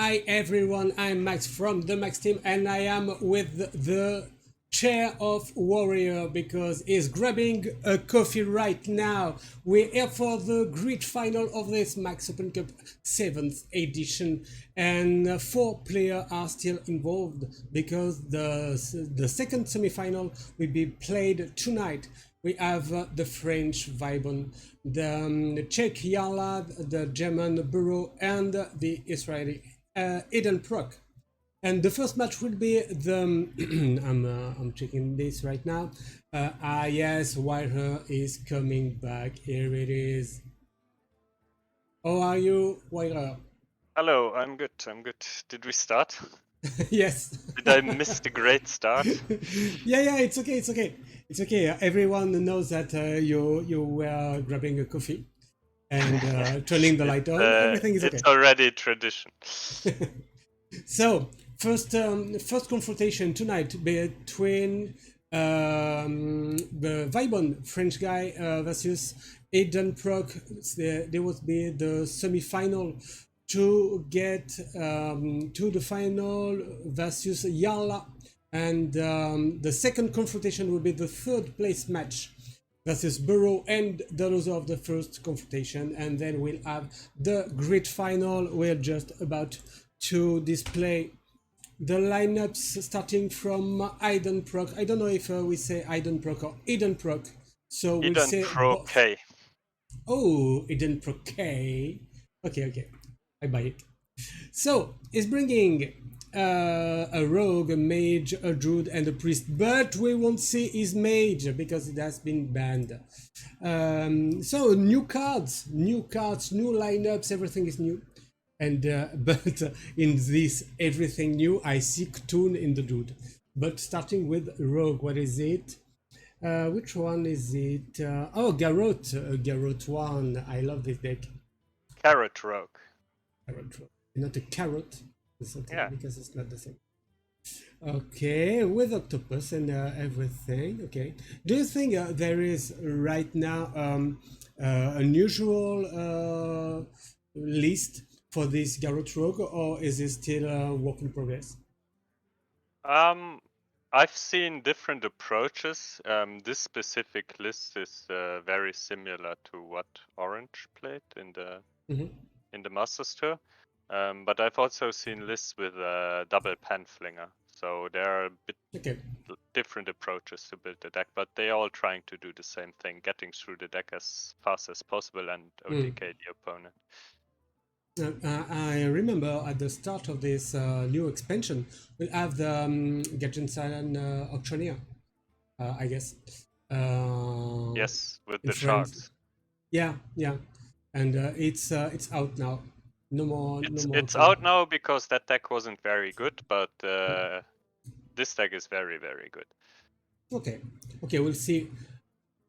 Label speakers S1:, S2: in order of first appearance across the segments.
S1: Hi everyone, I'm Max from the Max team and I am with the chair of wiRer because he's grabbing a coffee right now. We're here for the great final of this Max Open Cup 7th edition, and 4 players are still involved because the second semi-final will be played tonight. We have the French Vibon, the Czech Yala, the German Burrow, and the Israeli Eden Proc. And the first match will be the I'm checking this right now. Yes, wiRer is coming back. Here it is. How are you, wiRer?
S2: Hello, I'm good. Did we start?
S1: Yes.
S2: Did I miss the great start?
S1: Yeah, it's okay. Everyone knows that you were grabbing a coffee and turning the light on. Everything is okay.
S2: It's already tradition.
S1: So first confrontation tonight between the Vibon French guy versus Eden Proc. There would be the semi-final to get to the final versus Yala, and the second confrontation will be the third place match versus Burrow and the loser of the first confrontation, and then we'll have the great final. We're just about to display the lineups starting from Eden Proc. I don't know if we say Eden Proc or Eden Proc, so we'll
S2: Eden
S1: say
S2: Pro
S1: both.
S2: K.
S1: Oh, Eden Proc K. Okay, I buy it. So he's bringing a rogue, a mage, a druid, and a priest, but we won't see his mage because it has been banned. So new cards, new lineups, everything is new. And but in this everything new, I see Cthulhu in the druid. But starting with rogue, what is it? Which one is it? Oh, Garrot, Garrot one. I love this deck.
S2: Carrot Rogue.
S1: Carrot rogue. Not a carrot. Something,
S2: Yeah.
S1: because it's not the same. Okay, with octopus and everything. Okay. Do you think there is right now unusual list for this Garrot Rogue, or is it still a work in progress?
S2: I've seen different approaches. This specific list is very similar to what Orange played in the Masters Tour. But I've also seen lists with double Panflinger. So there are a bit
S1: Okay.
S2: different approaches to build the deck, but they're all trying to do the same thing, getting through the deck as fast as possible and OTK the opponent.
S1: I remember at the start of this new expansion, we'll have the Gajensan Auctioneer, I guess.
S2: Yes, with
S1: In
S2: the
S1: France.
S2: sharks.
S1: Yeah, and it's out now. No more.
S2: It's
S1: Auctioneer.
S2: out now because that deck wasn't very good, but this deck is very, very good.
S1: Okay, we'll see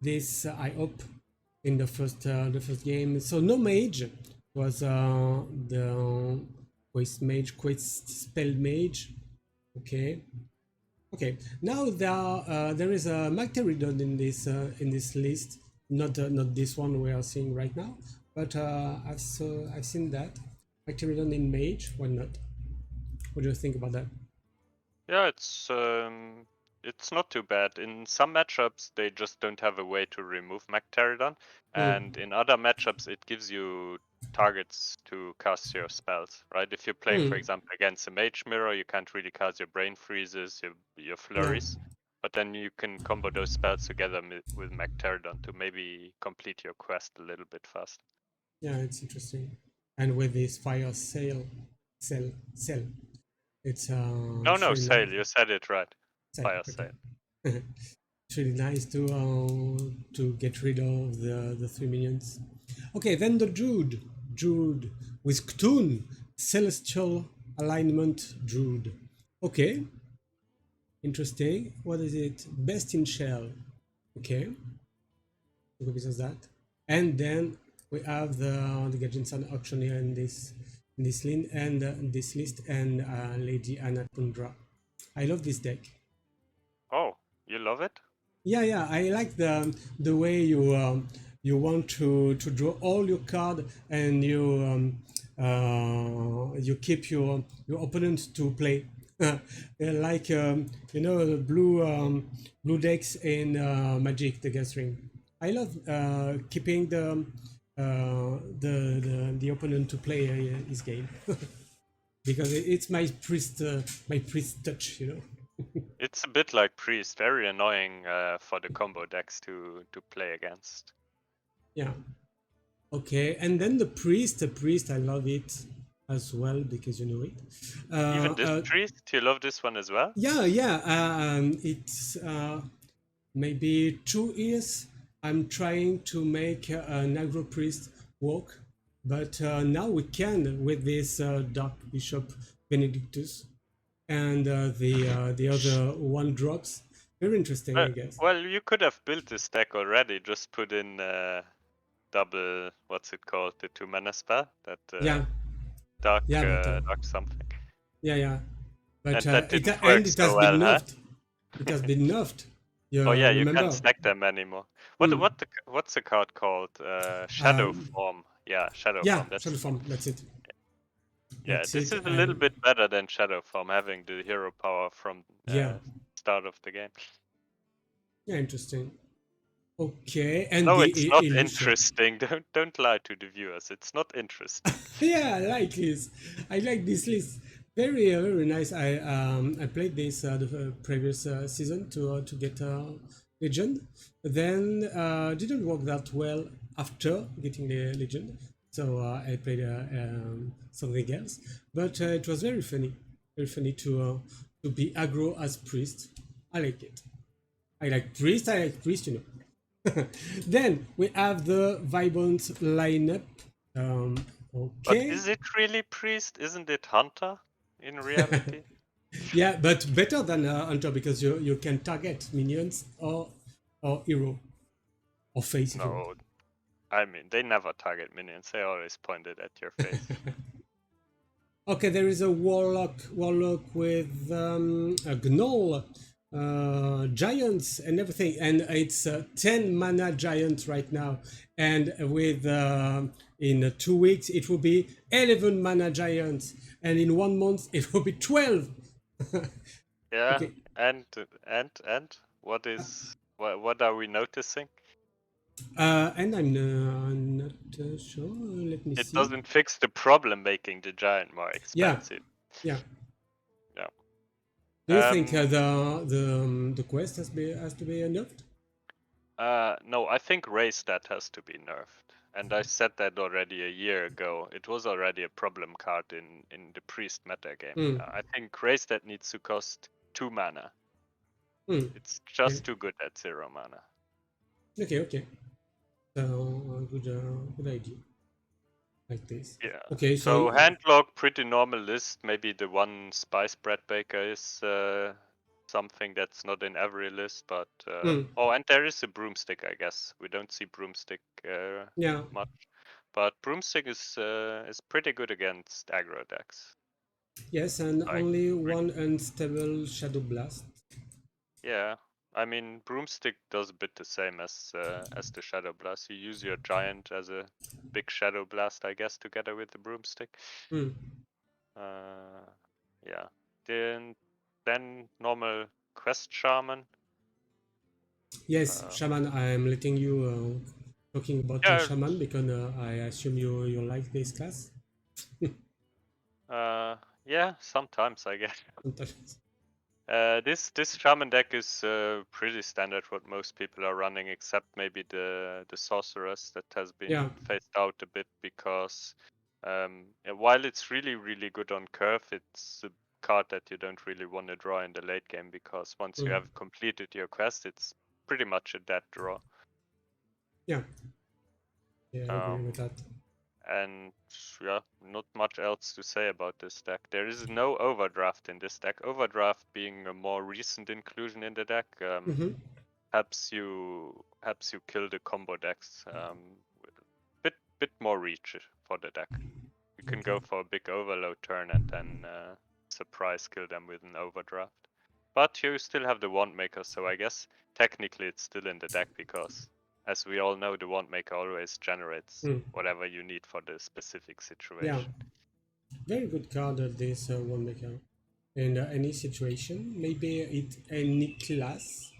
S1: this. I hope in the first game. So no mage was the quest spell mage. Okay. Now there is a Macteridon in this list. Not this one we are seeing right now, but I've seen that Macteridon in mage. Why not? What do you think about that?
S2: Yeah, it's not too bad. In some matchups, they just don't have a way to remove Macteridon, and in other matchups, it gives you targets to cast your spells, right? If you're playing, for example, against a Mage Mirror, you can't really cast your Brain Freezes, your Flurries, but then you can combo those spells together with Macteridon to maybe complete your quest a little bit faster.
S1: Yeah, it's interesting. And with this fire cell, it's
S2: No,
S1: it's really
S2: Sail,
S1: nice.
S2: you said it right. Fire
S1: Okay.
S2: Sail.
S1: It's really nice to get rid of the 3 minions. Okay, then the Druid with Cthulhu, Celestial Alignment Druid. Okay, interesting. What is it? Best in Shell. Okay, because of that. And then we have the Gajinsan Auctioneer in this list, and this list, and Lady Anatundra. I love this deck.
S2: Oh, you love it?
S1: Yeah, I like the way you want to draw all your card, and you keep your opponent to play. Like the blue decks in Magic the Gathering. I love keeping the opponent to play his game because it's my priest touch, you know.
S2: It's a bit like Priest, very annoying for the combo decks to play against.
S1: Yeah. Okay, and then the priest, I love it as well because you know it.
S2: Even this Priest, you love this one as well?
S1: Yeah. It's maybe 2 years. I'm trying to make an aggro priest work, but now we can with this Dark Bishop Benedictus and the other one drops. Very interesting, I guess.
S2: Well, you could have built this deck already. Just put in double, what's it called, the 2-mana spell, that
S1: Yeah,
S2: dark
S1: yeah, but
S2: dark something.
S1: yeah, but
S2: And that didn't
S1: and
S2: work
S1: it
S2: so
S1: has been
S2: well, huh?
S1: nerfed. It has been nerfed. You
S2: Oh yeah, you can't
S1: remember?
S2: stack them anymore.
S1: Mm.
S2: What's the card called? Shadow
S1: Um,
S2: Form. Yeah, Shadow
S1: yeah,
S2: Form. That's
S1: Shadow Form. That's it.
S2: yeah.
S1: That's
S2: This
S1: it.
S2: is a little
S1: And
S2: bit better than Shadow Form, having the hero power from
S1: yeah,
S2: start of the game.
S1: yeah, interesting. Okay, and
S2: No,
S1: the
S2: it's not
S1: illusion.
S2: interesting. Don't lie to the viewers. It's not interesting.
S1: Yeah, I like this. I like this list. Very nice. I played this the previous season to get legend. Then didn't work that well after getting the legend. So I played something else. But it was very funny. Very funny to be aggro as priest. I like it. I like priest. I like priest. You know. Then we have the Vibrant lineup.
S2: But
S1: Okay.
S2: is it really Priest? Isn't it Hunter in reality?
S1: Yeah, but better than Hunter because you can target minions or hero or face if you want.
S2: No, I mean they never target minions. They always point it at your face.
S1: Okay, there is a warlock with a gnoll, giants and everything, and it's 10 mana giant right now, and with in 2 weeks it will be 11 mana giants, and in 1 month it will be 12.
S2: Yeah,
S1: Okay.
S2: and what are we noticing?
S1: And I'm not sure. Let me
S2: It
S1: see.
S2: doesn't fix the problem making the giant more
S1: Yeah,
S2: expensive.
S1: yeah.
S2: Yeah.
S1: Do you think the quest has to be nerfed?
S2: No, I think race stat has to be nerfed. And I said that already a year ago. It was already a problem card in the priest meta game.
S1: Mm.
S2: I think race stat needs to cost 2 mana.
S1: Mm.
S2: It's
S1: Okay.
S2: just too good at 0 mana.
S1: Okay. So good idea. Like this.
S2: Yeah.
S1: Okay. So
S2: So handlock, pretty normal list. Maybe the one spice bread baker is something that's not in every list, but oh, and there is a broomstick, I guess. We don't see broomstick
S1: yeah.
S2: much, but broomstick is pretty good against aggro decks.
S1: Yes, and
S2: Like,
S1: only one unstable shadow blast.
S2: yeah, I mean broomstick does a bit the same as the shadow blast. You use your giant as a big shadow blast, I guess, together with the broomstick.
S1: Mm.
S2: Yeah. Then normal quest shaman.
S1: Yes, shaman. I am letting you talking about
S2: Yeah.
S1: shaman because I assume you like this class.
S2: Yeah. Sometimes I guess.
S1: Sometimes.
S2: This shaman deck is pretty standard what most people are running, except maybe the sorceress that has been
S1: Yeah.
S2: phased out a bit because while it's really good on curve, it's a card that you don't really want to draw in the late game because once you
S1: Mm.
S2: have completed your quest, it's pretty much a dead draw.
S1: Yeah. Yeah, I agree with
S2: Um,
S1: that.
S2: and yeah, not much else to say about this deck. There is no overdraft in this deck. Overdraft being a more recent inclusion in the deck
S1: Mm-hmm.
S2: helps you kill the combo decks with a bit more reach for the deck. You can
S1: Okay.
S2: go for a big overload turn and then surprise kill them with an overdraft. But you still have the wand maker, so I guess technically it's still in the deck because, as we all know, the wand maker always generates
S1: Mm.
S2: whatever you need for the specific
S1: Yeah.
S2: situation.
S1: Very good card this one maker. In any situation, maybe it any class,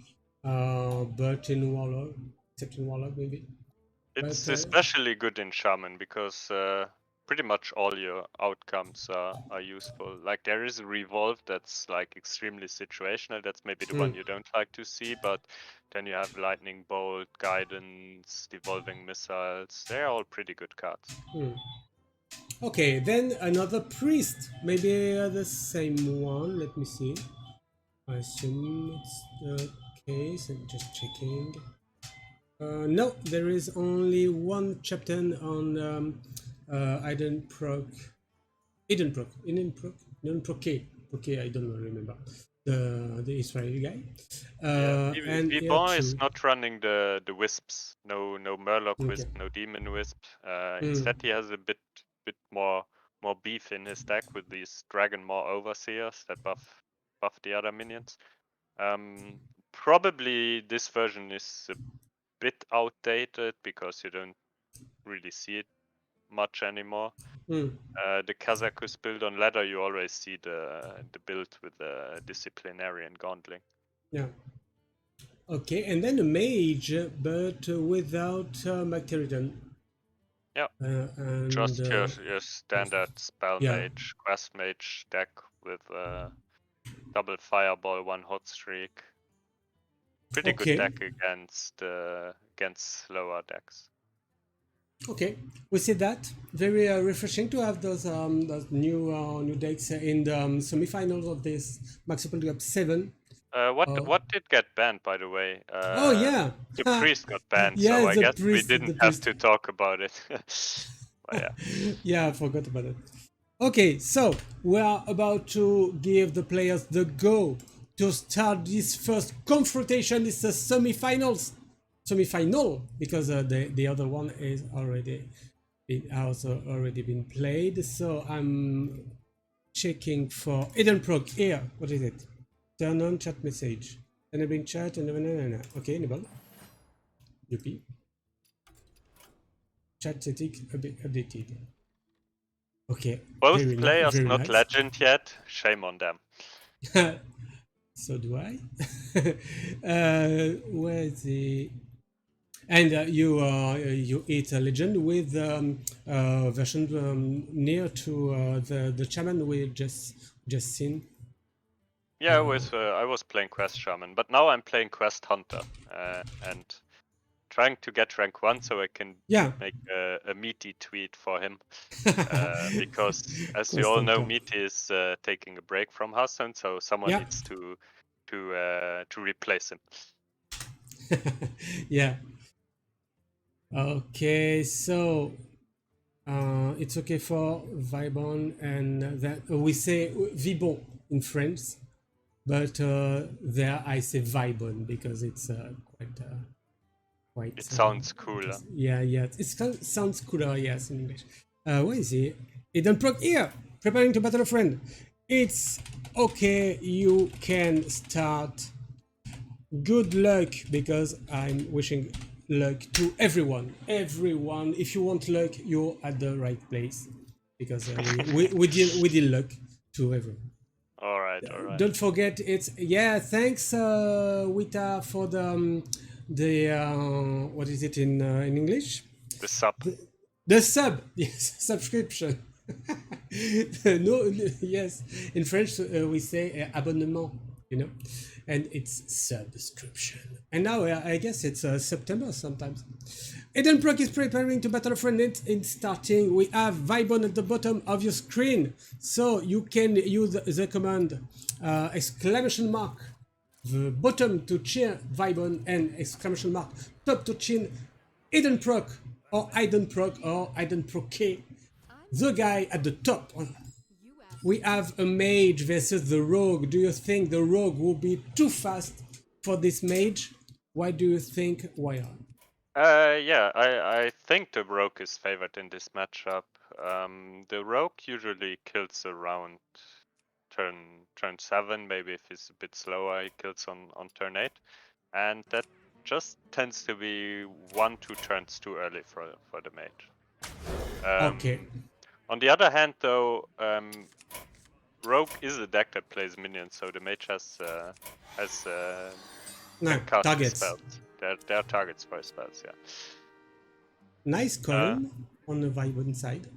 S1: but in Warlock, except in Warlock maybe.
S2: It's
S1: But
S2: especially good in Shaman because pretty much all your outcomes are useful. Like there is a revolve that's like extremely situational. That's maybe the one you don't like to see, but then you have lightning bolt, guidance, devolving missiles. They're all pretty good cards.
S1: okay, then another priest, maybe the same one. Let me see. I assume it's the case. I'm just checking. No, there is only one chapter on Eden Proc. Eden Proc. Eden Proc. Okay, I don't remember. The Israeli guy.
S2: Yeah,
S1: And here
S2: Vivon is
S1: too.
S2: not running the wisps. No Murloc
S1: Okay.
S2: wisp, no demon wisp. Instead, he has a bit more beef in his deck with these dragon maw overseers that buff the other minions. Probably this version is a bit outdated because you don't really see it much anymore. The Kazakus build on ladder, you always see the build with the disciplinarian gauntling.
S1: Yeah. Okay, and then a mage, but without Macteridan.
S2: Yeah.
S1: And
S2: Just your standard spell
S1: yeah.
S2: mage, quest mage deck with double fireball, one hot streak. Pretty good
S1: Okay.
S2: deck against slower decks.
S1: Okay, we see that. Very refreshing to have those new decks in the semifinals of this Max Open Cup 7.
S2: What did get banned, by the way?
S1: Oh yeah,
S2: The priest got banned, so
S1: yeah,
S2: I
S1: the
S2: guess we
S1: priest,
S2: didn't
S1: the
S2: have
S1: priest.
S2: to talk about it. But yeah.
S1: Yeah, I forgot about it. Okay, so we are about to give the players the go to start this first confrontation. It's the semi-final, because the other one is already been played. So I'm checking for Eden Proc here. What is it? Turn on chat message. Enabling chat and no. Okay, enable. UP. Chat setting updated. Okay,
S2: Both players
S1: very
S2: not
S1: nice.
S2: legend yet. Shame on them.
S1: So do I. Where is the and you eat a legend with version near to the shaman we just seen.
S2: Yeah, I was playing Quest Shaman, but now I'm playing Quest Hunter and trying to get rank 1 so I can
S1: Yeah.
S2: make a meaty tweet for him. Because as you all
S1: Constant
S2: know,
S1: talk.
S2: Meaty is taking a break from Hearthstone, so someone
S1: Yeah.
S2: needs to replace him.
S1: Yeah. Okay, so it's okay for Vibon, and that we say Vibon in French, but there I say Vibon because it's quite
S2: It sounds cooler.
S1: yeah, it sounds cooler, yes, in English. Where is he? Eden Proc here, preparing to battle a friend. It's okay, you can start. Good luck, because I'm wishing luck to everyone. Everyone, if you want luck, you're at the right place, because we deal luck to everyone.
S2: All right.
S1: Don't forget, it's thanks Wita for the what is it in English?
S2: The sub.
S1: The sub, yes, subscription. No, yes, in French we say abonnement, and it's subscription. And now I guess it's September sometimes. Eden Proc is preparing to battle a friend in starting. We have Vibon at the bottom of your screen, so you can use the command exclamation mark the bottom to cheer Vibon and exclamation mark top to cheer Eden Proc or Eden Proc or Eden Proc K. The guy at the top. We have a mage versus the rogue. Do you think the rogue will be too fast for this mage? Why do you think? Why?
S2: Yeah, I think the rogue is favored in this matchup. The rogue usually kills around turn 7, maybe if he's a bit slower, he kills on turn 8, and that just tends to be 1-2 turns too early for the mage.
S1: Okay.
S2: On the other hand, though, Rogue is a deck that plays minions, so the mage
S1: No,
S2: can cast his
S1: targets.
S2: spells. They're targets for his spells, yeah.
S1: Nice coin on the Vibrant side.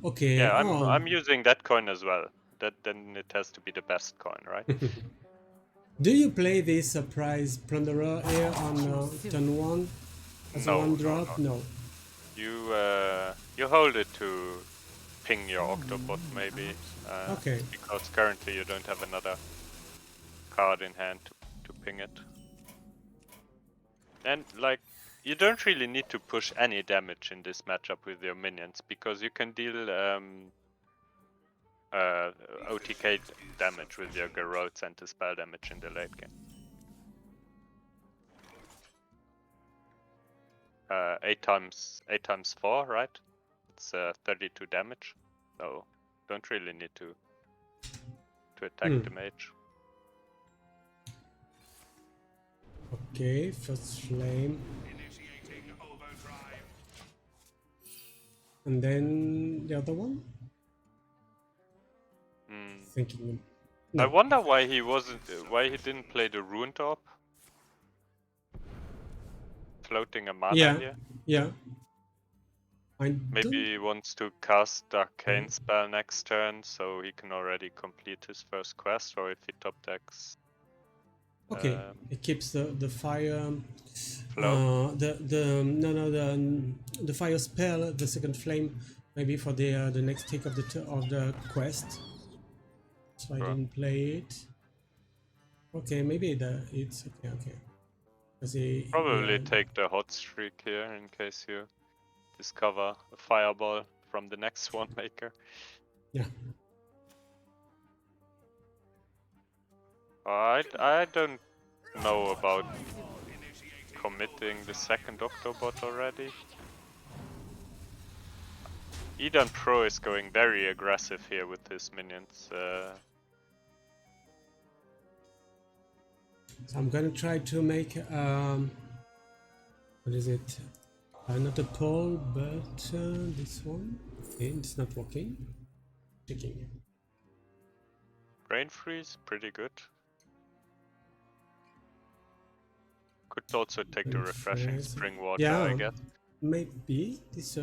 S1: Okay.
S2: Yeah,
S1: Oh.
S2: I'm using that coin as well. Then it has to be the best coin, right?
S1: Do you play this surprise plunderer here on turn 1 as a
S2: No,
S1: 1-drop? No.
S2: You hold it to ping your Octobot maybe.
S1: Okay.
S2: Because currently you don't have another card in hand to ping it. And like, you don't really need to push any damage in this matchup with your minions because you can deal OTK damage with your Garrotes and the spell damage in the late game. 8 times 4, right? It's 32 damage. So don't really need to attack the mage.
S1: Okay, first flame. And then the other one? Thinking. No.
S2: I wonder why he didn't play the Ruined Orb. Floating a mana here.
S1: Yeah.
S2: Maybe he wants to cast the Arcane spell next turn, so he can already complete his first quest, or if he top decks.
S1: Okay, it keeps the fire.
S2: Flow.
S1: The fire spell, the second flame, maybe for the next take of the quest. So I didn't play it. Okay, maybe it's okay.
S2: Probably take the hot streak here in case you discover a fireball from the next Swan Maker.
S1: Yeah.
S2: I don't know about committing the second Octobot already. Eden Pro is going very aggressive here with his minions.
S1: So I'm gonna try to make what is it? Not a pole, but this one. Okay, it's not working. Checking.
S2: Brain Freeze, pretty good. Could also take the refreshing spring water, I guess.
S1: Maybe this.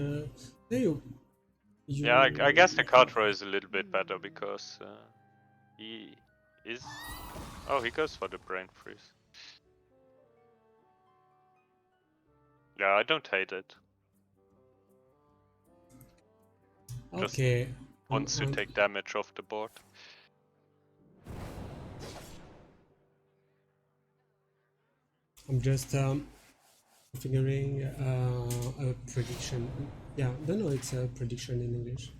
S2: Yeah, I guess the card draw is a little bit better because he is. Oh, he goes for the Brain Freeze. Yeah, I don't hate it.
S1: Okay.
S2: Just wants to take damage off the board.
S1: I'm just figuring a prediction. Yeah, I don't know, it's a prediction in English.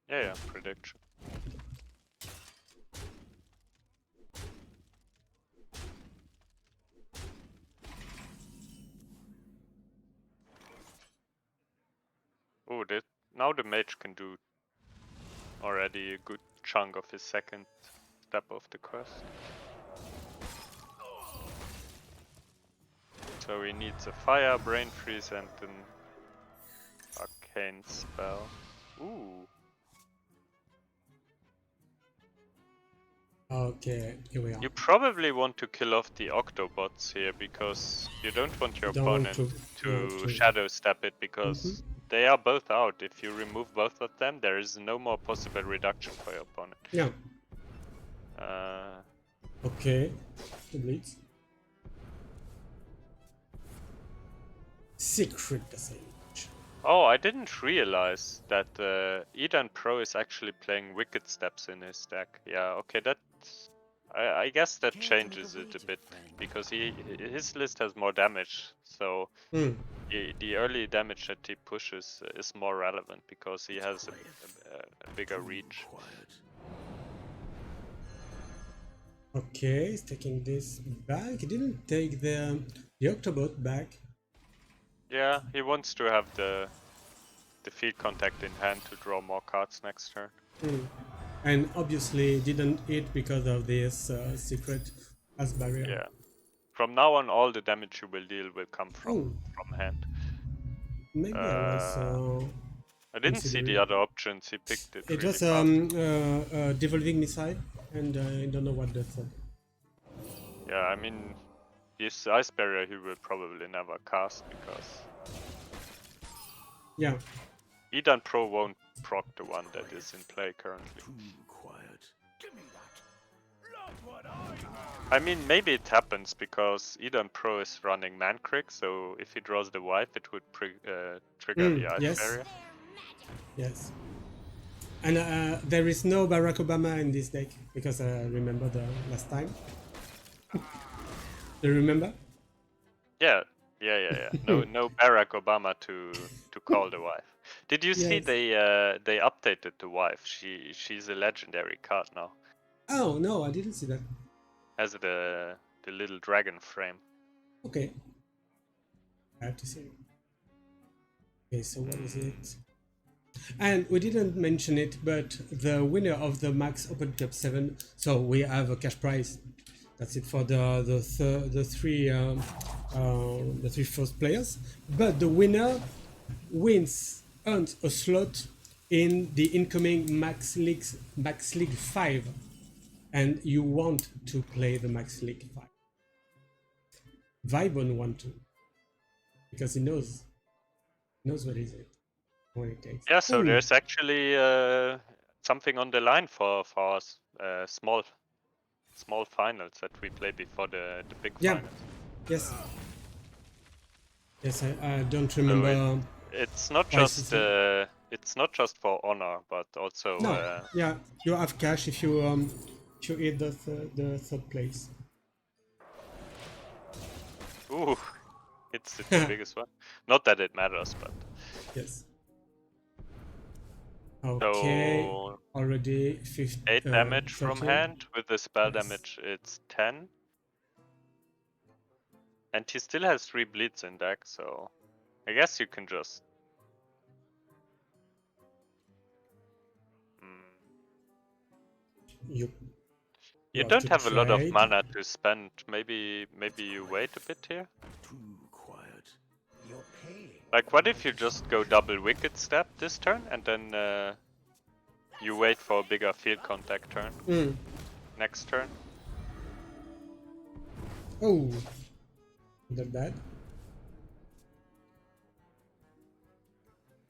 S2: Yeah, prediction. Oh, now the mage can do already a good chunk of his second step of the quest. So he needs a fire, brain freeze, and an arcane spell. Ooh.
S1: Okay, here we are.
S2: You probably want to kill off the Octobots here because you don't want your opponent to shadow step it because they are both out. If you remove both of them, there is no more possible reduction for your opponent.
S1: Yeah. Okay, the bleeds. Secret passage.
S2: Oh, I didn't realize that Eden Pro is actually playing Wicked Steps in his deck. Yeah, okay, that's... I guess that changes it a bit because his list has more damage, so the early damage that he pushes is more relevant because he has a bigger reach.
S1: Okay, he's taking this back. He didn't take the Octobot back.
S2: Yeah, he wants to have the field contact in hand to draw more cards next turn.
S1: And obviously didn't hit because of this secret as barrier.
S2: Yeah. From now on, all the damage you will deal will come from hand.
S1: Maybe I was...
S2: I didn't see the other options. He picked it
S1: It
S2: really
S1: was
S2: fast.
S1: devolving missile, and I don't know what that's.
S2: Yeah, I mean, this ice barrier he will probably never cast because
S1: Yeah.
S2: Eden Pro won't proc the one that is in play currently. I mean, maybe it happens because Eden Pro is running Mancrick, so if he draws the wife, it would trigger the ice
S1: Yes.
S2: barrier.
S1: Yes. And there is no Barack Obama in this deck because I remember the last time. Do you remember?
S2: Yeah. No Barack Obama to call the wife. Did you see
S1: Yes.
S2: they updated the wife? She's a legendary card now.
S1: Oh no, I didn't see that.
S2: Has the little dragon frame.
S1: Okay. I have to see. Okay, so what is it? And we didn't mention it, but the winner of the Max Open Cup 7. So we have a cash prize. That's it for the three first players. But the winner earns a slot in the incoming Max League 5, and you want to play the Max League 5. Vibon want to, because he knows what is it, what it takes.
S2: Yeah, so
S1: Ooh.
S2: there's actually something on the line for us, small finals that we play before the big finals.
S1: Yes. Yes, I don't
S2: So
S1: remember.
S2: it's not
S1: prices.
S2: just for honor, but also
S1: No, yeah, you have cash if you hit the third place.
S2: ooh, it's the two biggest one. Not that it matters, but
S1: Yes. Okay,
S2: so
S1: already
S2: 8 damage from
S1: 13.
S2: hand. With the spell
S1: Yes.
S2: damage, it's 10. And he still has 3 bleeds in deck, so I guess you can just. You
S1: have
S2: don't
S1: to
S2: have a lot of
S1: trade.
S2: mana to spend. Maybe you wait a bit here. Like, what if you just go double Wicked Step this turn and then you wait for a bigger field contact turn next turn?
S1: Oh, not bad.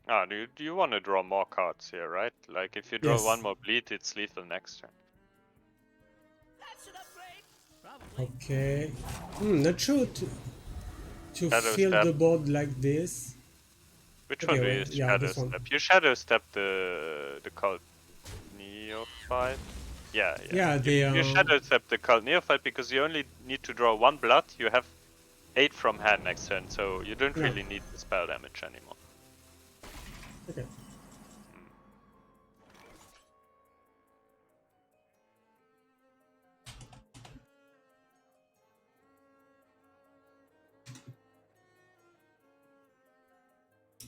S2: Ah, do you want to draw more cards here, right? Like, if you draw
S1: Yes.
S2: one more bleed, it's lethal next turn.
S1: Okay. Not sure to
S2: Shadow
S1: fill
S2: Step.
S1: the board like this.
S2: Which
S1: Okay,
S2: one do
S1: well,
S2: you
S1: yeah,
S2: Shadow
S1: this one.
S2: Step? You Shadow Step the Cult Neophyte? Yeah.
S1: Yeah,
S2: You Shadow Step the Cult Neophyte because you only need to draw 1 blood. You have 8 from hand next turn, so you don't really need the spell damage anymore.
S1: Okay.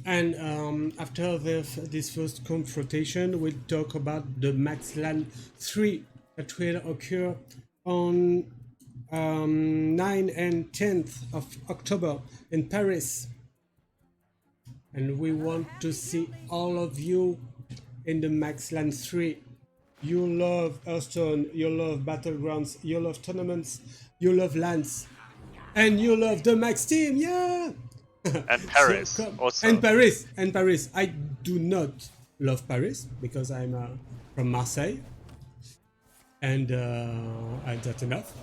S1: And after this first confrontation, we'll talk about the Max Land 3 that will occur on 9 and 10th of October in Paris. And we want to see all of you in the Max Land 3. You love Hearthstone, you love Battlegrounds, you love tournaments, you love lands, and you love the Max team, yeah!
S2: And Paris also.
S1: And Paris. I do not love Paris because I'm from Marseille, and that's enough.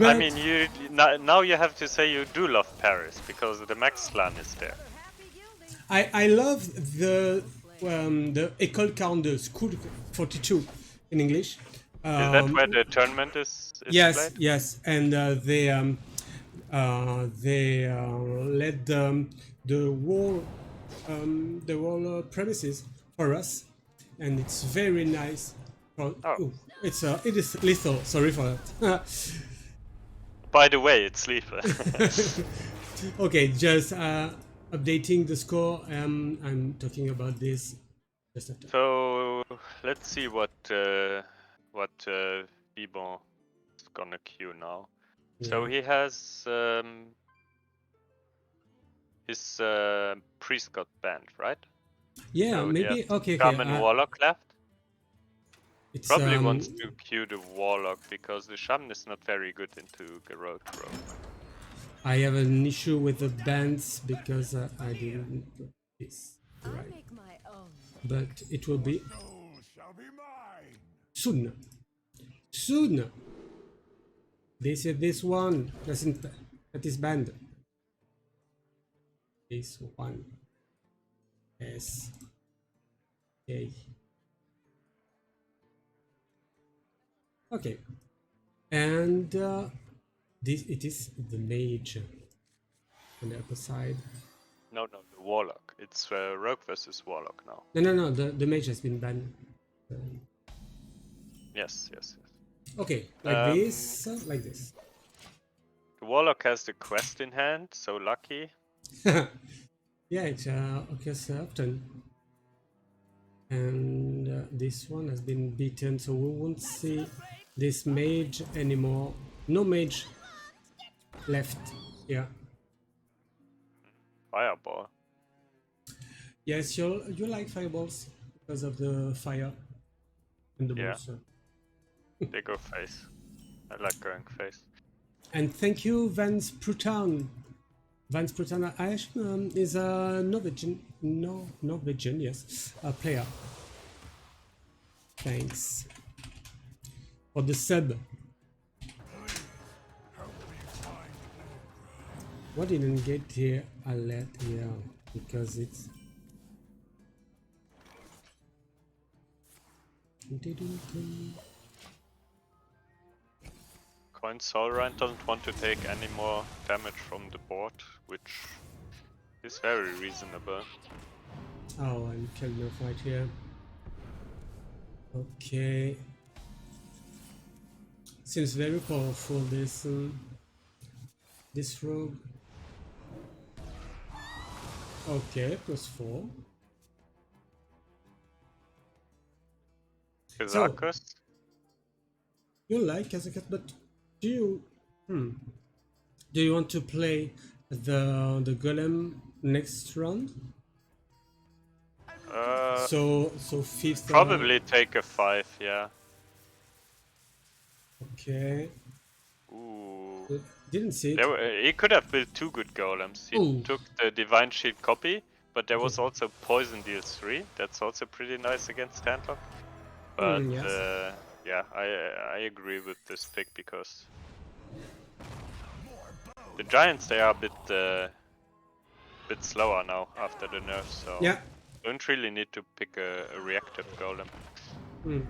S2: I mean, you now you have to say you do love Paris because the Max clan is there.
S1: I love the École 42, School 42 in English.
S2: Is that where the tournament is
S1: Yes,
S2: played?
S1: yes, and they let the whole premises for us, and it's very nice. Oh, it is lethal. Sorry for that.
S2: By the way, it's lethal.
S1: Okay, just updating the score. I'm talking about this just after.
S2: So let's see what Bibon is gonna queue now.
S1: Yeah.
S2: So he has his priest got banned, right?
S1: Yeah,
S2: So
S1: maybe.
S2: yes,
S1: Okay,
S2: Shaman Warlock left.
S1: it's
S2: Probably wants to queue the Warlock because the Shaman is not very good into Garrote Rogue.
S1: I have an issue with the bands because I didn't put this right,
S3: Make my own.
S1: but it will be
S4: Souls shall be mine.
S1: soon. Soon. This is this one doesn't that is banned. This one. Yes. Okay. Okay. And this it is the mage on the upper side.
S2: No, the Warlock. It's Rogue versus Warlock now.
S1: No. The mage has been banned.
S2: Yes.
S1: Okay, like this, like this.
S2: The Warlock has the quest in hand, so lucky.
S1: Yeah, it occurs often. And this one has been beaten, so we won't see this mage anymore. No mage left. Yeah.
S2: Fireball.
S1: Yes, you like fireballs because of the fire and the
S2: Yeah.
S1: balls.
S2: They go face. I like going face.
S1: And thank you, Vance Prutan. Vance Prutan is a Norwegian, yes, a player. Thanks for the sub. Why didn't get here alert here? Because it's
S2: Coin Soulrand doesn't want to take any more damage from the board, which is very reasonable.
S1: Oh, I'm killing no fight here. Okay. Seems very powerful this rogue. Okay, +4.
S2: Kazakus?
S1: You like Kazakat, but do you do you want to play the golem next round? So fifth.
S2: Probably take a 5, yeah.
S1: Okay.
S2: Ooh.
S1: Didn't see it.
S2: He could have built 2 good golems. He
S1: Ooh.
S2: took the Divine Shield copy, but there was also Poison deals 3. That's also pretty nice against Handlock. But
S1: Yes.
S2: yeah, I agree with this pick because the Giants, they are a bit slower now after the nerfs, so
S1: Yeah.
S2: don't really need to pick a reactive golem.
S1: Mm.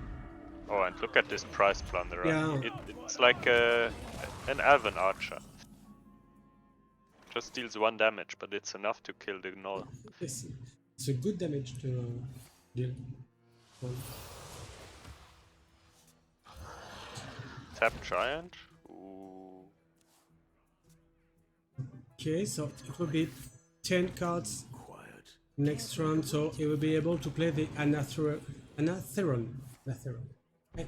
S2: Oh, and look at this price plunderer.
S1: Yeah.
S2: It's like an Elven Archer. Just deals 1 damage, but it's enough to kill the Gnoll.
S1: It's a good damage to deal.
S2: Tap Giant? Ooh.
S1: Okay, so it will be 10 cards next round, so he will be able to play the Anatheron.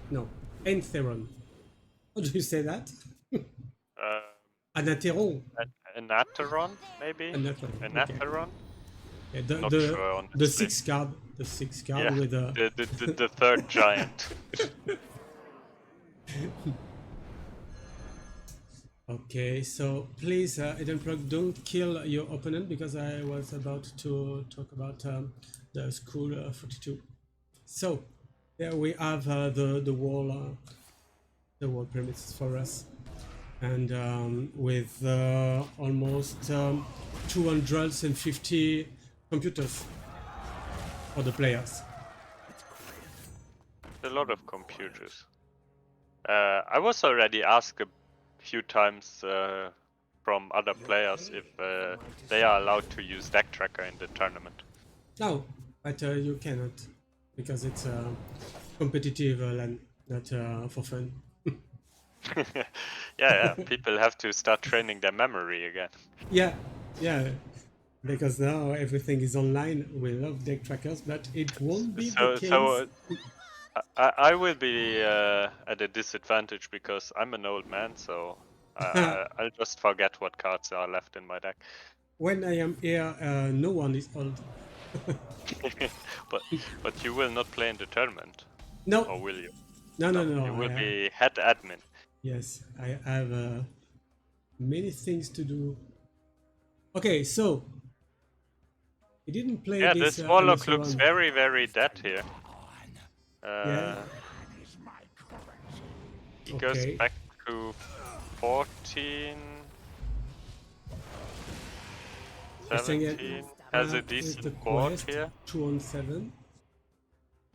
S1: No, Entheron. How do you say that? Anatheron.
S2: Anatheron, maybe?
S1: Anatheron.
S2: Anatheron?
S1: Yeah,
S2: Not sure, honestly.
S1: the 6 card. The 6 card
S2: Yeah,
S1: with
S2: the third giant.
S1: Okay, so please, Eden Plug, don't kill your opponent because I was about to talk about the School 42. So there we have the wall premises for us, and with almost 250 computers for the players.
S2: A lot of computers. I was already asked a few times from other players if they are allowed to use deck tracker in the tournament.
S1: No, but you cannot because it's competitive and not for fun.
S2: yeah, people have to start training their memory again.
S1: Yeah, because now everything is online. We love deck trackers, but it won't be the case.
S2: So I will be at a disadvantage because I'm an old man, so I'll just forget what cards are left in my deck.
S1: When I am here, no one is old.
S2: but you will not play in the tournament,
S1: No,
S2: or will you?
S1: no, no, no.
S2: You will
S1: I,
S2: be head admin.
S1: yes, I have many things to do. Okay, so he didn't play
S2: Yeah,
S1: this
S2: this warlock
S1: another
S2: looks
S1: round.
S2: very, very dead here.
S1: Yeah.
S2: He goes
S1: Okay.
S2: back to 14,
S1: I think
S2: 17. Has a
S1: it's the
S2: decent board
S1: quest
S2: here.
S1: 2 on 7.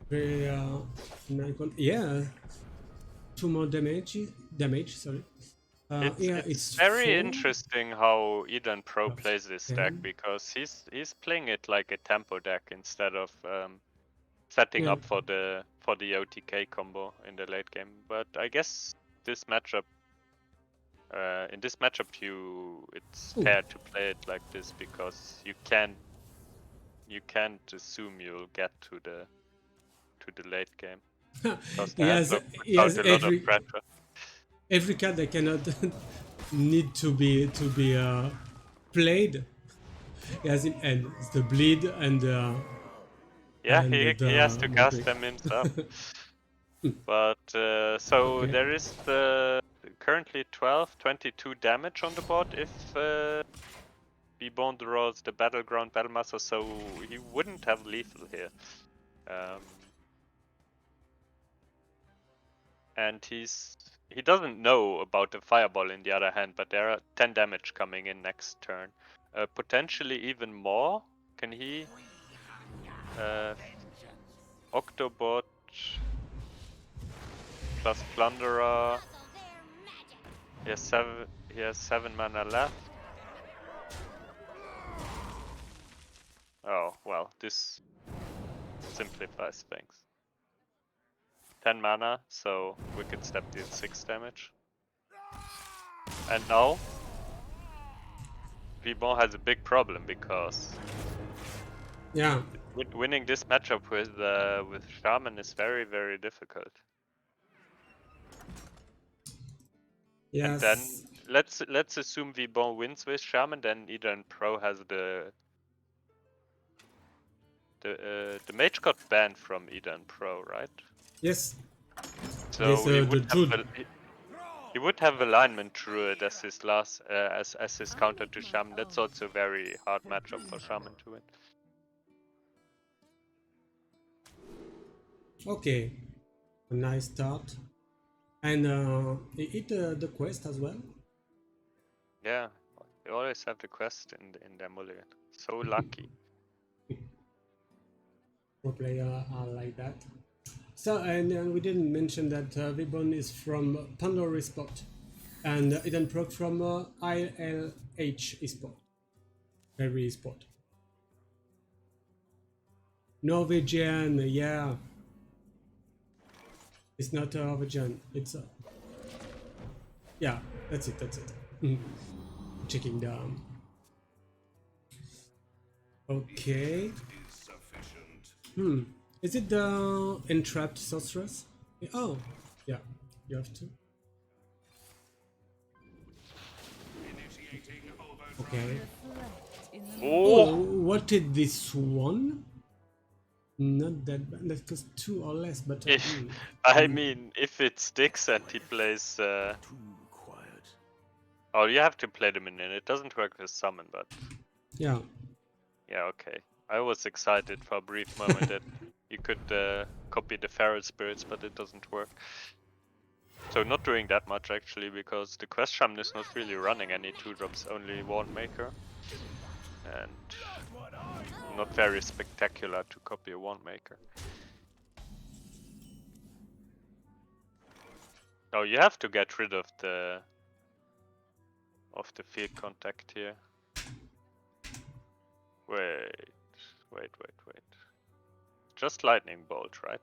S1: Very yeah, 2 more damage. Sorry. Yeah,
S2: It's
S1: it's
S2: very
S1: 4
S2: interesting how Eden Pro
S1: of
S2: plays this deck
S1: 10.
S2: because he's playing it like a tempo deck instead of setting
S1: Yeah.
S2: up for the OTK combo in the late game. But I guess this matchup, in this matchup, it's
S1: Ooh.
S2: fair to play it like this because you can't assume you'll get to the late game because the hand block puts
S1: He has
S2: out a lot of pressure.
S1: every card that cannot need to be played. He has in end. It's the bleed
S2: Yeah,
S1: and
S2: he has
S1: the
S2: to
S1: more
S2: cast
S1: break.
S2: them himself. But so
S1: Okay.
S2: there is currently 22 damage on the board if Bebond draws the Battleground Battlemaster, so he wouldn't have lethal here. And he doesn't know about the Fireball in the other hand, but there are 10 damage coming in next turn. Potentially even more. Can he? Octobot plus Plunderer. He has 7 mana left. Oh, well, this simplifies things. 10 mana, so Wicked Step deals 6 damage. And now Vibon has a big problem because
S1: Yeah.
S2: winning this matchup with Shaman is very, very difficult.
S1: Yes.
S2: And then let's assume Vibon wins with Shaman, then Eden Pro has the mage got banned from Eden Pro, right?
S1: Yes.
S2: So
S1: There's
S2: he
S1: the
S2: would have
S1: Druid.
S2: he would have alignment Druid as his last as his counter to Shaman. That's also a very hard matchup for Shaman to win.
S1: Okay. A nice start. And he hit the quest as well.
S2: Yeah, they always have the quest in their mulligan. So lucky.
S1: Pro player are like that. So, and we didn't mention that Vibon is from Pandora Esport and Eden Proc from ILH Esport. Every esport. Norwegian, yeah. It's not Norwegian. It's yeah. That's it. That's it. Checking down. Okay. Is it the entrapped sorceress? Oh, yeah. You have to. Okay.
S2: Oh,
S1: Oh, what did this one? Not that bad. That costs 2 or less, but
S2: I mean, if it sticks and he plays. Oh, you have to play the minion. It doesn't work with summon, but
S1: yeah.
S2: yeah, okay. I was excited for a brief moment that you could copy the Feral Spirits, but it doesn't work. So not doing that much actually, because the Quest Shaman is not really running any 2-drops, only Wandmaker. And not very spectacular to copy a Wandmaker. Oh, you have to get rid of the field contact here. Wait. Just lightning bolt, right?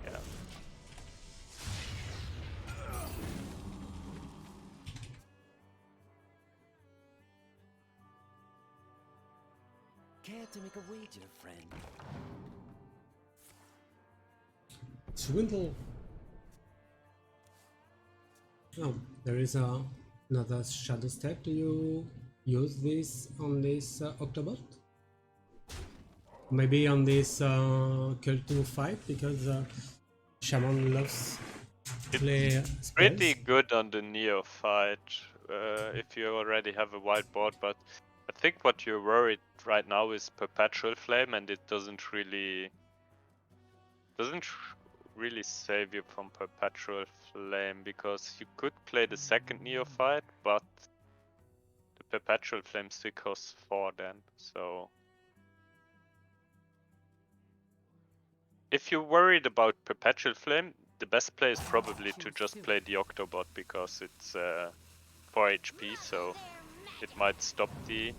S2: Yeah.
S3: Care to make a wager, friend?
S1: Swindle. Oh, there is a Another shadow step. Do you use this on this Octobot? Maybe on this Cult 2 fight because Shaman loves play
S2: It's
S1: spells.
S2: pretty good on the Neophyte if you already have a white board, but I think what you're worried right now is Perpetual Flame, and it doesn't really save you from Perpetual Flame, because you could play the second Neophyte, but the Perpetual Flame still costs 4 then, so... If you're worried about Perpetual Flame, the best play is probably to just play the Octobot, because it's 4 HP, so it might stop the...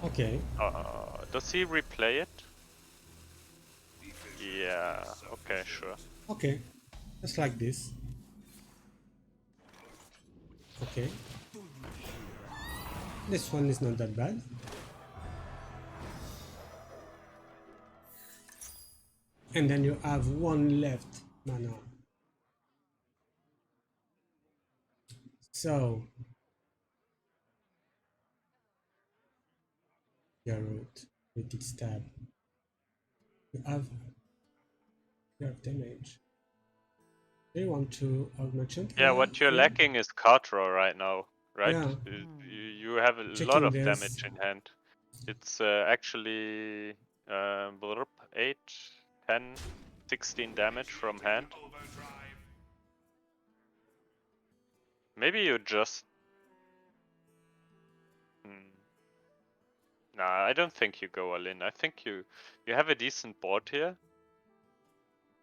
S1: Okay.
S2: Does he replay it? Yeah, okay, sure.
S1: Okay. Just like this. Okay. This one is not that bad. And then you have one left mana. So Garrett, wicked stab. You have damage. Do you want to augment?
S2: Yeah, what you're lacking is card draw right now, right?
S1: Yeah.
S2: You have a lot
S1: Checking
S2: of
S1: this.
S2: damage in hand. It's actually 8, 10, 16 damage from hand. Maybe you just... Nah, I don't think you go all in. I think you have a decent board here.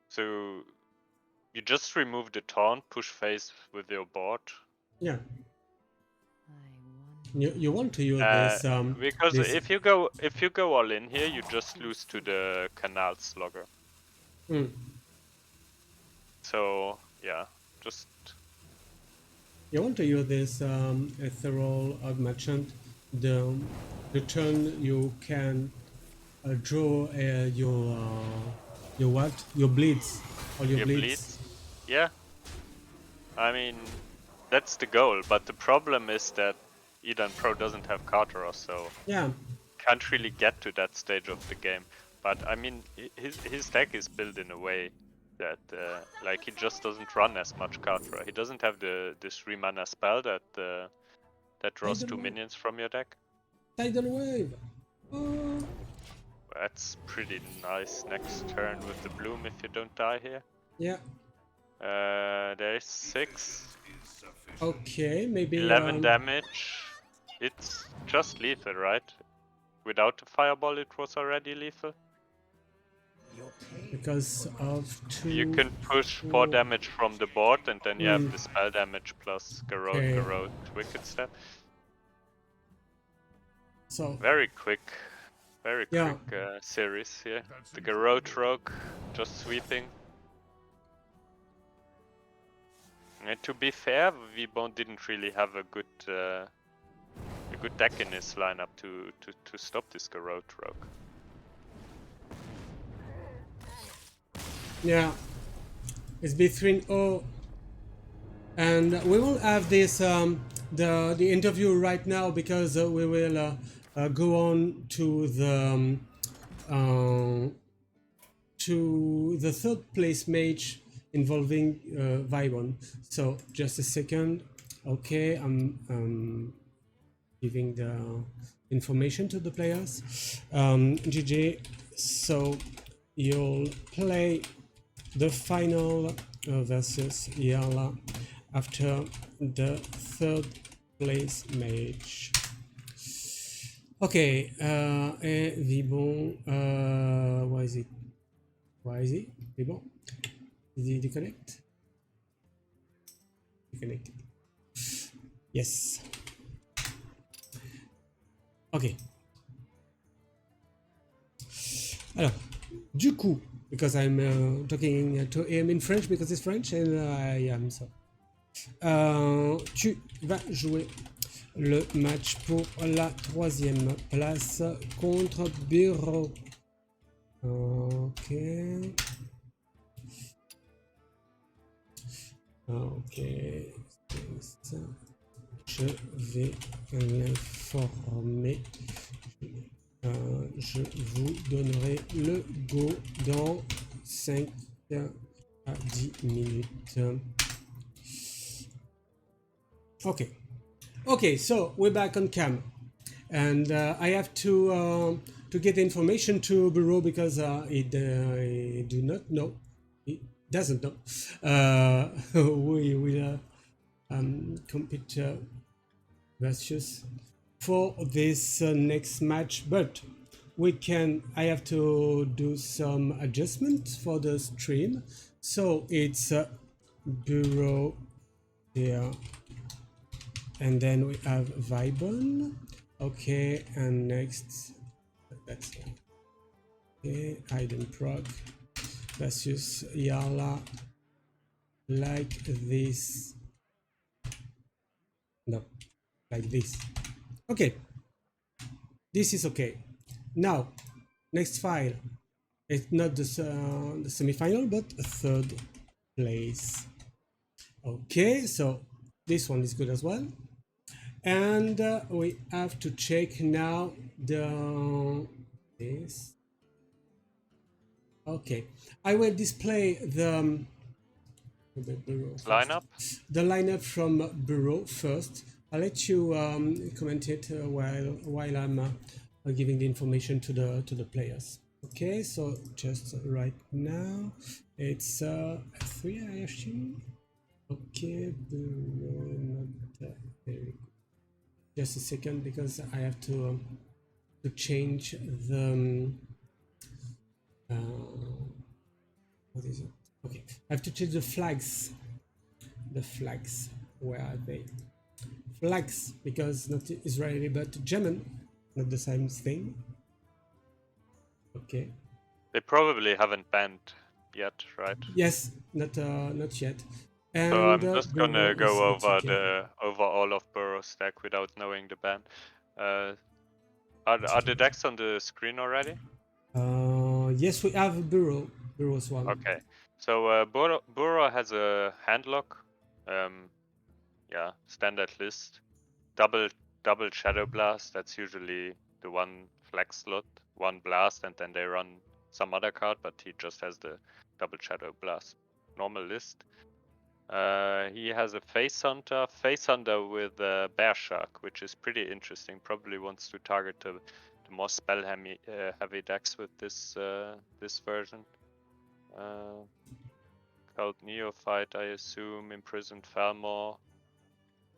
S2: So you just remove the taunt, push face with your board.
S1: Yeah. You want to use this
S2: because
S1: this...
S2: if you go all in here, you just lose to the Canal Slugger. So yeah, just...
S1: You want to use this ethereal augment. The turn you can draw your what? Your bleeds. All your bleeds.
S2: Yeah. I mean, that's the goal, but the problem is that Eden Pro doesn't have card draw, so
S1: yeah,
S2: can't really get to that stage of the game. But I mean, his deck is built in a way that like he just doesn't run as much card draw. He doesn't have the 3 mana spell that draws 2 minions from your deck.
S1: Tidal Wave.
S2: That's pretty nice next turn with the bloom if you don't die here.
S1: Yeah.
S2: There's 6.
S1: Okay, maybe
S2: 11 damage. It's just lethal, right? Without the fireball, it was already lethal.
S1: Because of 2.
S2: You can push 4 damage from the board, and then you have the spell damage plus Garrote, Wicked Step.
S1: So
S2: very quick series here. The Garrote Rogue just sweeping. And to be fair, Vibon didn't really have a good deck in his lineup to stop this Garrote Rogue.
S1: Yeah, it's B3-0, and we will have this the interview right now, because we will go on to the third place match involving Vibon. So just a second. Okay, I'm giving the information to the players. GG. So you'll play the final versus Yala after the third place match. Okay, Vibon, why is it? Vibon? Did he disconnect? Disconnected. Yes. Okay. Alors, du coup, because I'm talking to him in French because he's French and I am so. Tu vas jouer le match pour la 3e place contre Bureau. Ok. Je vais l'informer. Je vous donnerai le go dans 5 à 10 minutes. Okay, so we're back on cam, and I have to get the information to Bureau because he do not know, he doesn't know. We will compete versus for this next match, but I have to do some adjustments for the stream, so it's Bureau here, and then we have Vibon. Okay, and next that's okay, Hidden Proc versus Yala, like this. No, like this. Okay, this is okay. Now, next file. It's not the semi-final, but a third place. Okay, so this one is good as well. And we have to check now this. Okay, I will display the
S2: Lineup?
S1: the lineup from Bureau first. I'll let you comment it while I'm giving the information to the players. Okay, so just right now it's 3, I assume. Okay, Bureau, not very good. Just a second because I have to change the what is it? Okay, I have to change the flags. The flags, where are they? Flags, because not Israeli but German, not the same thing. Okay.
S2: They probably haven't banned yet, right?
S1: Yes, not yet. And
S2: so I'm just gonna go over
S1: okay.
S2: over all of Burrow's stack without knowing the ban. Are the decks on the screen already?
S1: Yes, we have Burrow's one.
S2: Okay, so Burrow has a handlock. Yeah, standard list. Double Shadow Blast. That's usually the one flex slot, one blast, and then they run some other card. But he just has the double Shadow Blast normal list. He has a Face Hunter with Bear Shark, which is pretty interesting. Probably wants to target the more spell heavy decks with this version. Called Neophyte, I assume. Imprisoned Falmor.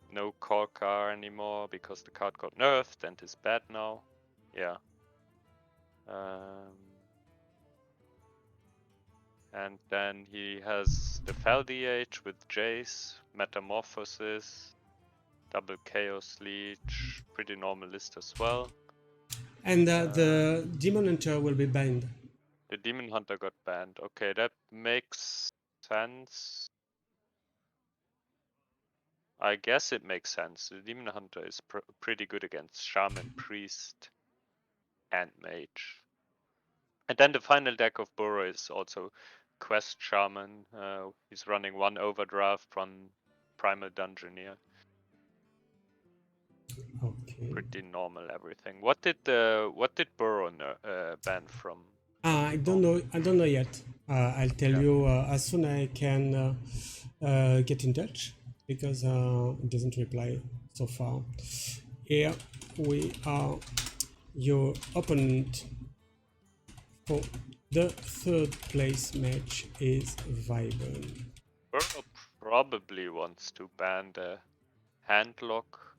S2: No Korkar anymore because the card got nerfed and is bad now. Yeah. And then he has the Feldiage with Jace, Metamorphosis, double Chaos Leech, pretty normal list as well.
S1: And the Demon Hunter will be banned.
S2: The Demon Hunter got banned. Okay, that makes sense. I guess it makes sense. The Demon Hunter is pretty good against Shaman, Priest, and Mage. And then the final deck of Burrow is also Quest Shaman. He's running one Overdraft, one Primal Dungeoneer.
S1: Okay.
S2: Pretty normal everything. What did Burrow ban from?
S1: I don't know. I don't know yet. I'll tell you as soon as I can get in touch because it doesn't reply so far. Here we are. Your opponent for the third place match is Vibon.
S2: Burrow probably wants to ban the Handlock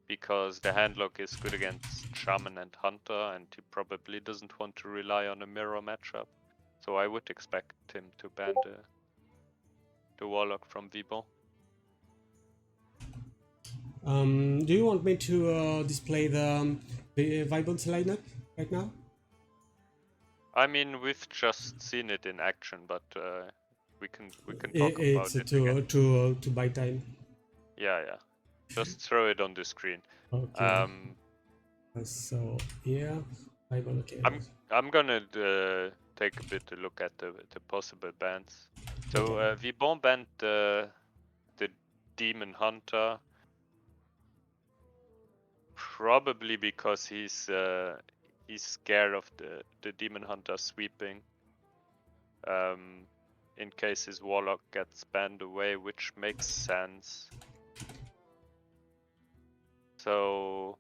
S2: because the Handlock is good against Shaman and Hunter, and he probably doesn't want to rely on a mirror matchup. So I would expect him to ban the Warlock from Vibon.
S1: Do you want me to display the Vibon's lineup right now?
S2: I mean, we've just seen it in action, but we can talk about it again.
S1: To buy time.
S2: Yeah. Just throw it on the screen.
S1: Okay. So yeah, Vibon. Okay.
S2: I'm gonna take a bit to look at the possible bans. So Vibon banned the Demon Hunter. Probably because he's scared of the Demon Hunter sweeping. In case his Warlock gets banned away, which makes sense. So,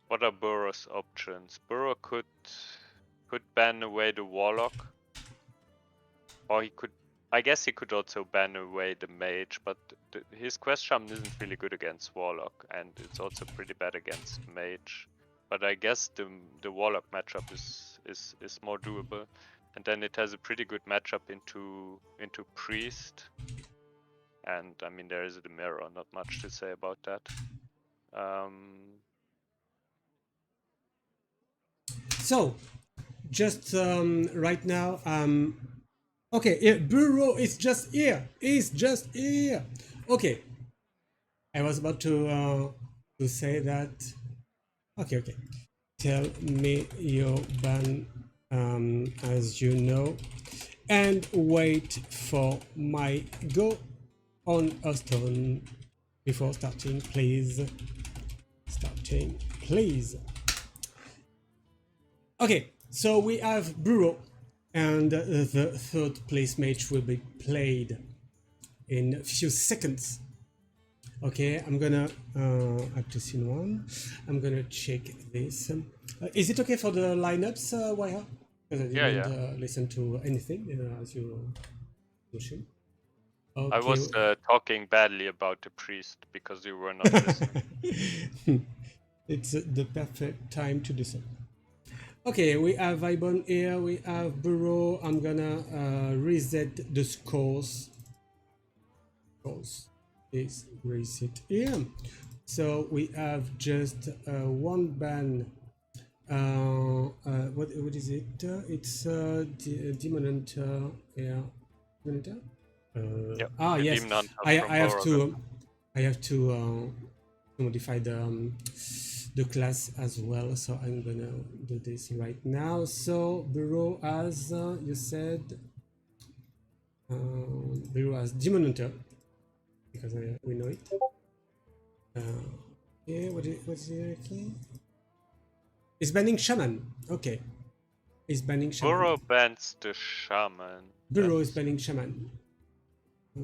S2: what are Burrow's options? Burrow could ban away the Warlock, or he could. I guess he could also ban away the Mage, but his Quest Shaman isn't really good against Warlock, and it's also pretty bad against Mage. But I guess the Warlock matchup is more doable, and then it has a pretty good matchup into Priest. And I mean, there is the mirror, not much to say about that.
S1: So, just right now, okay, yeah, Burrow is just here. He's just here. Okay, I was about to say that. Okay, okay. Tell me your ban, as you know, and wait for my go on a stone before starting, please. Starting, please. Okay, so we have Burrow, and the third place match will be played in a few seconds. Okay, I'm gonna up to scene one. I'm gonna check this. Is it okay for the lineups, wiRer? Because I didn't listen to anything as you were pushing. Okay.
S2: I was talking badly about the Priest because you were not listening.
S1: It's the perfect time to do so. Okay, we have Vibon here, we have Burrow. I'm gonna reset the scores. Is reset here. So we have just one ban. What is it? It's Demon Hunter. Yeah, Demon Hunter.
S2: Yep,
S1: Yes.
S2: Demon Hunter
S1: I
S2: from
S1: have to modify the class as well. So I'm gonna do this right now. So Burrow as you said, Burrow as Demon Hunter, because we know it. Yeah, what is it okay? It's banning Shaman. Okay. It's banning Shaman.
S2: Burrow bans the Shaman.
S1: Burrow is banning Shaman.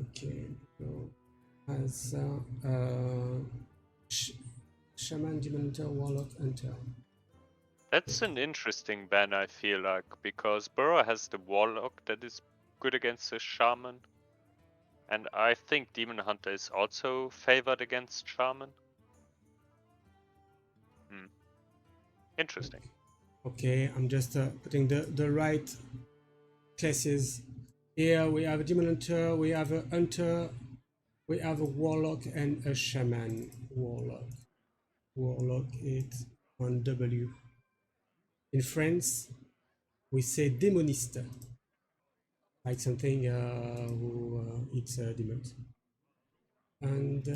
S1: Okay. So as Shaman, Demon Hunter, Warlock, Hunter.
S2: That's an interesting ban, I feel like, because Burrow has the Warlock that is good against the Shaman. And I think Demon Hunter is also favored against Shaman. Interesting.
S1: Okay, I'm just putting the right classes. Here we have a Demon Hunter, we have a Hunter, we have a Warlock and a Shaman. Warlock is on W. In France, we say Démoniste, like something who eats demons. And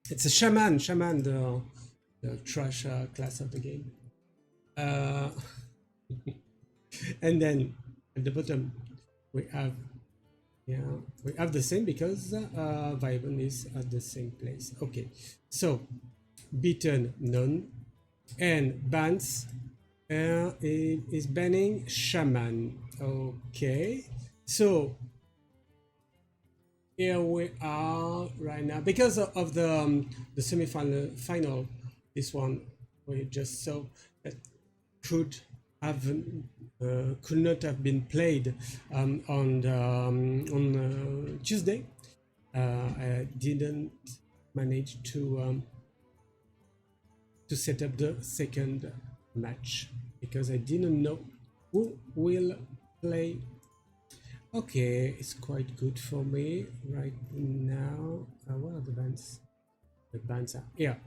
S1: it's a Shaman, the trash class of the game. And then at the bottom we have the same because Vibon is at the same place. Okay, so beaten none and bans is banning Shaman. Okay, so here we are right now because of the semi-final. This one we just saw that could not have been played on Tuesday. I didn't manage to set up the second match because I didn't know who will play. Okay, it's quite good for me right now. What are the bands? The bands are here.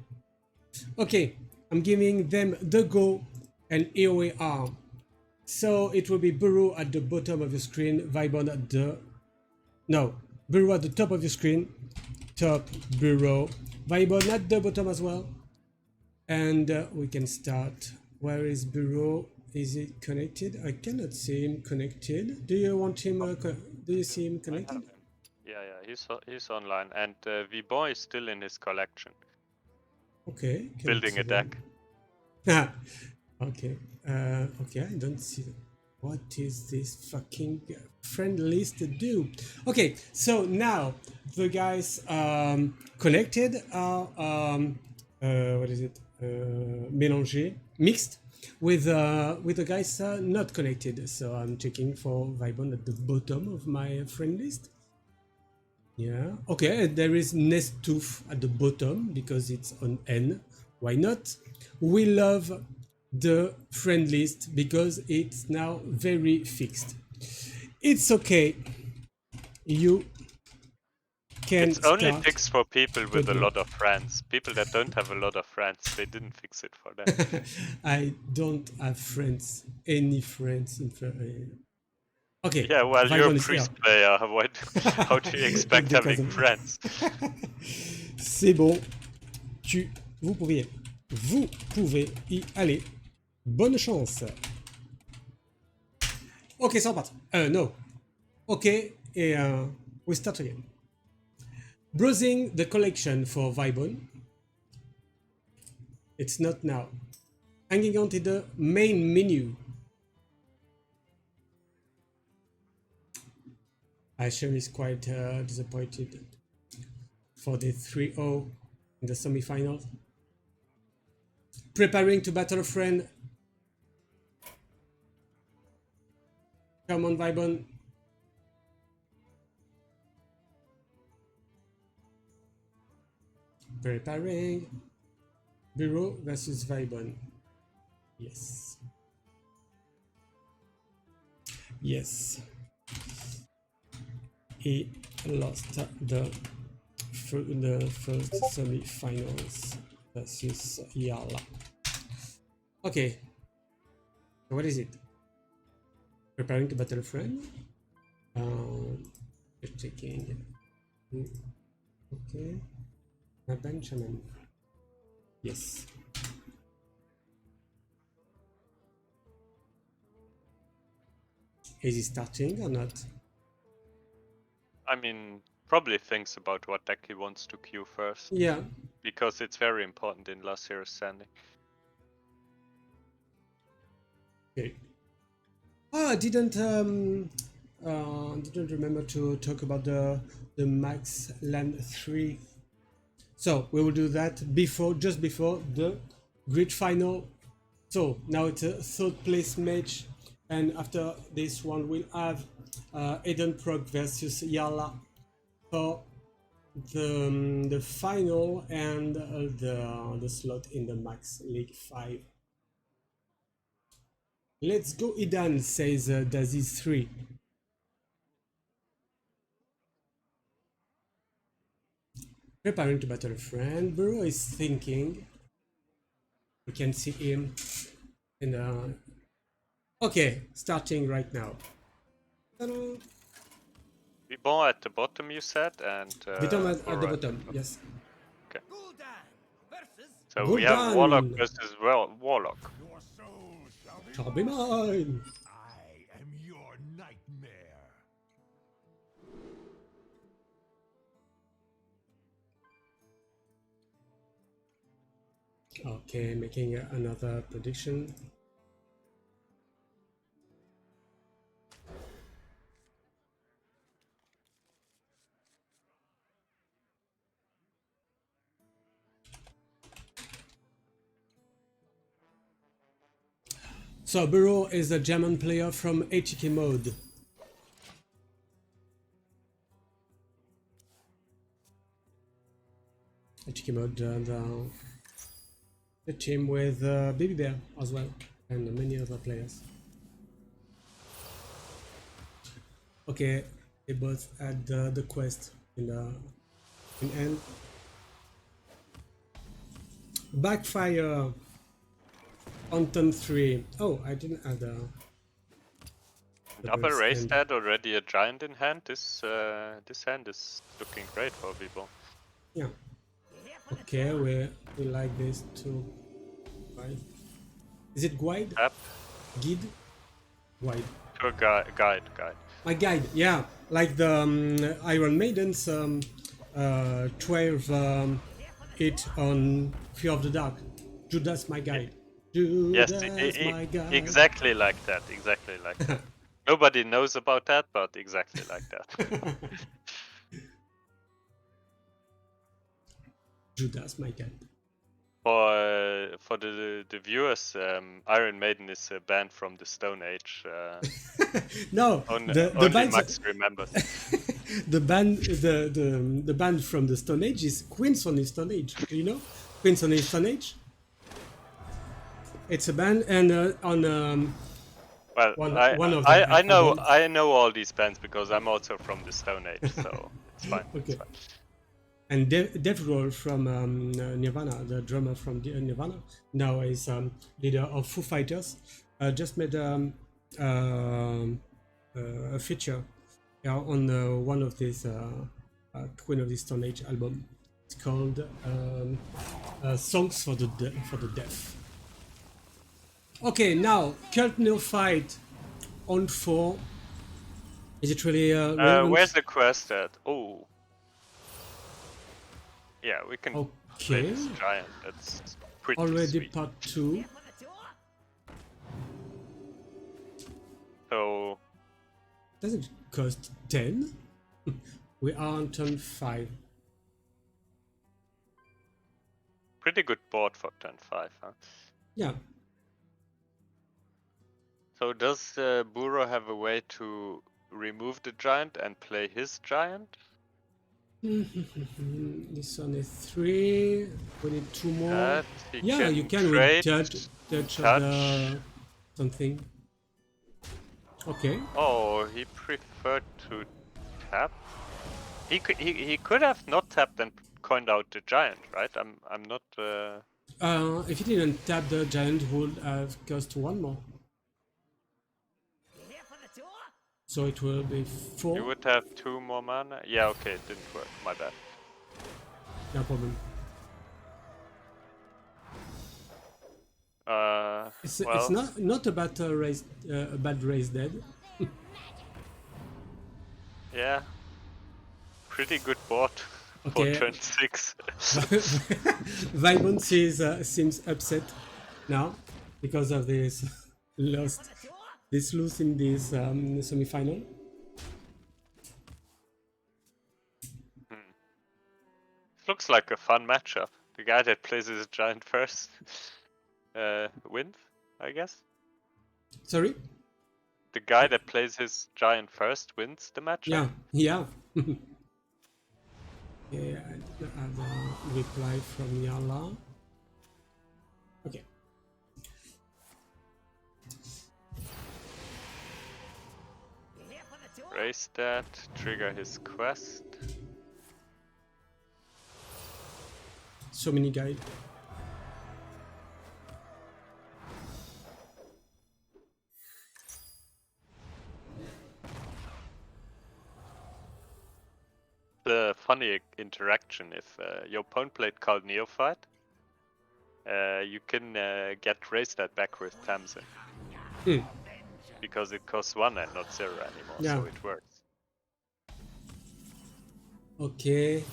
S1: Okay, I'm giving them the go, and here we are. So it will be Burrow at the bottom of the screen, Vibon at the... No, Burrow at the top of the screen, top, Burrow, Vibon at the bottom as well. And we can start. Where is Burrow? Is it connected? I cannot see him connected. Do you want him Do you see him
S2: I have
S1: connected?
S2: him. Yeah, he's online, and Vibon is still in his collection,
S1: Okay. Cannot
S2: building
S1: see
S2: a deck.
S1: them. Okay. Okay, I don't see them. What is this fucking friend list do? Okay, so now the guys connected are what is it? Mélangé, mixed with the guys not connected. So I'm checking for Vibon at the bottom of my friend list. Yeah. Okay, there is Nestoof at the bottom because it's on N. Why not? We love the friend list because it's now very fixed. It's okay. You can
S2: It's only
S1: start.
S2: fixed for people with a
S1: game.
S2: lot of friends. People that don't have a lot of friends, they didn't fix it for them.
S1: I don't have friends. Any friends in Okay,
S2: Yeah, well, you're a
S1: Vibon is here.
S2: priest player. How do you expect
S1: It
S2: having
S1: doesn't-
S2: friends?
S1: C'est bon. Vous pouvez y aller. Bonne chance. Ok, c'est reparti. No. Ok, et we start again. Browsing the collection for Vibon. It's not now. Hanging on to the main menu. Asher is quite disappointed for the 3-0 in the semi-finals. Preparing to battle a friend. Come on, Vibon. Preparing. Bureau versus Vibon. Yes. Yes. He lost the first semi-finals versus Yala. Okay. What is it? Preparing to battle a friend? Just checking. Okay. Benjamin. Yes. Is he starting or not?
S2: I mean, probably thinks about what deck he wants to queue first,
S1: Yeah.
S2: because it's very important in last year's standing.
S1: Okay. Oh, I didn't remember to talk about the Max Land 3. So we will do that just before the grid final. So now it's a third place match, and after this one we'll have Eden Proc versus Yala for the final and the slot in the Max League 5. Let's go, Eden, says Daziz 3. Preparing to battle a friend. Burrow is thinking. We can see him in the. Okay, starting right now. Ta-da!
S2: Vibon at the bottom, you said, and
S1: Bottom at the
S2: Burrow
S1: bottom,
S2: top.
S1: yes.
S2: Okay.
S4: Gul'dan versus
S2: So
S1: Good
S2: we have
S1: done.
S2: Warlock versus Warlock.
S4: your soul
S1: Shall be mine.
S4: I am your nightmare.
S1: Okay, making another prediction. So Burrow is a German player from HK mode. HK mode, the team with Baby Bear as well, and many other players. Okay, they both had the quest in end. Backfire on turn 3. Oh, I didn't add the
S2: Double
S1: bird's
S2: race
S1: end.
S2: had already a giant in hand. This hand is looking great for Vibon.
S1: Yeah. Okay, we like this too. Right. Is it Guide?
S2: Tap,
S1: Guide? Guide.
S2: pure guide.
S1: My guide, yeah, like the Iron Maiden's 12 hit on Fear of the Dark. Judas, my
S2: Y-
S1: guide.
S2: Yes,
S1: Judas, my guide.
S2: exactly like that. Exactly like that. Nobody knows about that, but exactly like that.
S1: Judas, my guide.
S2: For the viewers, Iron Maiden is a band from the Stone Age.
S1: No, the
S2: Only
S1: band,
S2: Max remembers.
S1: the band from the Stone Age is Queens on the Stone Age. Do you know Queens on the Stone Age? It's a band, and on
S2: Well,
S1: one of their albums.
S2: I know all these bands because I'm also from the Stone Age, so it's fine. It's
S1: Okay.
S2: fine.
S1: And Dave Grohl from Nirvana, the drummer from Nirvana, now is leader of Foo Fighters, just made a feature, yeah, on one of these Queen of the Stone Age album. It's called Songs for the Deaf. Okay, now Cult Neophyte on 4. Is it really relevant?
S2: Where's the quest at? Oh, yeah, we can play
S1: Okay,
S2: this giant. That's pretty
S1: already
S2: sweet.
S1: part 2.
S2: So
S1: Does it cost 10? We are on turn 5.
S2: pretty good board for turn 5, huh?
S1: Yeah.
S2: So does Burrow have a way to remove the giant and play his giant?
S1: This one is 3. We need 2 more.
S2: That he
S1: Yeah, you can
S2: trade,
S1: with touch of the something. Okay.
S2: Oh, he preferred to tap. He could have not tapped and coined out the giant, right? I'm not.
S1: If he didn't tap, the giant would have cost 1 more. So it will be 4.
S2: You would have 2 more mana. Yeah, okay, it didn't work. My bad.
S1: No problem. It's
S2: Well,
S1: not a bad raise dead.
S2: yeah, pretty good board
S1: Okay.
S2: for turn 6.
S1: Vibon seems upset now because of this lose in this semi-final.
S2: Looks like a fun matchup. The guy that plays his giant first wins, I guess.
S1: Sorry?
S2: The guy that plays his giant first wins the matchup.
S1: Yeah. Yeah, I did not have a reply from Yala. Okay.
S2: Raise that, trigger his quest.
S1: So many guide.
S2: The funny interaction, if your opponent played called Neophyte, you can get raise that back with Tamsin. Because it costs 1 and not 0 anymore,
S1: Yeah.
S2: so it works.
S1: Okay.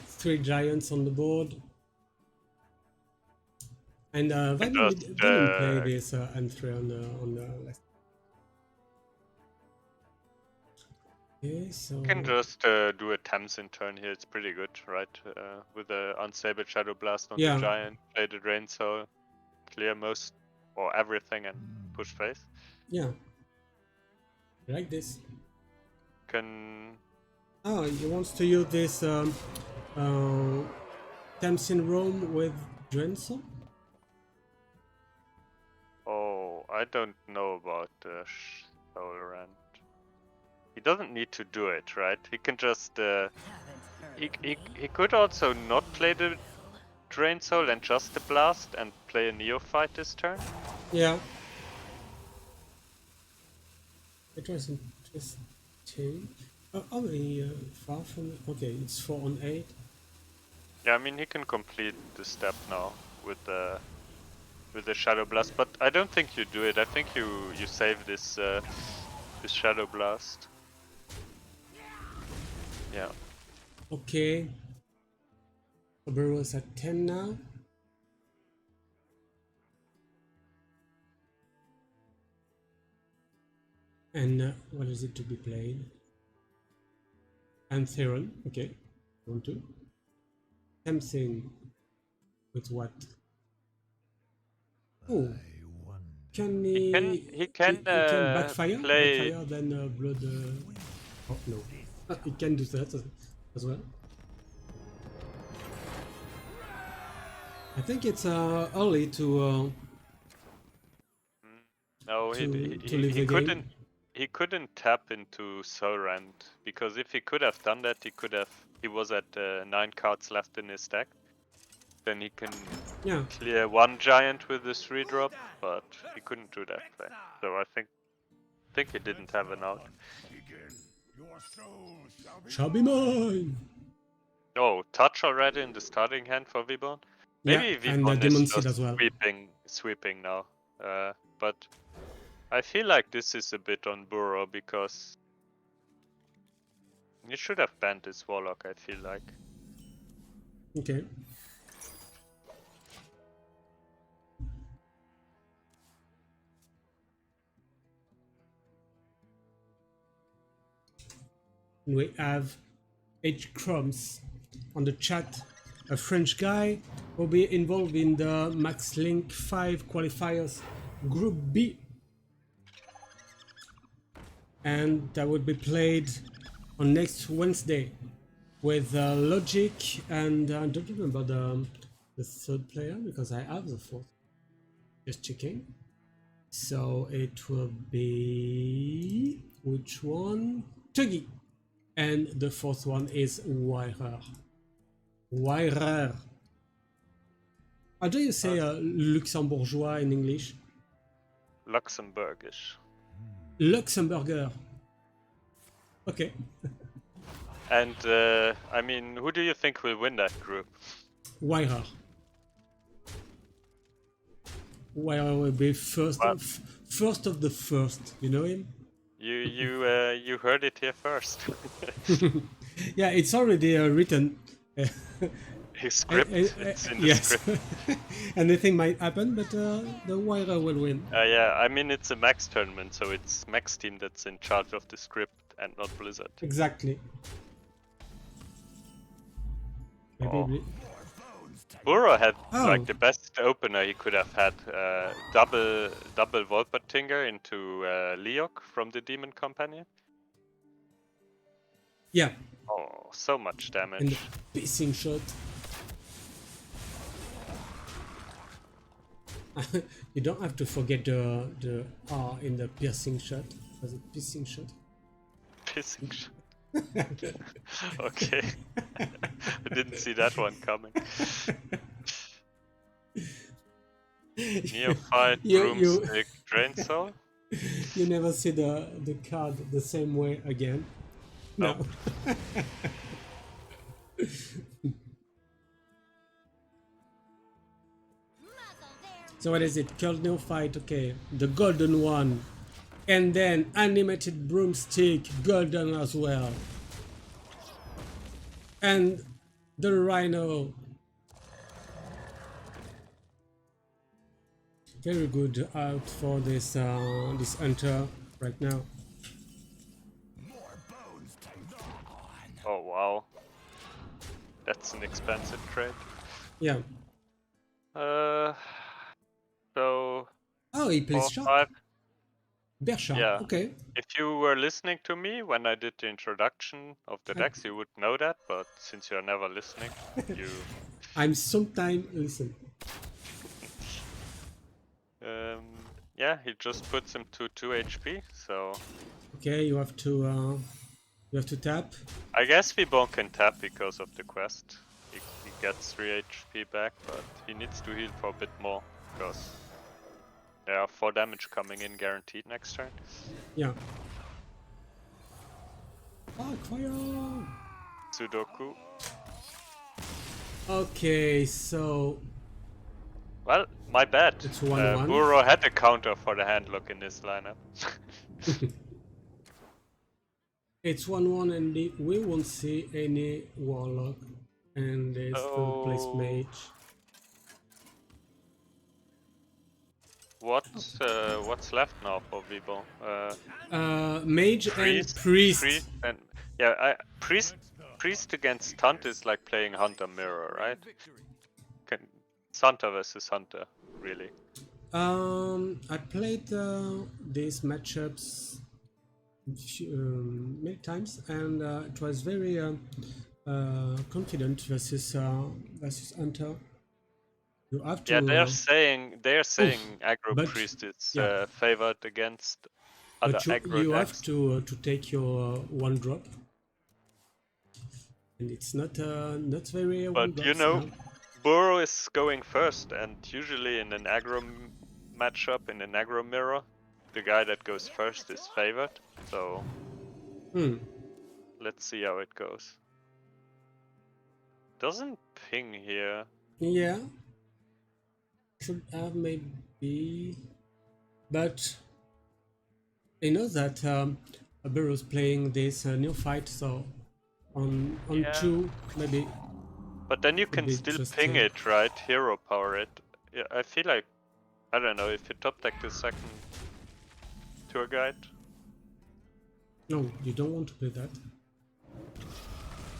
S1: 3 giants on the board. And Vibon didn't play this N3 on the last. Okay, so
S2: You can just do a Tamsin turn here, it's pretty good, right? With the Unstable Shadow Blast on
S1: Yeah.
S2: the giant, play the Drain Soul, clear most or everything and push face.
S1: yeah. I like this.
S2: Can
S1: Oh, he wants to use this Tamsin Rome with Drenso?
S2: Oh, I don't know about the Soul Rant. He doesn't need to do it, right? He can just he could also not play the Drain Soul and just the Blast and play a Neophyte this turn.
S1: Yeah. It was interesting. Are we far from it? Okay, it's 4 on 8.
S2: Yeah, I mean he can complete the step now with the Shadow Blast, but I don't think you do it. I think you save this with Shadow Blast. Yeah.
S1: Okay. Oberon's at 10 now. And what is it to be played? Antheron, okay. 1, 2. Something with what? Oh, can
S2: He can
S1: can backfire?
S2: play.
S1: Backfire, then blood. Oh no, he can do that as well. I think it's early to
S2: No,
S1: to
S2: he
S1: leave the
S2: couldn't.
S1: game.
S2: He couldn't tap into Sorand because if he could have done that, he could have. He was at 9 cards left in his deck. Then he can
S1: Yeah,
S2: clear 1 giant with the 3-drop, but he couldn't do that play. So I think he didn't have an out.
S4: Begin. Your soul
S1: shall be mine.
S2: Oh, touch already in the starting hand for Vibon.
S1: Yeah,
S2: Maybe
S1: and
S2: Vibon
S1: Demon
S2: is
S1: Seed
S2: just
S1: as well.
S2: sweeping now. But I feel like this is a bit on Burrow because he should have banned this Warlock, I feel like.
S1: Okay. We have H Crumbs on the chat. A French guy will be involved in the Max Link 5 qualifiers Group B. And that would be played on next Wednesday with Logic and I don't remember the third player because I have the fourth. Just checking. So it will be which one? Tuggy. And the fourth one is wiRer. wiRer. How do you say Luxembourgeois in English?
S2: Luxembourgish.
S1: Luxemburger. Okay.
S2: And I mean, who do you think will win that group?
S1: wiRer. wiRer will be first
S2: What?
S1: first of the first. You know him?
S2: You heard it here first.
S1: Yeah, it's already written.
S2: His script. It's in the
S1: Yes.
S2: script.
S1: Anything might happen, but the wiRer will win.
S2: Yeah, I mean it's a Max tournament, so it's Max team that's in charge of the script and not Blizzard.
S1: Exactly. Maybe.
S2: Oh. Burrow had
S1: Oh.
S2: like the best opener he could have had. Double Volpertinger into Leok from the Demon Companion.
S1: Yeah.
S2: Oh, so much damage.
S1: And the pissing shot. You don't have to forget the R in the piercing shot. Was it pissing shot?
S2: Pissing shot. Okay. I didn't see that one coming. Neophyte, Broomstick, Drain Soul?
S1: You never see the card the same way again. No. So what is it? Curled Neophyte, okay. The golden one. And then animated broomstick, golden as well. And the rhino. Very good out for this this hunter right now.
S2: Oh wow. That's an expensive trade.
S1: Yeah.
S2: So
S1: Oh, he plays
S2: 4,
S1: shark.
S2: 5.
S1: Bear shark.
S2: Yeah.
S1: Okay.
S2: If you were listening to me when I did the introduction of the decks, you would know that, but since you're never listening, you...
S1: I'm sometime listen.
S2: Yeah, he just puts him to 2 HP, so...
S1: Okay, you have to tap.
S2: I guess Vibon can tap because of the quest. He gets 3 HP back, but he needs to heal for a bit more, because there are 4 damage coming in guaranteed next turn.
S1: Yeah. Ah, fire!
S2: Sudoku.
S1: Okay, so
S2: Well, my bad.
S1: It's 1-1.
S2: Burrow had a counter for the handlock in his lineup.
S1: It's 1-1 and we won't see any warlock. And they still place
S2: Oh,
S1: mage.
S2: what's left now for Vibon?
S1: Mage and
S2: Priest,
S1: priest.
S2: priest, and yeah, priest against Hunt is like playing Hunter Mirror, right? Can Hunter versus Hunter, really?
S1: I played these matchups many times, and it was very confident versus Hunter. You have
S2: Yeah,
S1: to,
S2: they're saying aggro
S1: but
S2: priest is
S1: yeah,
S2: favored against other
S1: but
S2: aggro
S1: you have
S2: decks.
S1: to take your one drop, and it's not very one
S2: But you
S1: drops.
S2: know, Burrow is going first, and usually in an aggro matchup in an aggro mirror, the guy that goes first is favored. So
S1: Hmm.
S2: let's see how it goes. Doesn't ping here.
S1: Yeah, should have maybe, but I know that Burrow's playing this new fight, so on
S2: Yeah,
S1: two maybe
S2: but then you
S1: could
S2: can
S1: be
S2: still
S1: just
S2: ping it, right? Hero power it. Yeah, I feel like, I don't know, if you top deck the second tour guide.
S1: no, you don't want to play that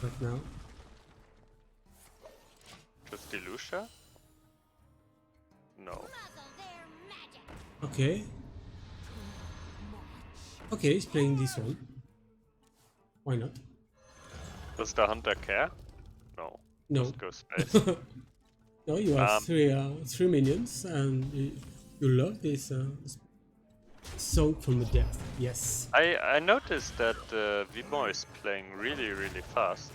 S1: right now.
S2: Just Delucia? No.
S1: Okay, okay, he's playing this one. Why not?
S2: Does the hunter care? No.
S1: No,
S2: Just go space.
S1: no, you have three minions, and you love this song from the death. Yes.
S2: I noticed that Vibon is playing really fast.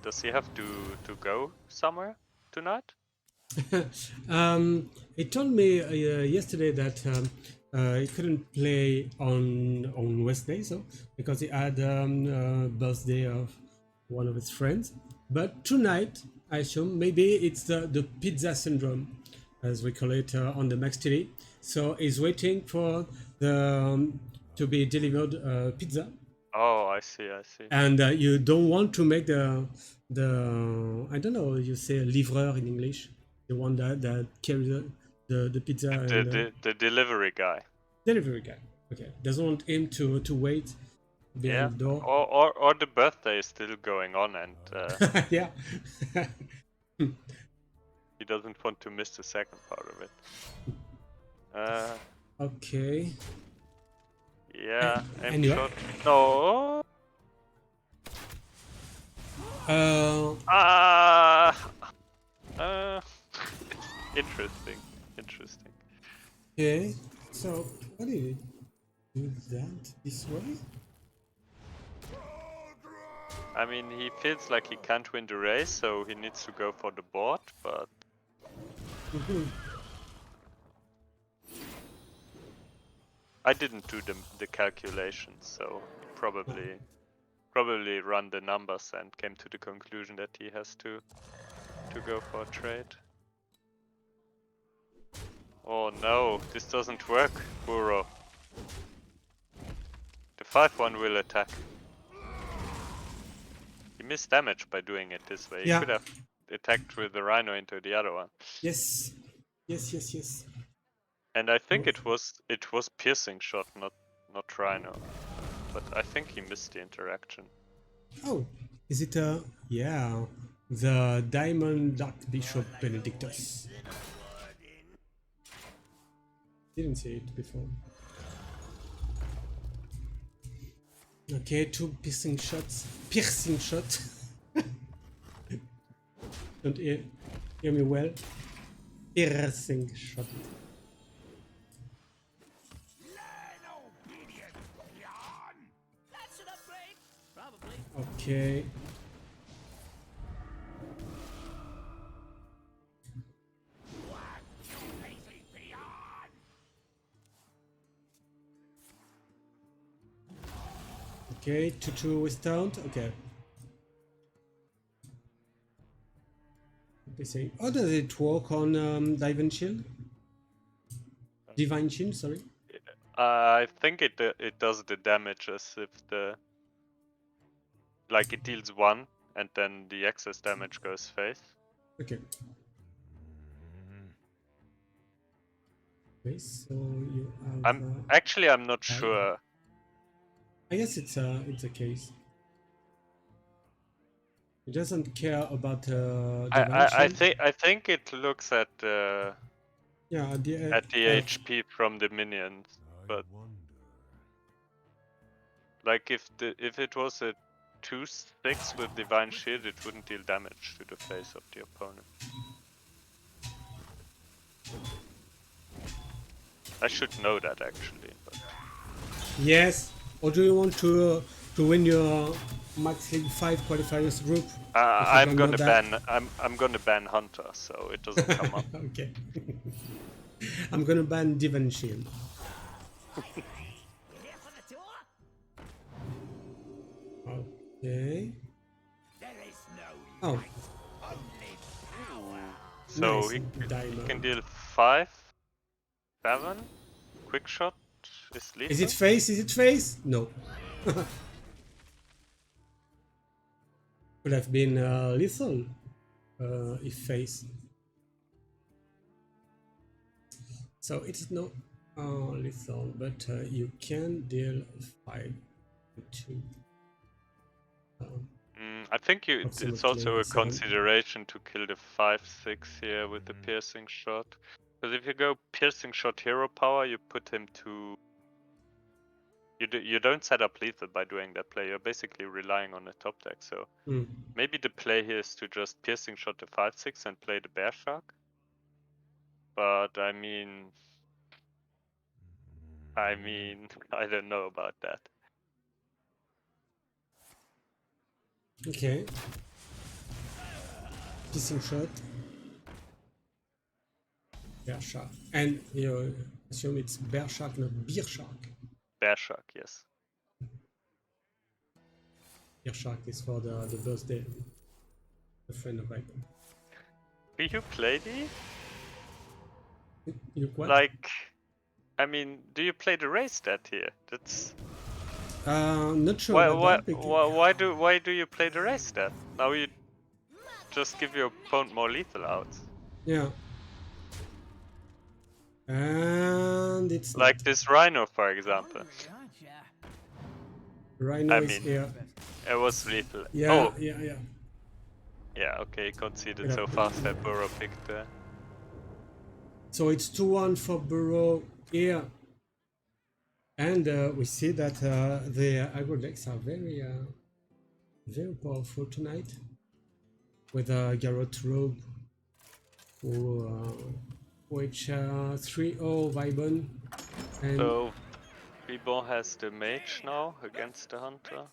S2: Does he have to go somewhere tonight?
S1: He told me yesterday that he couldn't play on Wednesday, so because he had birthday of one of his friends. But tonight, I assume maybe it's the pizza syndrome, as we call it on the Max TV. So he's waiting for the to be delivered pizza,
S2: Oh, I see, I see.
S1: and you don't want to make the I don't know, you say livreur in English, the one that carries the pizza
S2: The,
S1: and
S2: the delivery guy.
S1: delivery guy. Okay, doesn't want him to wait
S2: Yeah.
S1: behind the door.
S2: Or the birthday is still going on and
S1: Yeah.
S2: he doesn't want to miss the second part of it.
S1: Okay.
S2: Yeah, aim
S1: Anyway,
S2: shot. No. Ah. Uh, interesting. Interesting.
S1: okay. So what do you do that this way?
S2: I mean, he feels like he can't win the race, so he needs to go for the board, but I didn't do the calculations, so he probably run the numbers and came to the conclusion that he has to go for a trade. Oh no, this doesn't work, Burrow. The 5-1 will attack. He missed damage by doing it this way. He
S1: Yeah.
S2: could have attacked with the Rhino into the other one.
S1: Yes. Yes.
S2: And I think it was piercing shot, not Rhino. But I think he missed the interaction.
S1: Oh, is it yeah, the Diamond Archbishop Benedictus. Didn't see it before. Okay, two piercing shots. Piercing shot. Don't hear me well. Piercing shot. Okay. Okay, 2-2 with taunt. Okay. They say, how does it work on Divine Shield? Divine Shield, sorry.
S2: I think it does the damages if the like it deals 1, and then the excess damage goes face.
S1: Okay. Okay, so you have.
S2: I'm not
S1: five.
S2: sure.
S1: I guess it's a case. It doesn't care about dimension.
S2: I think it looks at
S1: Yeah,
S2: the HP from the minions, but like if it was a 2/6 with divine shield, it wouldn't deal damage to the face of the opponent. I should know that actually. But...
S1: Yes. Or do you want to win your Max League 5 qualifiers group?
S2: I'm gonna ban Hunter, so it doesn't come up.
S1: Okay. I'm gonna ban Divine Shield. Okay. Oh.
S2: So
S1: Nice.
S2: he
S1: Diamond.
S2: can deal 5, 7. Quick shot is lethal.
S1: Is it face? Is it face? No. Could have been lethal if face. So it's not lethal, but you can deal 5 to 2.
S2: I think it's also a consideration to kill the 5/6 here with the piercing shot. Because if you go piercing shot hero power, you put him to... You don't set up lethal by doing that play. You're basically relying on the top deck. So maybe the play here is to just piercing shot the 5/6 and play the bear shark. But I mean, I don't know about that.
S1: Okay. Piercing shot. Bear shark. And you assume it's bear shark, not beer shark.
S2: Bear shark, yes.
S1: Beer shark is for the birthday. A friend of mine.
S2: Do you play these?
S1: You what?
S2: Like, I mean, do you play the race stat here? That's...
S1: Not sure about that.
S2: Why do you play the race stat? Now you just give your opponent more lethal outs.
S1: Yeah. And it's
S2: like
S1: not.
S2: This Rhino, for example.
S1: Rhino is here.
S2: It was lethal.
S1: Yeah,
S2: oh.
S1: yeah.
S2: Yeah, okay, he conceded so fast that Burrow picked there.
S1: So it's 2-1 for Burrow here. And we see that the aggro decks are very powerful tonight. With Garrot Rogue, which 3-0 Vibon. And
S2: so Vibon has the Mage now against the Hunter.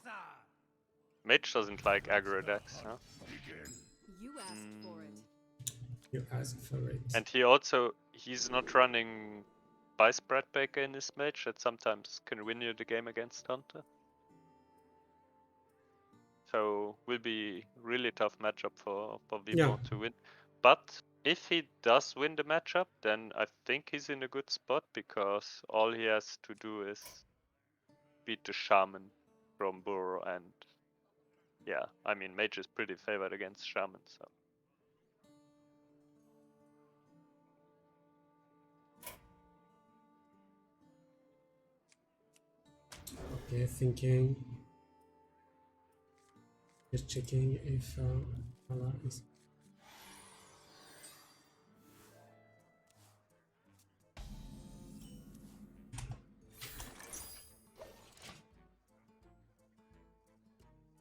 S2: Mage doesn't like aggro decks, huh?
S3: You asked for it.
S1: You asked for it.
S2: And he's not running by spread breaker in his Mage that sometimes can win you the game against Hunter. So will be really tough matchup for Vibon to win. But if he does win the matchup, then I think he's in a good spot because all he has to do is beat the Shaman from Burrow, and yeah, I mean Mage is pretty favored against Shaman, so.
S1: Okay, thinking. Just checking if Allah is.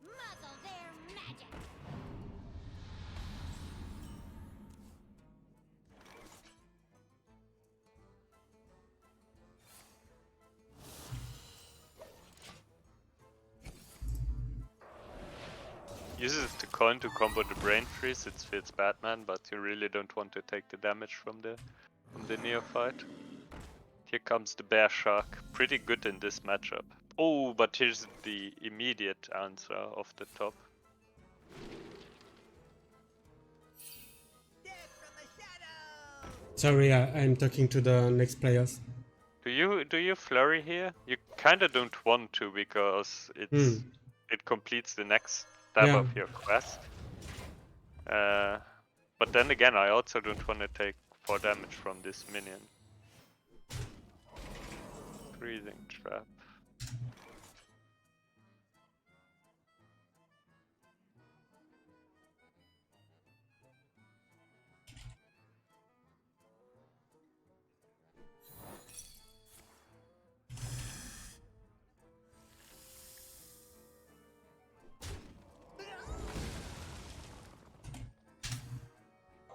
S3: Muzzle their magic.
S2: Uses the coin to combo the brain freeze. It fits Batman, but you really don't want to take the damage from the Neophyte. Here comes the Bear Shark. Pretty good in this matchup. Oh, but here's the immediate answer off the top.
S1: Sorry, I'm talking to the next players.
S2: Do you flurry here? You kinda don't want to because it's it completes the next step
S1: Yeah.
S2: of your quest. But then again, I also don't want to take 4 damage from this minion. Freezing trap.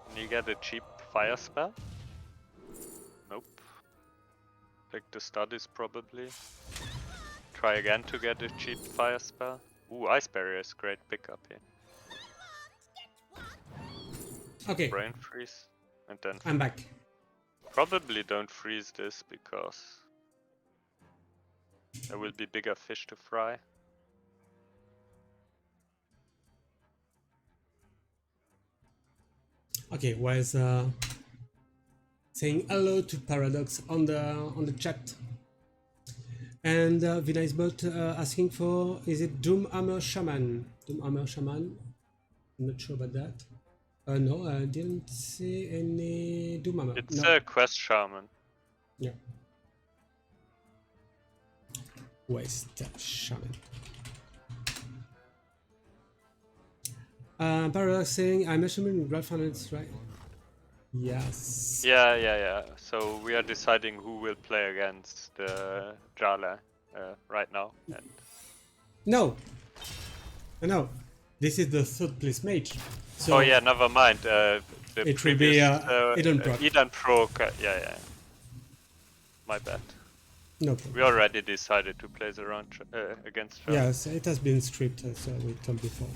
S2: Can you get a cheap fire spell? Nope. Take the studies probably. Try again to get a cheap fire spell. Ooh, Ice Barrier is great pickup here.
S1: Okay,
S2: Brain freeze. And then
S1: I'm back.
S2: probably don't freeze this because there will be bigger fish to fry.
S1: Okay, was saying hello to Paradox on the chat. And Vinacebot asking for, is it Doom Armor Shaman? Doom Armor Shaman? I'm not sure about that. No, I didn't see any Doom Armor.
S2: It's
S1: No.
S2: a quest shaman.
S1: Yeah. West Shaman. Paradox saying, I'm assuming Blood Finance, right? Yes.
S2: Yeah. So we are deciding who will play against Jala right now. And
S1: No. No. This is the third place mage. So
S2: oh yeah, never mind. The
S1: it will be
S2: previous
S1: Eden Proc.
S2: Eden Proc. Yeah. My bad.
S1: No problem.
S2: We already decided to play the round against Jala.
S1: Yes, it has been stripped, as we told before.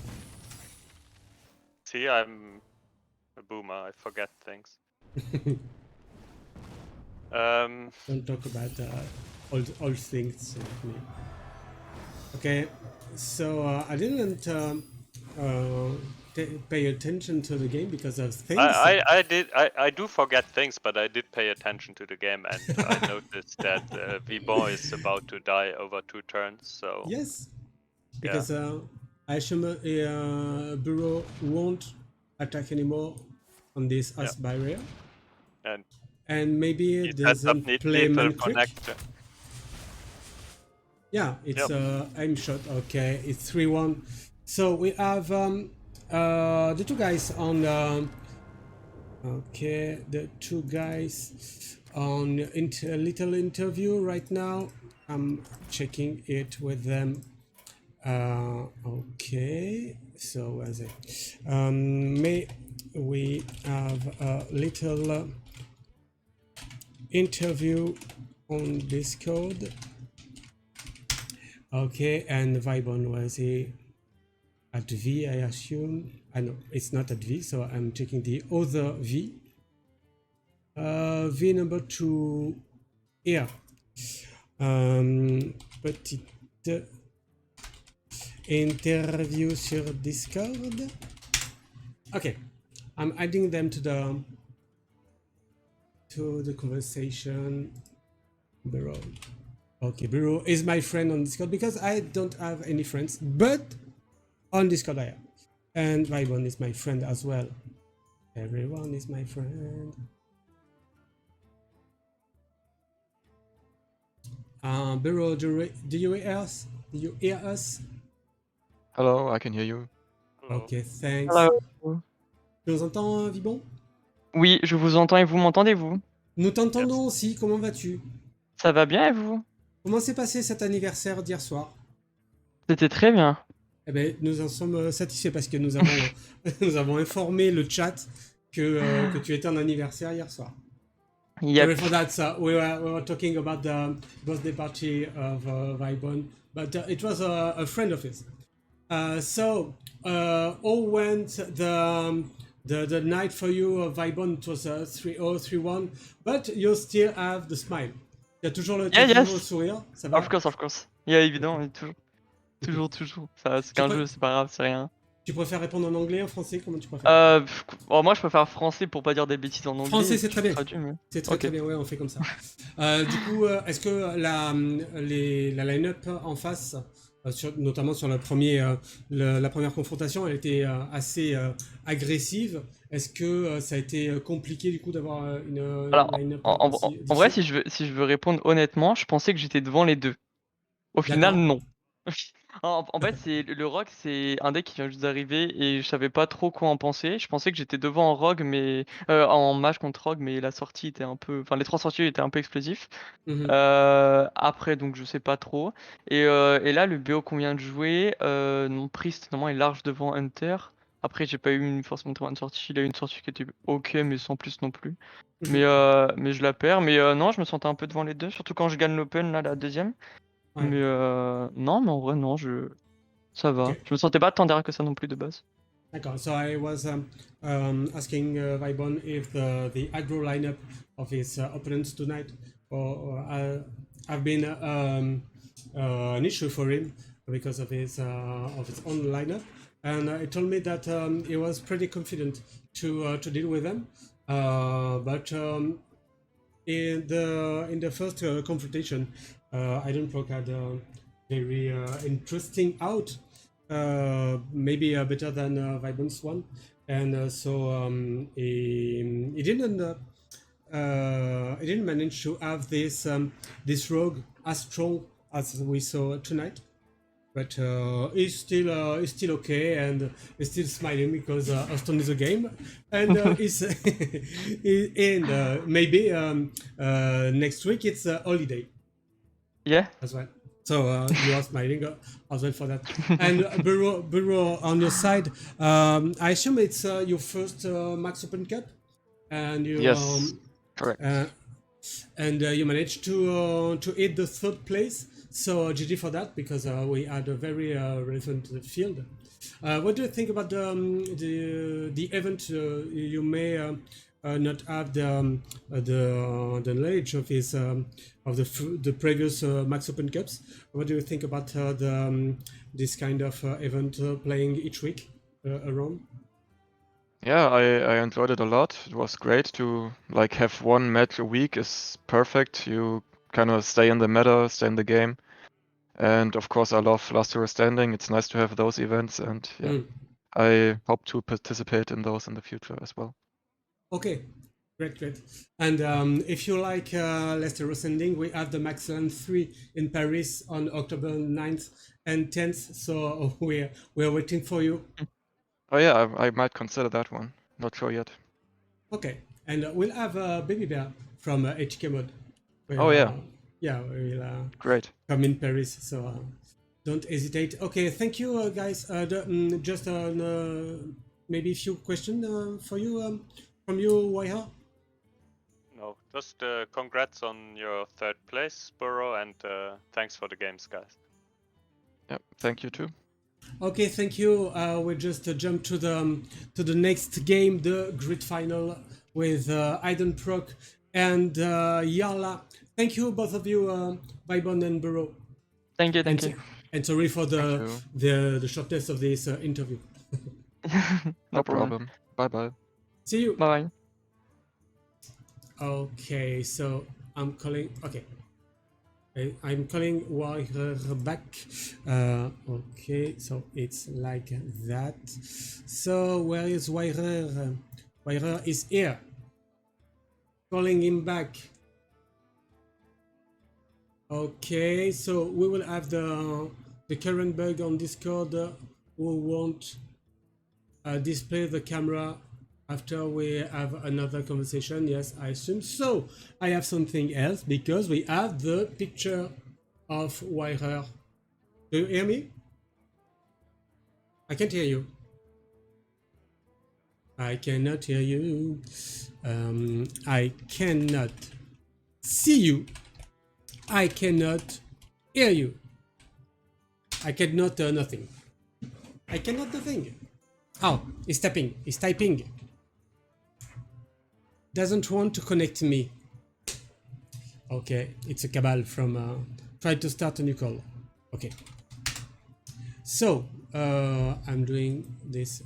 S2: See, I'm a boomer. I forget things.
S1: Don't talk about old things with me. Okay, so I didn't pay attention to the game because of things.
S2: I do forget things, but I did pay attention to the game, and I noticed that Vibon is about to die over 2 turns. So
S1: Yes, because I assume Bureau won't attack anymore on this Ice Barrier, and maybe
S2: he
S1: it
S2: sets up
S1: doesn't play
S2: lethal
S1: Man Creek.
S2: connector.
S1: Yeah, it's aim shot. Okay, it's 3-1. So we have the two guys on. Okay, the two guys on little interview right now. I'm checking it with them. Okay, so where's it? May we have a little interview on Discord? Okay, and Vibon, was he at V, I assume? I know it's not at V, so I'm checking the other V. V number 2 here. Petite interview sur Discord. Okay, I'm adding them to the conversation. Bureau. Okay, Bureau is my friend on Discord because I don't have any friends, but on Discord I am. And Vibon is my friend as well. Everyone is my friend. Bureau, do you hear us? Do you hear us?
S5: Hello, I can hear you.
S2: Hello.
S1: Okay, thanks.
S5: Hello.
S1: Tu nous entends, Vibon?
S5: Oui, je vous entends et vous m'entendez, vous?
S1: Nous t'entendons aussi, comment vas-tu?
S5: Ça va bien et vous?
S1: Comment s'est passé cet anniversaire d'hier soir?
S5: C'était très bien.
S1: Eh ben, nous en sommes satisfaits parce que nous avons, nous avons informé le chat que tu étais en anniversaire hier soir.
S5: Yep.
S1: Sorry for that. We were talking about the birthday party of Vibon, but it was a friend of his. So all went the night for you, Vibon. It was 3-0, 3-1, but you still have the smile. Tu as toujours le sourire, ça va?
S5: Of course. Yeah, évident, toujours. Ça, c'est qu'un jeu, c'est pas grave, c'est rien.
S1: Tu préfères répondre en anglais, en français? Comment tu préfères?
S5: Moi, je préfère français pour pas dire des bêtises en anglais.
S1: Français, c'est très bien.
S5: Mais...
S1: C'est très bien, ouais, on fait comme ça. Du coup, est-ce que la line-up en face notamment sur la première confrontation, elle était assez agressive. Est-ce que ça a été compliqué du coup d'avoir une
S5: Alors,
S1: line-up aussi
S5: en vrai,
S1: difficile?
S5: si je veux répondre honnêtement, je pensais que j'étais devant les deux. Au final,
S1: D'accord.
S5: non. En fait, le rogue, c'est un deck qui vient juste d'arriver et je savais pas trop quoi en penser. Je pensais que j'étais devant en rogue, mais en mage contre rogue, mais la sortie était un peu, enfin les trois sorties étaient un peu explosifs.
S1: Mhm.
S5: Après, donc je sais pas trop. Et là, le BO qu'on vient de jouer, non, Priest normalement est large devant Hunter. Après, j'ai pas eu forcément très bonne sortie. Il a eu une sortie qui était ok, mais sans plus non plus.
S1: Mhm.
S5: Mais je la perds. Mais non, je me sentais un peu devant les deux, surtout quand je gagne l'Open, là, la deuxième.
S1: Ouais.
S5: Non, mais en vrai, non, ça va.
S1: Ok.
S5: Je me sentais pas tant derrière que ça non plus de base.
S1: D'accord. So I was asking Vibon if the aggro lineup of his opponents tonight have been an issue for him because of his own lineup, and he told me that he was pretty confident to deal with them, but in the first confrontation, Aiden Proc had a very interesting out, maybe better than Vibon's one, and he didn't manage to have this rogue as strong as we saw tonight. But he's still okay, and he's still smiling because Austin is a game, and maybe next week it's a holiday
S5: Yeah?
S1: as well. So you are smiling as well for that. And Burrow on your side, I assume it's your first Max Open Cup, and
S5: Yes, correct.
S1: you managed to hit the third place. So GG for that, because we had a very relevant field. What do you think about the event? You may not have the knowledge of his the previous Max Open Cups. What do you think about this kind of event playing each week around?
S6: Yeah, I enjoyed it a lot. It was great to like have one match a week is perfect. You kind of stay in the meta, stay in the game. And of course, I love Last Hero Standing. It's nice to have those events, and yeah,
S1: Mm.
S6: I hope to participate in those in the future as well.
S1: Okay, great. And if you like Leicester Ascending, we have the Maxland 3 in Paris on October 9th and 10th. So we're waiting for you.
S6: Oh yeah, I might consider that one. Not sure yet.
S1: Okay, and we'll have Baby Bear from HK Mod.
S6: Oh yeah,
S1: Yeah, we'll
S6: great.
S1: come in Paris. So don't hesitate. Okay, thank you, guys. Just maybe a few questions for you from you, wiRer.
S2: No, just congrats on your third place, Burrow, and thanks for the games, guys.
S6: Yeah, thank you too.
S1: Okay, thank you. We just jump to the next game, the grid final with Aiden Proc and Yala. Thank you, both of you, Vibon and Burrow.
S5: Thank you.
S1: And sorry for
S6: Thank you.
S1: the shortness of this interview.
S5: No problem.
S6: Bye bye.
S1: See you.
S5: Bye.
S1: Okay, so I'm calling. Okay. I'm calling wiRer back. Okay, so it's like that. So where is wiRer? wiRer is here. Calling him back. Okay, so we will have the current bug on Discord who won't display the camera after we have another conversation. Yes, I assume so. I have something else because we have the picture of wiRer. Do you hear me? I can't hear you. I cannot hear you. I cannot see you. I cannot hear you. I cannot nothing. I cannot nothing. Oh, he's typing. He's typing. Doesn't want to connect me. Okay, it's a cabal from try to start a new call. Okay. So I'm doing this,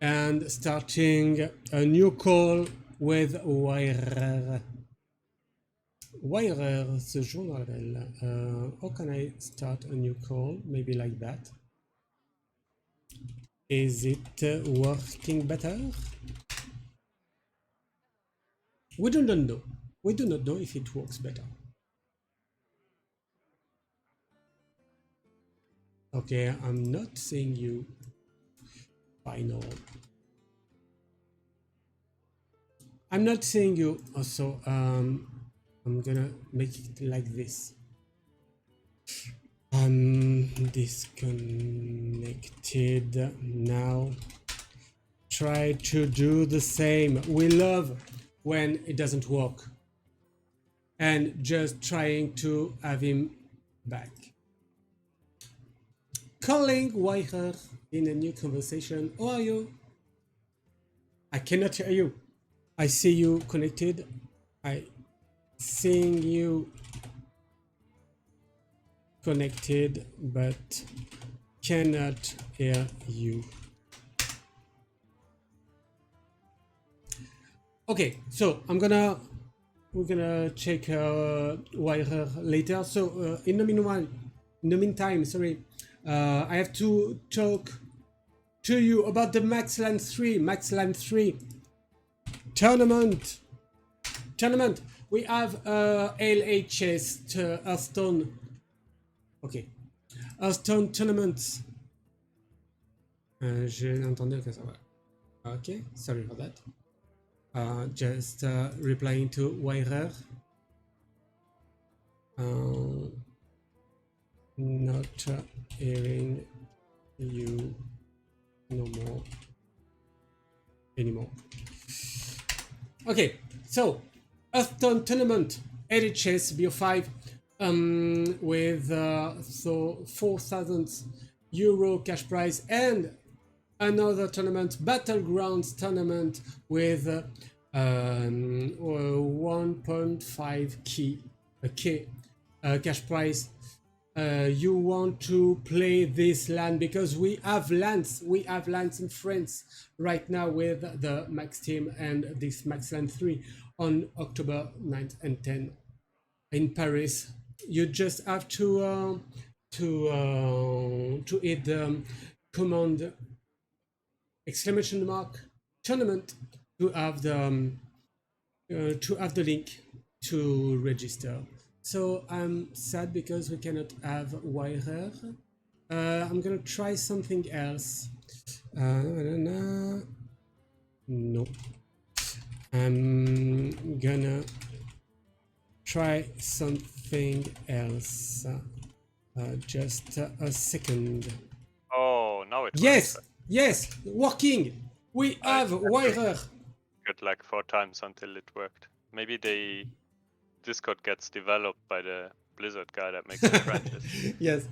S1: and starting a new call with wiRer. wiRer se joindre à elle. How can I start a new call? Maybe like that. Is it working better? We do not know. We do not know if it works better. Okay, I'm not seeing you. Final. I'm not seeing you. Also, I'm gonna make it like this. I'm disconnected now. Try to do the same. We love when it doesn't work. And just trying to have him back. Calling wiRer in a new conversation. How are you? I cannot hear you. I see you connected. I seeing you connected, but cannot hear you. Okay, so we're gonna check wiRer later. So in the meantime, sorry, I have to talk to you about the Maxland 3 tournament. We have LHS Hearthstone. Okay, Hearthstone tournament. J'ai entendu que ça va. Okay, sorry for that. Just replying to wiRer. Not hearing you anymore. Okay, so Hearthstone tournament LHS BO5 with so 4,000 euro cash prize and another tournament, Battlegrounds tournament with 1.5k cash prize. You want to play this LAN because we have LANs in France right now with the Max team and this Max LAN 3 on October 9th and 10th in Paris. You just have to hit the command !tournament to have the link to register. So I'm sad because we cannot have wiRer. I'm gonna try something else. No. I'm gonna try something else. Just a second.
S2: Oh, now it
S1: Yes,
S2: works.
S1: yes, working. We have wiRer.
S2: Got like 4 times until it worked. Maybe Discord gets developed by the Blizzard guy that makes the branches.
S1: Yes,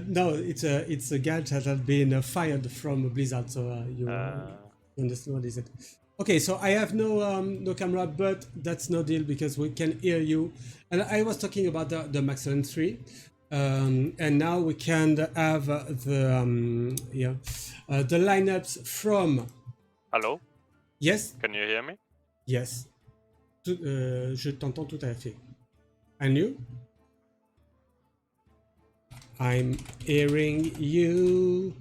S1: no, it's a guy that has been fired from Blizzard, so you understand what is it? Okay, so I have no camera, but that's no deal because we can hear you. And I was talking about the Maxland 3, and now we can have the lineups from.
S2: Hello?
S1: Yes,
S2: Can you hear me?
S1: yes. Je t'entends tout à fait. And you? I'm hearing you.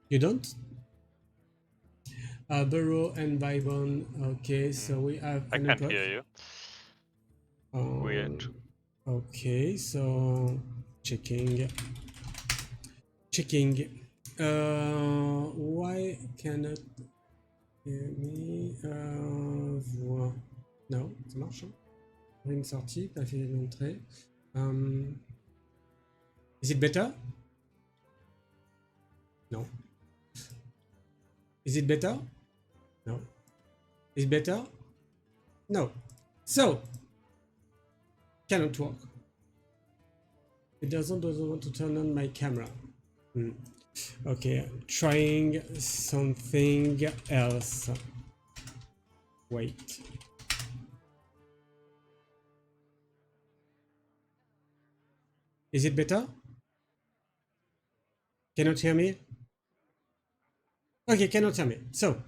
S1: You don't? Burrow and Vibon. Okay, so we have.
S2: I can't hear you. Weird.
S1: Okay, so checking. Why cannot hear me? Voix. Non, ça marche. Hein? Une sortie, pas fait l'entrée. Is it better? No. Is it better? No. Is it better? No. So, cannot work. It doesn't want to turn on my camera. Okay, trying something else. Wait. Is it better? Cannot hear me? Okay, cannot hear me. So,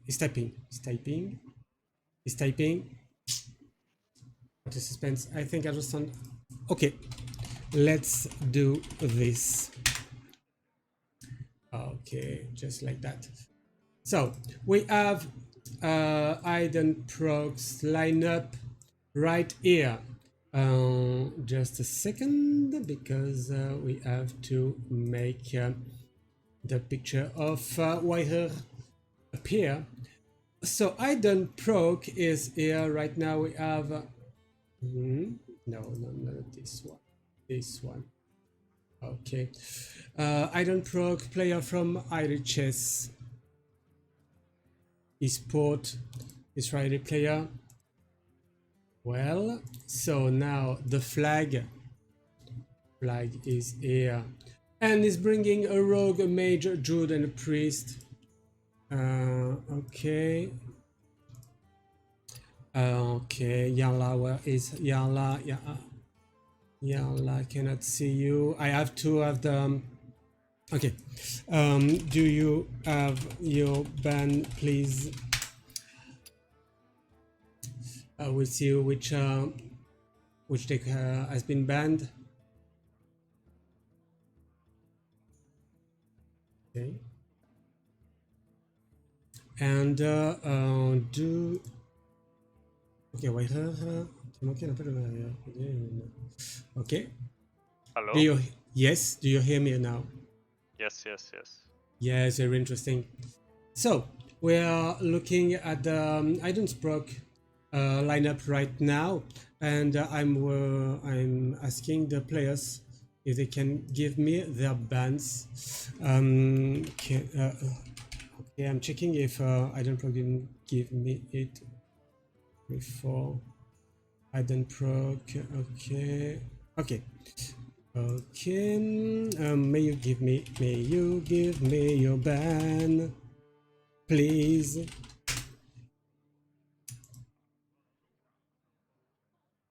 S1: He's typing. He's typing. He's typing. What a suspense. I think I understand. Okay, let's do this. Okay, just like that. So we have Aiden Prox lineup right here. Just a second, because we have to make the picture of wiRer appear. So Aiden Proc is here right now. We have no, not this one. This one. Okay. Aiden Proc, player from Irish Chess. Esport, Israeli player. Well, so now the flag is here, and is bringing a rogue, a mage, a druid, and a priest. Okay. Okay, Yala, where is Yala? Yala, I cannot see you. I have to have the. Okay. Do you have your ban, please? We'll see which deck has been banned. Okay. And do. Okay, wiRer. Okay.
S2: Hello?
S1: Do you? Yes. Do you hear me now?
S2: Yes, yes, yes.
S1: Yes, very interesting. So we are looking at the Aiden's Proc lineup right now, and I'm asking the players if they can give me their bans. Okay, I'm checking if Aiden Proc didn't give me it before. Aiden Proc, okay, okay. Okay, may you give me your ban, please.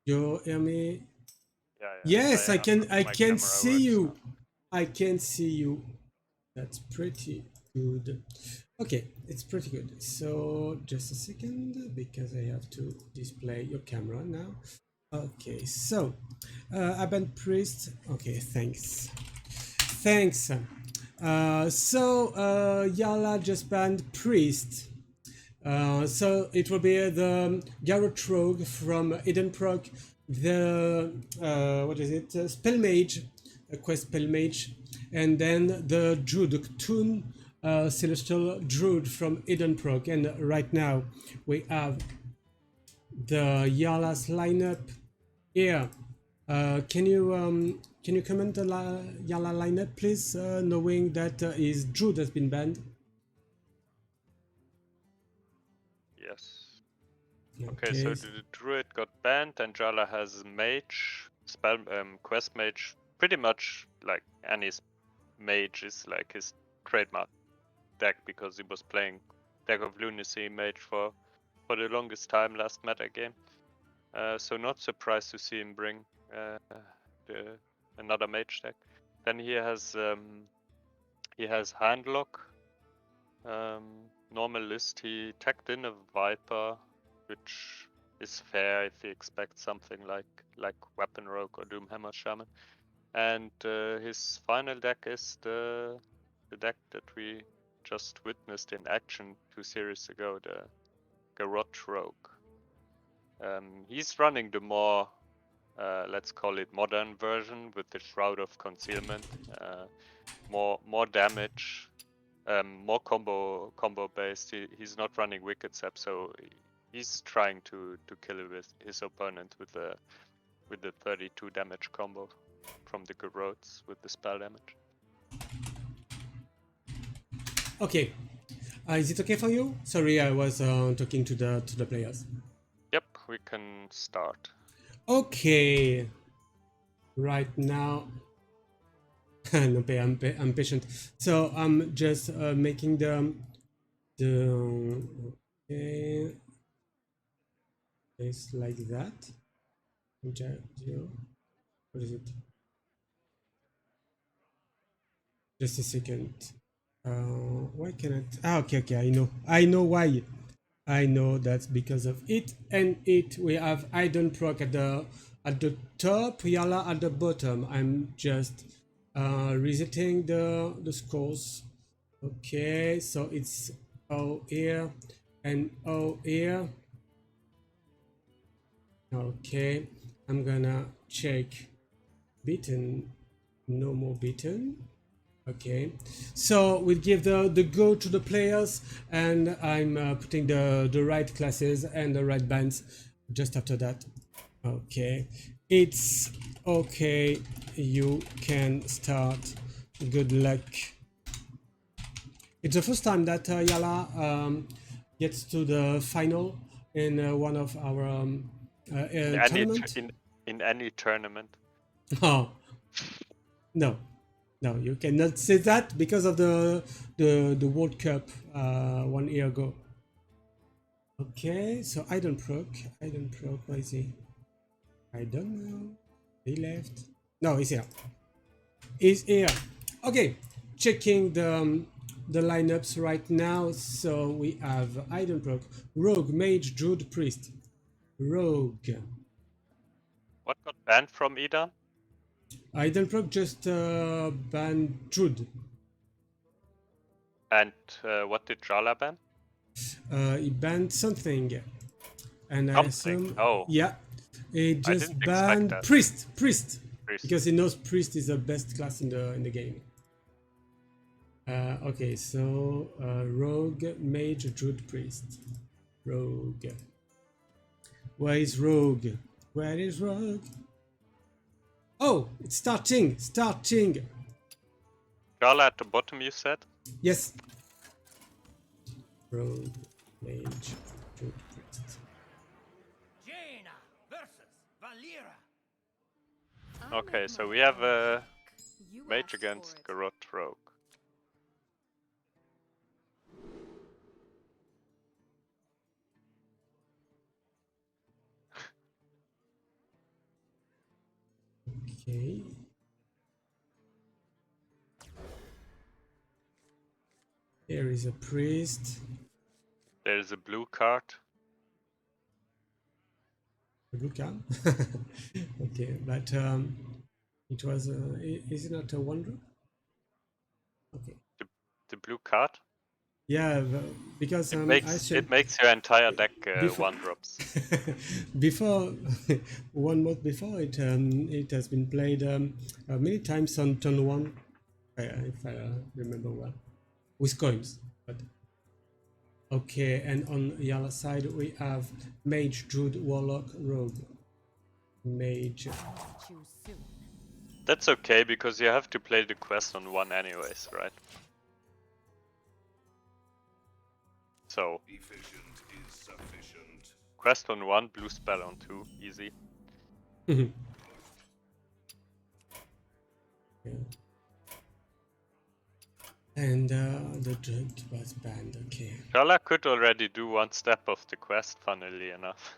S1: You hear me?
S2: Yeah,
S1: Yes, I can. I
S2: my
S1: can
S2: camera
S1: see
S2: works
S1: you.
S2: now.
S1: I can see you. That's pretty good. Okay, it's pretty good. So just a second, because I have to display your camera now. Okay, so Aban Priest. Okay, thanks. Thanks. Yala just banned Priest. So it will be the Garrett Rogue from Eden Proc, the what is it? Spell Mage, Quest Spell Mage, and then the Druid Toon, Celestial Druid from Eden Proc. And right now we have the Yala's lineup here. Can you comment the Yala lineup, please? Knowing that his Druid has been banned.
S2: Yes. Okay, so
S1: Okay.
S2: the druid got banned, and Jala has mage, spell, quest mage. Pretty much like any mage is like his trademark deck, because he was playing deck of lunacy mage for the longest time last meta game. So not surprised to see him bring another mage deck. Then he has handlock. Normal list, he tagged in a Viper, which is fair if he expects something like Weapon Rogue or Doomhammer Shaman. And his final deck is the deck that we just witnessed in action 2 series ago, the Garrote Rogue. He's running the more, let's call it modern version, with the Shroud of Concealment, more damage. More combo based. He's not running Wicked Sap, so he's trying to kill his opponent with the 32 damage combo from the Garrotes with the spell damage.
S1: Okay. Is it okay for you? Sorry, I was talking to the players.
S2: Yep, we can start.
S1: Okay. Right now. No, I'm patient. So I'm just making the okay. It's like that. What is it? Just a second. Why cannot? Ah, okay, I know why. I know that's because of it and it. We have Iden proc at the top, Yala at the bottom. I'm just resetting the scores. Okay, so it's O here and O here. Okay, I'm gonna check beaten, no more beaten. Okay, so we give the go to the players, and I'm putting the right classes and the right bands just after that. Okay, it's okay. You can start. Good luck. It's the first time that Yala gets to the final in one of our tournament.
S2: In any tournament.
S1: Oh, no, no, you cannot say that because of the World Cup 1 year ago. Okay, so I don't proc. Where is he? I don't know. He left. No, he's here. He's here. Okay, checking the lineups right now. So we have Proc, Rogue, Mage, Druid, Priest. Rogue.
S2: What got banned from Ida?
S1: Proc just banned Druid.
S2: And what did Jala ban?
S1: He banned something. And I
S2: Something.
S1: assume,
S2: Oh,
S1: yeah, he just
S2: didn't expect
S1: banned
S2: that.
S1: Priest,
S2: Priest.
S1: because he knows Priest is the best class in the game. Okay, so Rogue, Mage, Druid, Priest. Rogue. Where is Rogue? Where is Rogue? Oh, it's starting.
S2: Jala at the bottom, you said?
S1: Yes. Rogue, Mage, Druid, Priest.
S4: Jaina versus Valera.
S2: Okay, so we have a
S3: You
S2: mage
S3: asked
S2: against
S3: for it.
S2: Garrote Rogue.
S1: Okay. Here is a priest.
S2: There is a blue card.
S1: A blue card. Okay, but it was. Is it not a one drop? Okay.
S2: The blue card.
S1: Yeah, because
S2: It
S1: I
S2: makes
S1: checked
S2: it makes your entire deck
S1: before-
S2: one drops.
S1: before 1 month before it has been played many times on turn one, if I remember well, with coins. But okay, and on the other side we have Mage, Druid, Warlock, Rogue. Mage.
S3: Choose soon.
S2: That's okay because you have to play the quest on one anyways, right? So
S4: Efficient is sufficient.
S2: quest on one, blue spell on two, easy.
S1: Yeah. And the Druid was banned. Okay.
S2: Jala could already do one step of the quest, funnily enough.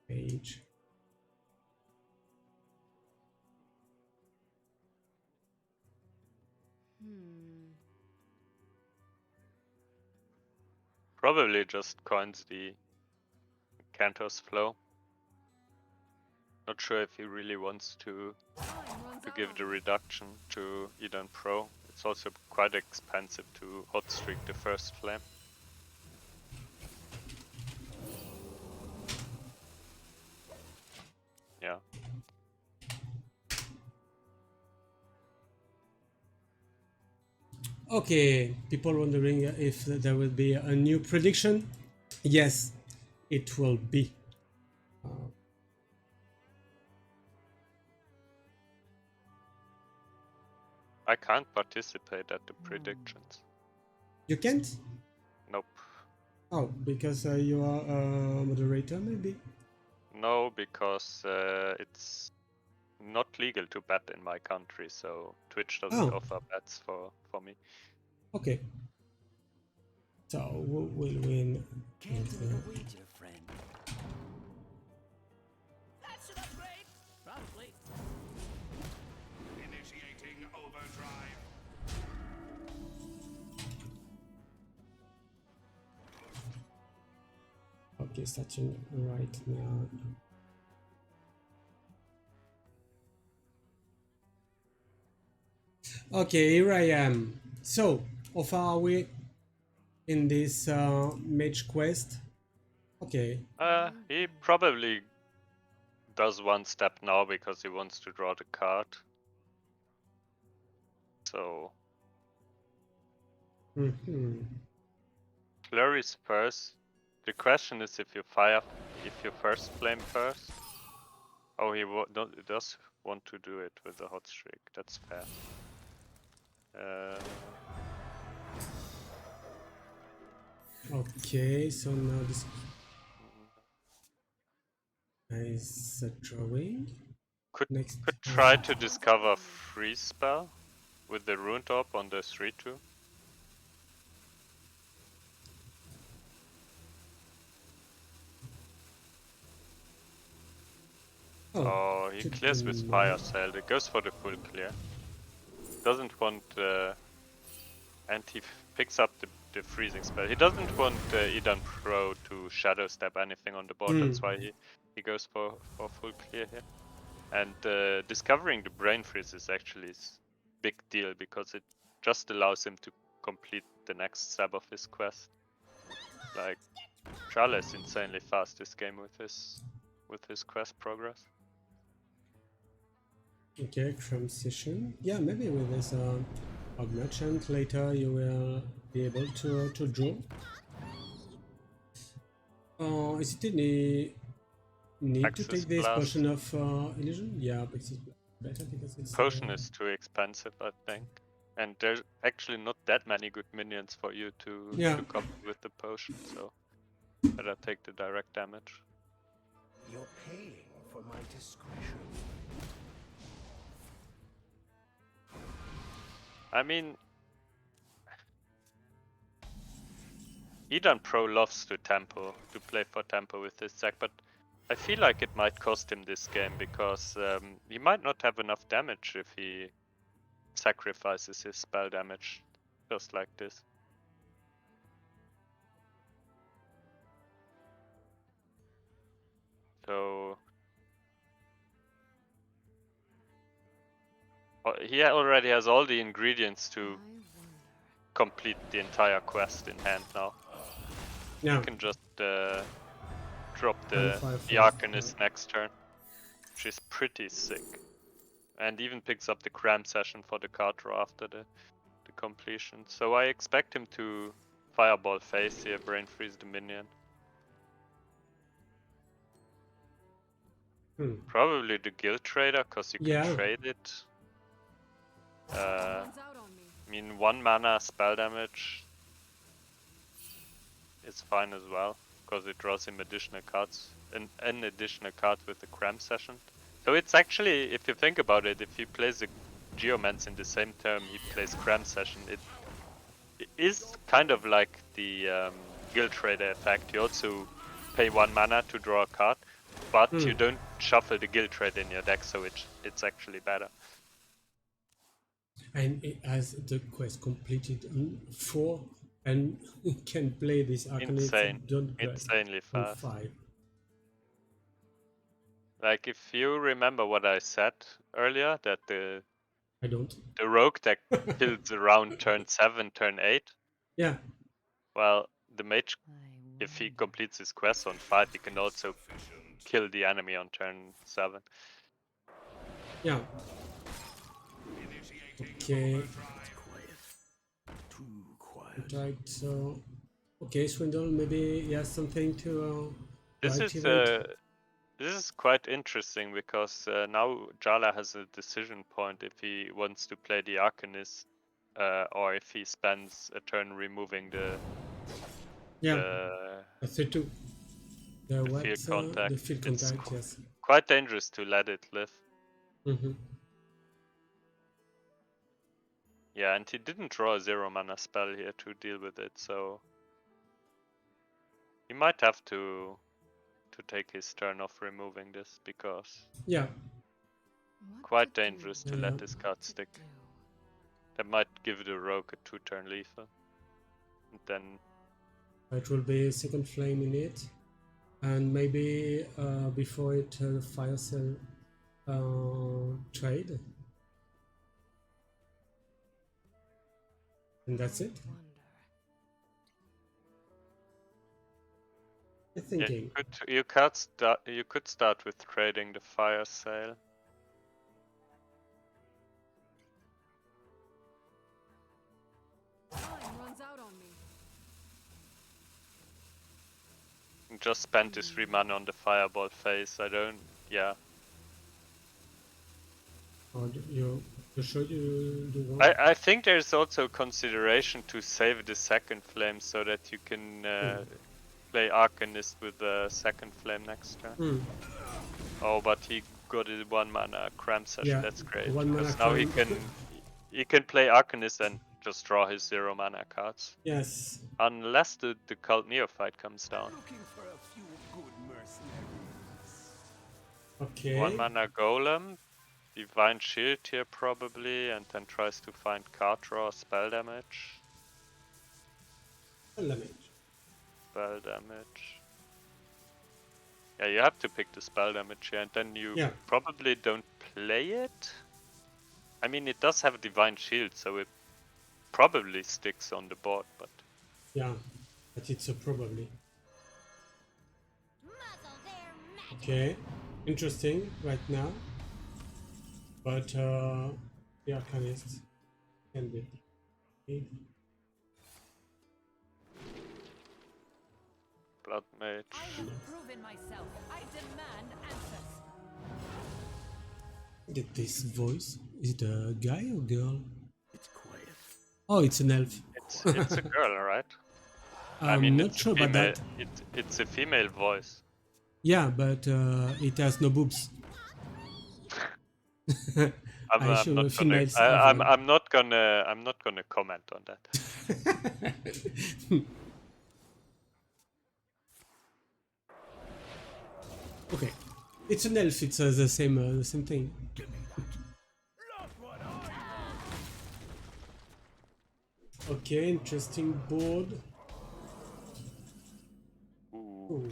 S1: Mage.
S2: Probably just coins the Cantor's flow. Not sure if he really wants to give the reduction to Eden Pro. It's also quite expensive to hot streak the first flame. Yeah.
S1: Okay, people wondering if there will be a new prediction. Yes, it will be.
S2: I can't participate at the predictions.
S1: You can't?
S2: Nope.
S1: Oh, because you are a moderator, maybe?
S2: No, because it's not legal to bet in my country, so Twitch doesn't
S1: Oh.
S2: offer bets for me.
S1: Okay. So, who will win?
S7: Cancel the wager, friend.
S4: That's an upgrade. Probably. Initiating override.
S1: Okay, starting right now. Okay, here I am. So, how far are we in this mage quest? Okay.
S2: He probably does one step now because he wants to draw the card. So
S1: Mm-hmm.
S2: flurries first. The question is if you first flame first. Oh, he does want to do it with the hot streak. That's fair.
S1: Okay, so now this is a drawing.
S2: Could
S1: Next.
S2: try to discover freeze spell with the rune top on the 3/2. Oh, he clears with fire sail. It goes for the full clear. Doesn't want and he picks up the freezing spell. He doesn't want Edan Pro to shadow step anything on the board. That's why he goes for full clear here. And discovering the brain freeze is actually big deal because it just allows him to complete the next step of his quest. Like Charles is insanely fast this game with his quest progress.
S1: Okay, transition. Yeah, maybe with this merchant later you will be able to draw. Is it any need to
S2: Axis
S1: take this
S2: Blast.
S1: potion of illusion? Yeah, because it's better because it's
S2: Potion is too expensive, I think. And there's actually not that many good minions for you to couple with the potion, so better take the direct damage.
S7: You're paying for my discretion.
S2: I mean, Edan Pro loves to play for tempo with this deck, but I feel like it might cost him this game because he might not have enough damage if he sacrifices his spell damage just like this. So he already has all the ingredients to complete the entire quest in hand now.
S1: Yeah.
S2: You can just drop the
S1: Yeah.
S2: Arcanist next turn, which is pretty sick. And even picks up the cram session for the card draw after the completion. So I expect him to fireball face here, brain freeze the minion. Probably the guild trader, cause you can trade it. I mean 1 mana spell damage is fine as well, because it draws him additional cards, an additional card with the cram session. So it's actually, if you think about it, if he plays a Geomance in the same turn he plays cram session, it is kind of like the guild trader effect. You also pay 1 mana to draw a card, but you don't shuffle the guild trader in your deck, so it's actually better.
S1: And it has the quest completed in 4 and can play this Arcanist
S2: Insanely fast.
S1: 5.
S2: Like if you remember what I said earlier, that the rogue deck kills around turn 7, turn 8.
S1: Yeah.
S2: Well, the mage, if he completes his quest on 5, he can also kill the enemy on turn 7.
S1: Yeah. Okay.
S7: Too quiet.
S1: Right. So, okay, Swindle, maybe he has something to
S2: This is quite interesting because now Jala has a decision point if he wants to play the Arcanist or if he spends a turn removing the
S1: field contact. The field
S2: it's
S1: contact, yes.
S2: Quite dangerous to let it live. Yeah, and he didn't draw a 0 mana spell here to deal with it, so he might have to take his turn off removing this because quite dangerous to let this card stick. That might give the rogue a 2-turn lethal. And then
S1: it will be a second flame in it. and maybe before it fire sale trade, and that's it. I'm
S2: Yeah,
S1: thinking.
S2: you could start with trading the fire sale.
S3: Time runs out on me.
S2: Just spend his 3 mana on the fireball phase. I don't. Yeah.
S1: Or you sure you do want?
S2: I think there's also consideration to save the second flame so that you can play Arcanist with the second flame next turn.
S1: Hmm.
S2: Oh, but he got his 1 mana cram session.
S1: Yeah,
S2: That's great.
S1: 1 mana
S2: Because now
S1: cram.
S2: he can play Arcanist and just draw his 0 mana cards.
S1: Yes.
S2: Unless the Cult Neophyte comes down.
S7: Looking for a few good mercenaries.
S1: Okay.
S2: 1 mana Golem, Divine Shield here probably, and then tries to find card draw, spell damage.
S1: Damage.
S2: Spell damage. Yeah, you have to pick the spell damage here, and then you
S1: Yeah.
S2: probably don't play it. I mean, it does have a Divine Shield, so it probably sticks on the board, but
S1: Yeah, but it's a probably.
S3: Muzzle their magic.
S1: Okay, interesting right now. But the Arcanist can be. Okay.
S2: Blood Mage.
S3: I have proven myself. I demand answers.
S1: Get this voice. Is it a guy or girl?
S7: It's quiet.
S1: Oh, it's an elf.
S2: It's a girl, right?
S1: I'm not
S2: it's
S1: sure
S2: a
S1: about
S2: female.
S1: that.
S2: It's a female voice.
S1: Yeah, but it has no boobs.
S2: I'm
S1: I show
S2: not gonna.
S1: females have one.
S2: I'm not gonna comment on that.
S1: Okay, it's an elf. It's the same thing. Okay, interesting board.
S2: Ooh.
S1: Ooh.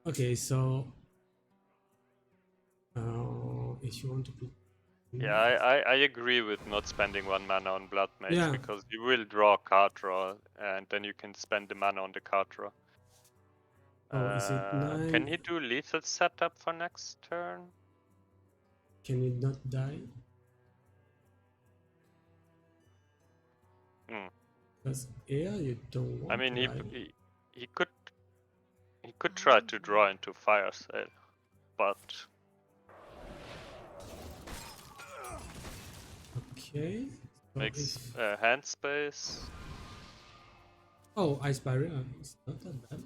S1: Okay, so if you want to put.
S2: Yeah, I agree with not spending 1 mana on Blood Mage
S1: Yeah.
S2: because you will draw card draw, and then you can spend the mana on the card draw.
S1: Oh, is it 9?
S2: Can he do lethal setup for next turn?
S1: Can it not die?
S2: Hmm.
S1: Because air you don't want
S2: I mean,
S1: to die.
S2: he could try to draw into Fire Sale, but
S1: Okay. So
S2: makes
S1: if-
S2: hand space.
S1: Oh, Ice Barrier. It's not that bad.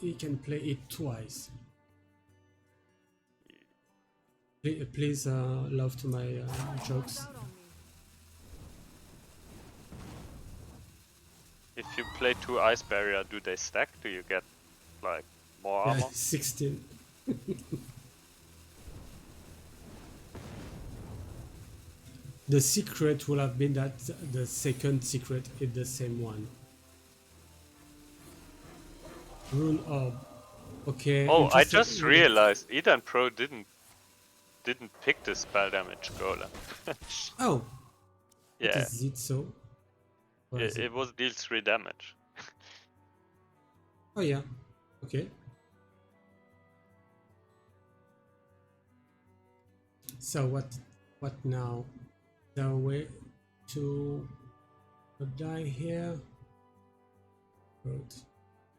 S1: He can play it twice. Please love to my jokes.
S3: Out on me.
S2: If you play 2 Ice Barrier, do they stack? Do you get like more
S1: Yeah,
S2: armor?
S1: 16. The secret will have been that the second secret is the same one. Rune Orb. Okay.
S2: Oh, I
S1: interesting.
S2: just realized Eden Pro didn't pick the spell damage golem.
S1: Oh.
S2: Yeah,
S1: Is it so? Or is
S2: it was deal 3 damage.
S1: Oh yeah. Okay. So what now? The way to die here. Road.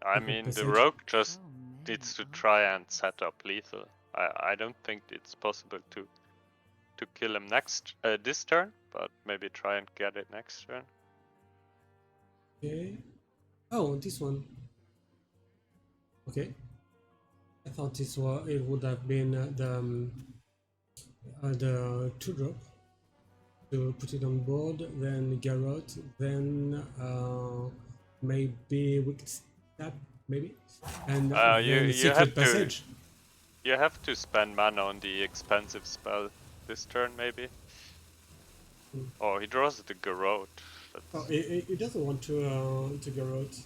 S2: I
S1: Okay,
S2: mean, the
S1: passage.
S2: rogue just needs to try and set up lethal. I don't think it's possible to kill him next this turn, but maybe try and get it next turn.
S1: Okay. Oh, this one. Okay. I thought it would have been the 2-drop to put it on board, then Garrot, then maybe Wicked Stab, maybe, and then
S2: you
S1: Secret
S2: have to-
S1: Passage.
S2: You have to spend mana on the expensive spell this turn, maybe. Oh, he draws the Garrote.
S1: Oh,
S2: That's
S1: he doesn't want to go out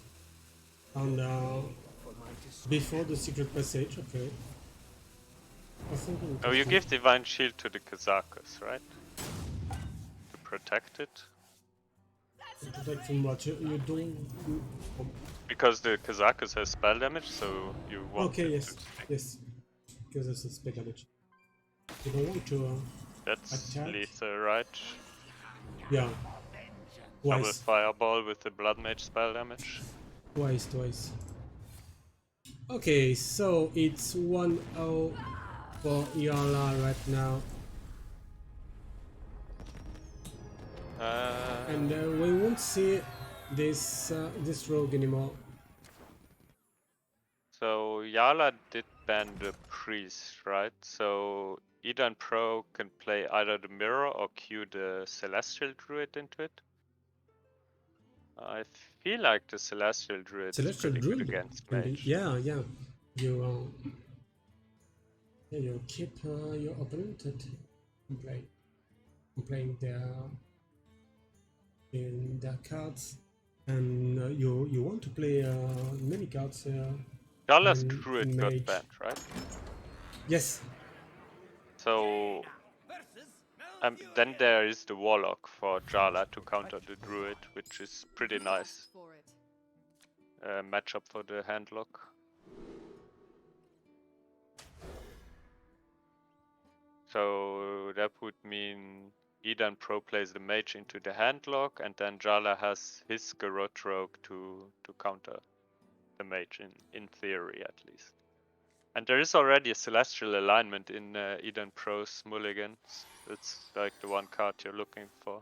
S1: on
S7: For my discretion.
S1: before the secret passage. Okay. I think
S2: oh, you
S1: interesting.
S2: give Divine Shield to the Kazakus, right? To protect it?
S1: To protect from what you don't.
S2: Because the Kazakus has spell damage, so you want
S1: Okay.
S2: it
S1: Yes.
S2: to stick.
S1: Yes. Because of the spell damage. You don't want to.
S2: That's
S1: Attack.
S2: lethal, right?
S1: Yeah.
S2: Double
S1: Twice.
S2: Fireball with the Blood Mage spell damage.
S1: Twice. Okay, so it's 1-0 for Yala right now. And we won't see this rogue anymore.
S2: So Yala did ban the priest, right? So Eden Pro can play either the mirror or queue the Celestial Druid into it. I feel like the Celestial Druid is
S1: Celestial
S2: pretty good
S1: Druid
S2: against
S1: can be,
S2: Mage.
S1: yeah. You keep your opponent playing their cards, and you want to play many cards
S2: Yala's
S1: in
S2: Druid got
S1: Mage.
S2: banned, right?
S1: Yes.
S2: So
S4: Versus
S2: then there is the Warlock for Jala to counter the Druid, which is pretty
S3: You asked
S2: nice
S3: for it.
S2: matchup for the handlock. So that would mean Eden Pro plays the mage into the handlock, and then Jala has his Garrote Rogue to counter the mage in theory at least. And there is already a Celestial alignment in Eden Pro's mulligans. It's like the one card you're looking for.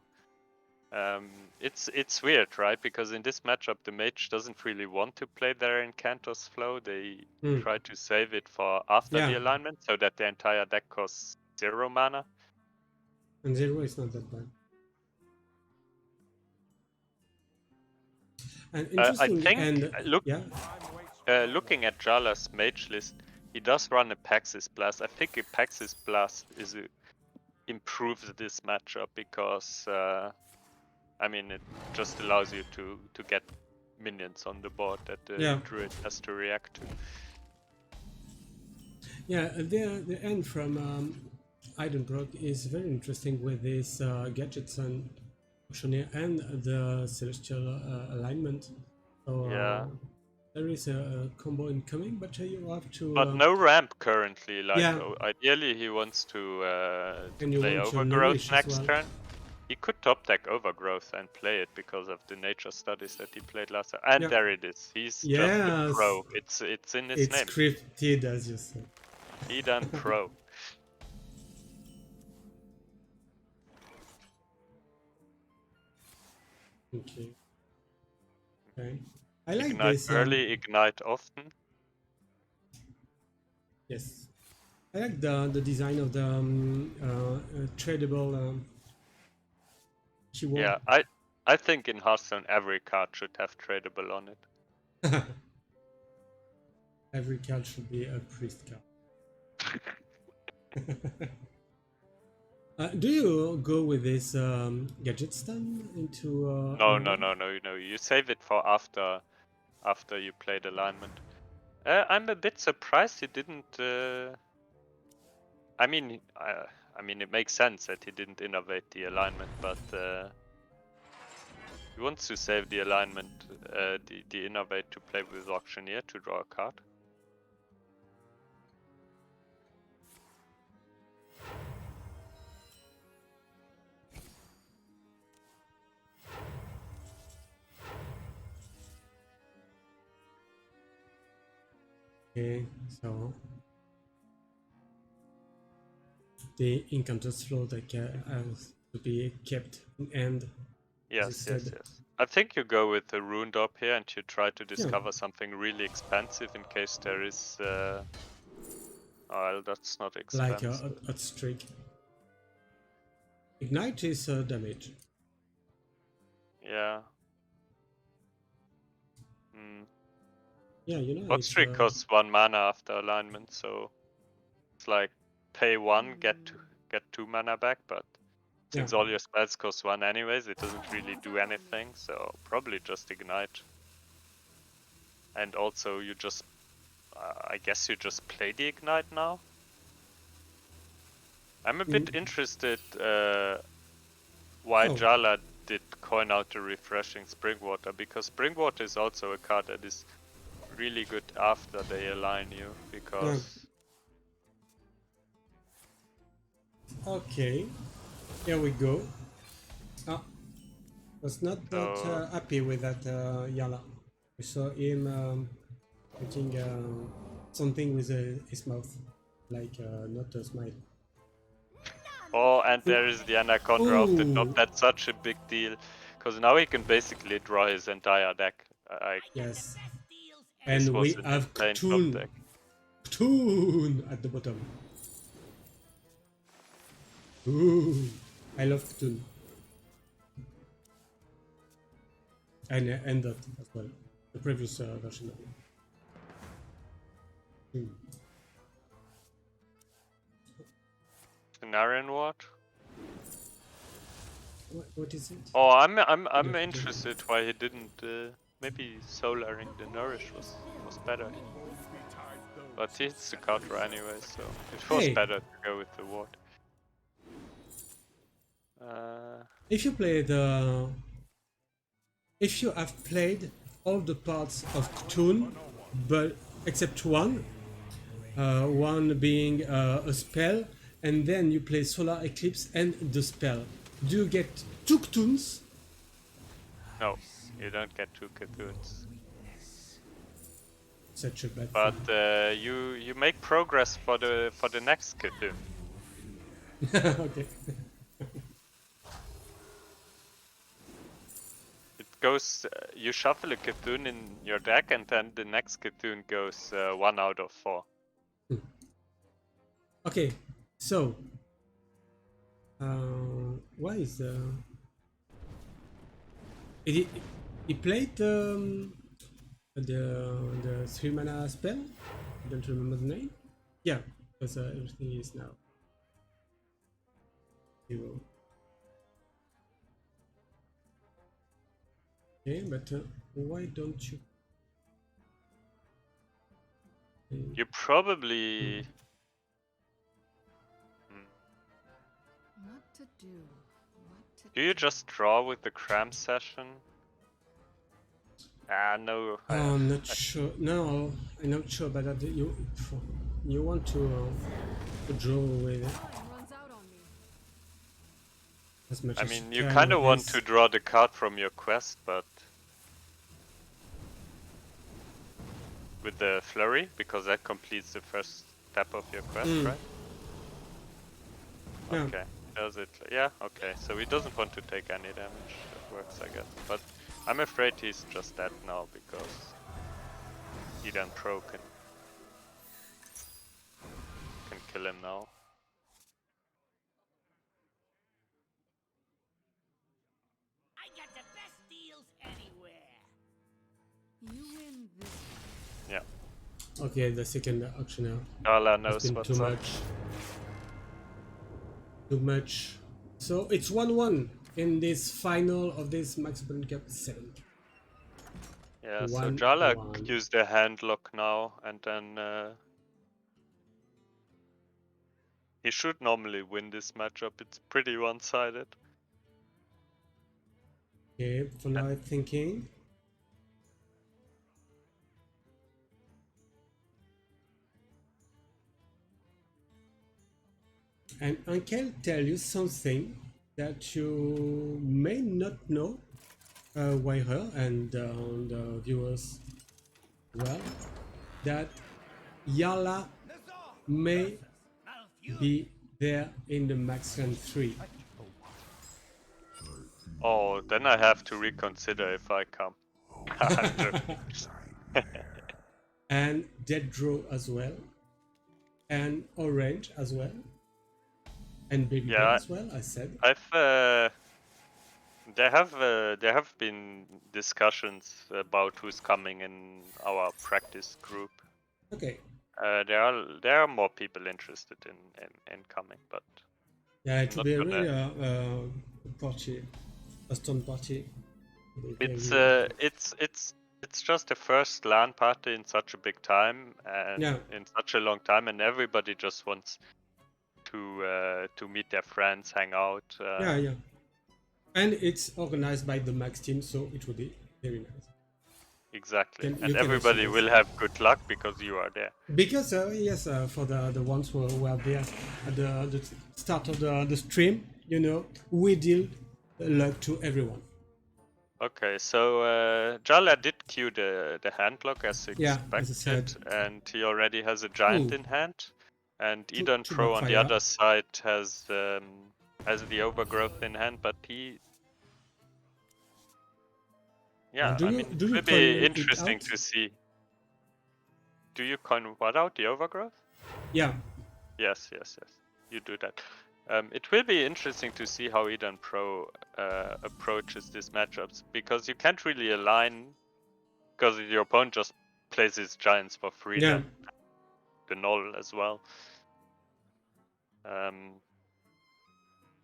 S2: It's weird, right? Because in this matchup, the mage doesn't really want to play their Incantos flow. They try to save it for after the
S1: Yeah.
S2: alignment, so that the entire deck costs 0 mana.
S1: And 0 is not that bad. And
S2: I
S1: interesting,
S2: think
S1: and yeah,
S2: looking at Jala's mage list, he does run a Paxis Blast. I think a Paxis Blast improves this matchup because I mean it just allows you to get minions on the board that the
S1: Yeah.
S2: druid has to react to.
S1: yeah, the end from Eidenbrock is very interesting with this gadgets and auctioneer and the celestial alignment. So
S2: Yeah.
S1: there is a combo incoming, but you have to.
S2: But no ramp currently. Like
S1: Yeah.
S2: ideally, he wants to
S1: And you
S2: play
S1: want to
S2: Overgrowth
S1: nourish as
S2: next
S1: well.
S2: turn. He could top deck Overgrowth and play it because of the nature studies that he played last time. And
S1: Yeah.
S2: there it is. He's just
S1: Yes.
S2: a pro. It's in his
S1: It's
S2: name.
S1: scripted, as you said.
S2: Eden Pro.
S1: Okay. Okay. I like
S2: Ignite
S1: this.
S2: early, ignite often.
S1: Yes. I like the design of the tradable keyword.
S2: Yeah, I think in Hearthstone every card should have tradable on it.
S1: Every card should be a priest card. Do you go with this gadget stun into?
S2: No. You save it for after you played alignment. I'm a bit surprised he didn't. I mean, it makes sense that he didn't innovate the alignment, but he wants to save the alignment, the innovate to play with auctioneer to draw a card.
S1: Okay, so the encounters flow that has to be kept in end.
S2: Yes. I think you go with the Runed Up here and you try to discover something really expensive in case there is. Well, that's not
S1: Like
S2: expensive.
S1: a streak. Ignite is damage.
S2: Yeah.
S1: Yeah, you know.
S2: What streak costs 1 mana after alignment, so it's like pay 1, get 2 mana back, but Since all your spells cost 1 anyways, it doesn't really do anything, so probably just ignite. And also you just, I guess you just play the ignite now? I'm a bit interested why
S1: Oh.
S2: Jala did coin out the refreshing Springwater, because Springwater is also a card that is really good after they align you, because...
S1: Okay, here we go. Ah, was not that
S2: So-
S1: happy with that Yala. I saw him putting something with his mouth, like not a smile.
S2: Oh, and there is the Anaconda off the top.
S1: Ooh.
S2: That's such a big deal, because now he can basically draw his entire deck.
S1: Yes.
S2: This
S1: And
S2: was
S1: we
S2: an
S1: have
S2: insane top
S1: Cthulhu.
S2: deck.
S1: Cthulhu at the bottom. Ooh, I love Cthulhu. And that as well. The previous version of it.
S2: Cenarian Ward?
S1: What is it?
S2: Oh, I'm
S1: Yeah.
S2: interested why he didn't. Maybe solaring the Nourish was better. But it's the counter anyway, so it was
S1: Hey.
S2: better to go with the ward.
S1: If you have played all the parts of Cthulhu, but except one being a spell, and then you play Solar Eclipse and the spell, do you get 2 Cthulhus?
S2: No, you don't get 2 Cthulhu's.
S1: Such a bad
S2: But
S1: thing.
S2: you make progress for the next Cthulhu.
S1: Okay.
S2: It goes. You shuffle a Cthulhu in your deck, and then the next Cthulhu goes 1 out of 4.
S1: Okay, so why is he played the 3 mana spell? I don't remember the name. Yeah, because everything is now 0. Okay, but why don't you?
S2: You probably.
S3: What to do? What to
S2: Do you just draw with the cram session? No.
S1: I'm not sure. No, I'm not sure about that. You want to draw with it
S3: Time runs out on me.
S1: as much
S2: I
S1: as
S2: mean,
S1: you
S2: you
S1: can
S2: kind of
S1: with
S2: want
S1: this.
S2: to draw the card from your quest, but with the flurry, because that completes the first step of your quest, right?
S1: Yeah.
S2: Okay. Does it? Yeah. Okay. So he doesn't want to take any damage. That works, I guess. But I'm afraid he's just dead now because Eden Pro can kill him now.
S4: I got the best deals anywhere.
S3: You win this.
S2: Yeah.
S1: Okay, the second auction now.
S2: Gala
S1: Has
S2: knows
S1: been
S2: what's
S1: too
S2: up.
S1: much. Too much. So it's 1-1 in this final of this Max Open Cup 7.
S2: Yeah. So
S1: 1-1.
S2: Jala used the hand lock now, and then he should normally win this matchup. It's pretty one-sided.
S1: Okay, for now I'm thinking. And I can tell you something that you may not know, wiRer and the viewers well, that Yala may be there in the Max Run 3.
S2: Oh, then I have to reconsider if I come. I'm joking.
S1: And Dead Draw as well, and Orange as well, and Baby
S2: Yeah,
S1: Bear as well, I said.
S2: there have been discussions about who's coming in our practice group.
S1: Okay.
S2: There are more people interested in coming, but
S1: Yeah, it will
S2: Not
S1: be
S2: gonna-
S1: really a party, a stone party.
S2: It's just the first LAN party in such a big time and
S1: Yeah.
S2: in such a long time, and everybody just wants to meet their friends, hang out.
S1: Yeah. And it's organized by the Max team, so it will be very nice.
S2: Exactly.
S1: You
S2: And
S1: can
S2: everybody
S1: also
S2: will have good luck because you are there.
S1: Because yes, for the ones who were there at the start of the stream, you know, we deal luck to everyone.
S2: Okay, so Jala did queue the handlock as
S1: Yeah, as I
S2: expected,
S1: said.
S2: and he already has a giant
S1: Ooh.
S2: in hand. And
S1: Two
S2: Eden Pro on the
S1: backfire.
S2: other side has the overgrowth in hand, but he. Yeah,
S1: Do
S2: I
S1: you
S2: mean,
S1: do
S2: it
S1: you
S2: will
S1: coin
S2: be
S1: it
S2: interesting
S1: out?
S2: to see. Do you coin what out? The overgrowth?
S1: Yeah.
S2: Yes. You do that. It will be interesting to see how Eden Pro approaches these matchups because you can't really align because your opponent just plays his giants for free.
S1: Yeah.
S2: Then the null as well.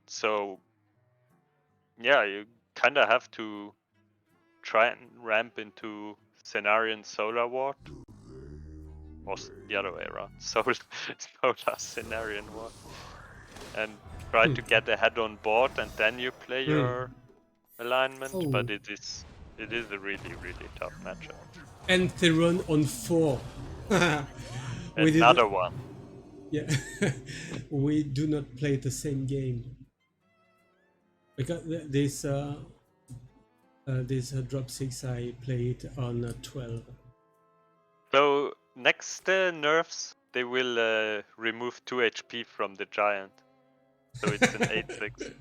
S2: So yeah, you kind of have to try and ramp into Cenarian Solar Ward. Or the other way around. Solar Cenarian Ward. And try to get ahead on board and then you play your alignment,
S1: Oh.
S2: but it is a really, really tough matchup.
S1: And Theron on 4.
S2: Another one.
S1: Yeah. We do not play the same game. Because this drop 6 I played on 12.
S2: So next nerfs, they will remove 2 HP from the giant. So it's an 8-6.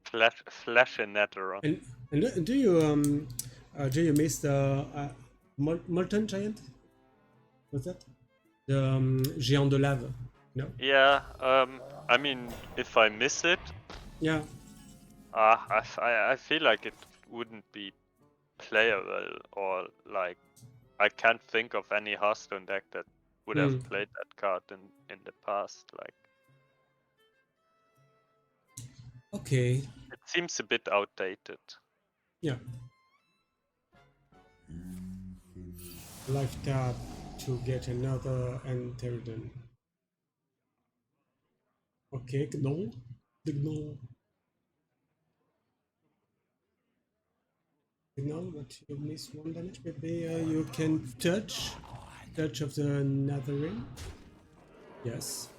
S2: Flash and Neteron.
S1: And do you miss the Molten Giant? What's that? The Géant de Lave? No?
S2: Yeah, I mean, if I miss it,
S1: Yeah.
S2: I feel like it wouldn't be playable, or like I can't think of any Hearthstone deck that would have played that card in the past. Like,
S1: Okay.
S2: it seems a bit outdated.
S1: Yeah. Life tap to get another Enterden. Okay, Gnoll. The Gnoll. Gnoll, but you miss 1 damage. Maybe you can touch of the Netherring. Yes.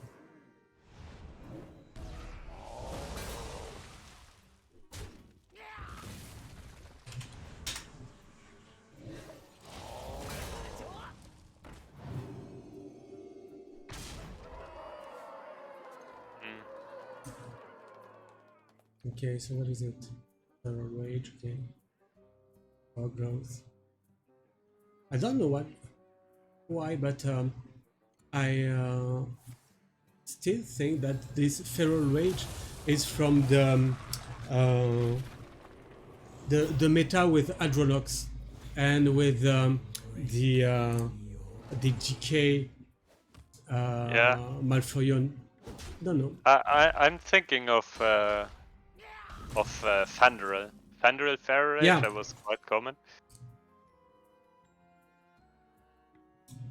S1: Okay, so what is it? Rage, okay. Or growth. I don't know why, but I still think that this feral rage is from the meta with Adrolox and with the GK Malfoyon. Don't know.
S2: I'm thinking of Fandral. Fandral Feral Rage,
S1: Yeah.
S2: that was quite common.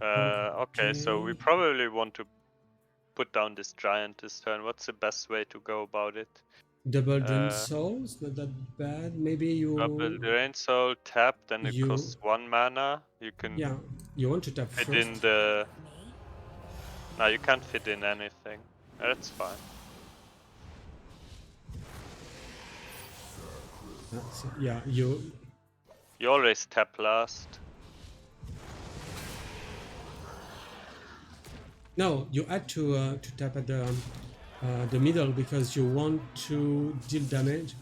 S2: Okay, so we probably want to put down this giant this turn. What's the best way to go about it?
S1: Double Drain Souls, not that bad. Maybe you.
S2: Double Drain Soul, tap, then it
S1: You-
S2: costs 1 mana. You can
S1: Yeah, you want to tap
S2: fit
S1: first.
S2: in the. No, you can't fit in anything. That's fine.
S1: Yeah, you.
S2: You always tap last.
S1: No, you had to tap at the middle because you want to deal damage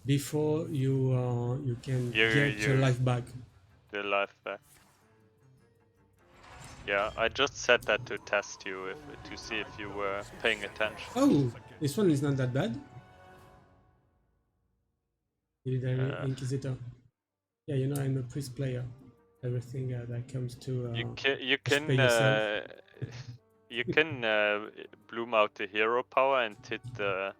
S1: before you can get your life back.
S2: The life back. Yeah, I just said that to test you, to see if you were paying attention.
S1: Oh, this one is not that bad. Legendary Inquisitor. Yeah, you know I'm a priest player. everything that comes to
S2: You
S1: pay
S2: can
S1: yourself.
S2: you can bloom out the hero power and hit the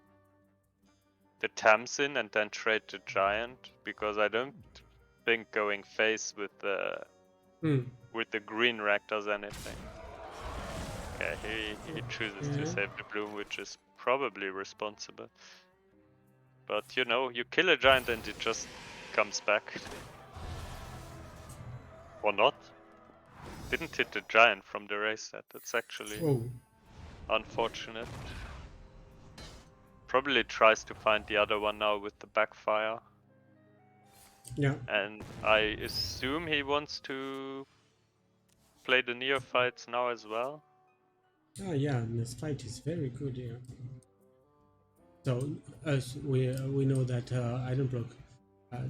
S2: Tamsin and then trade the giant, because I don't think going face with the green rack does anything. Okay, he chooses to save the bloom, which is probably responsible. But you know, you kill a giant and it just comes back. Or not. Didn't hit the giant from the race set. That's actually unfortunate. Probably tries to find the other one now with the backfire.
S1: Yeah.
S2: And I assume he wants to play the neophytes now as well.
S1: Oh yeah, this fight is very good. Yeah. So as we know that Iron Block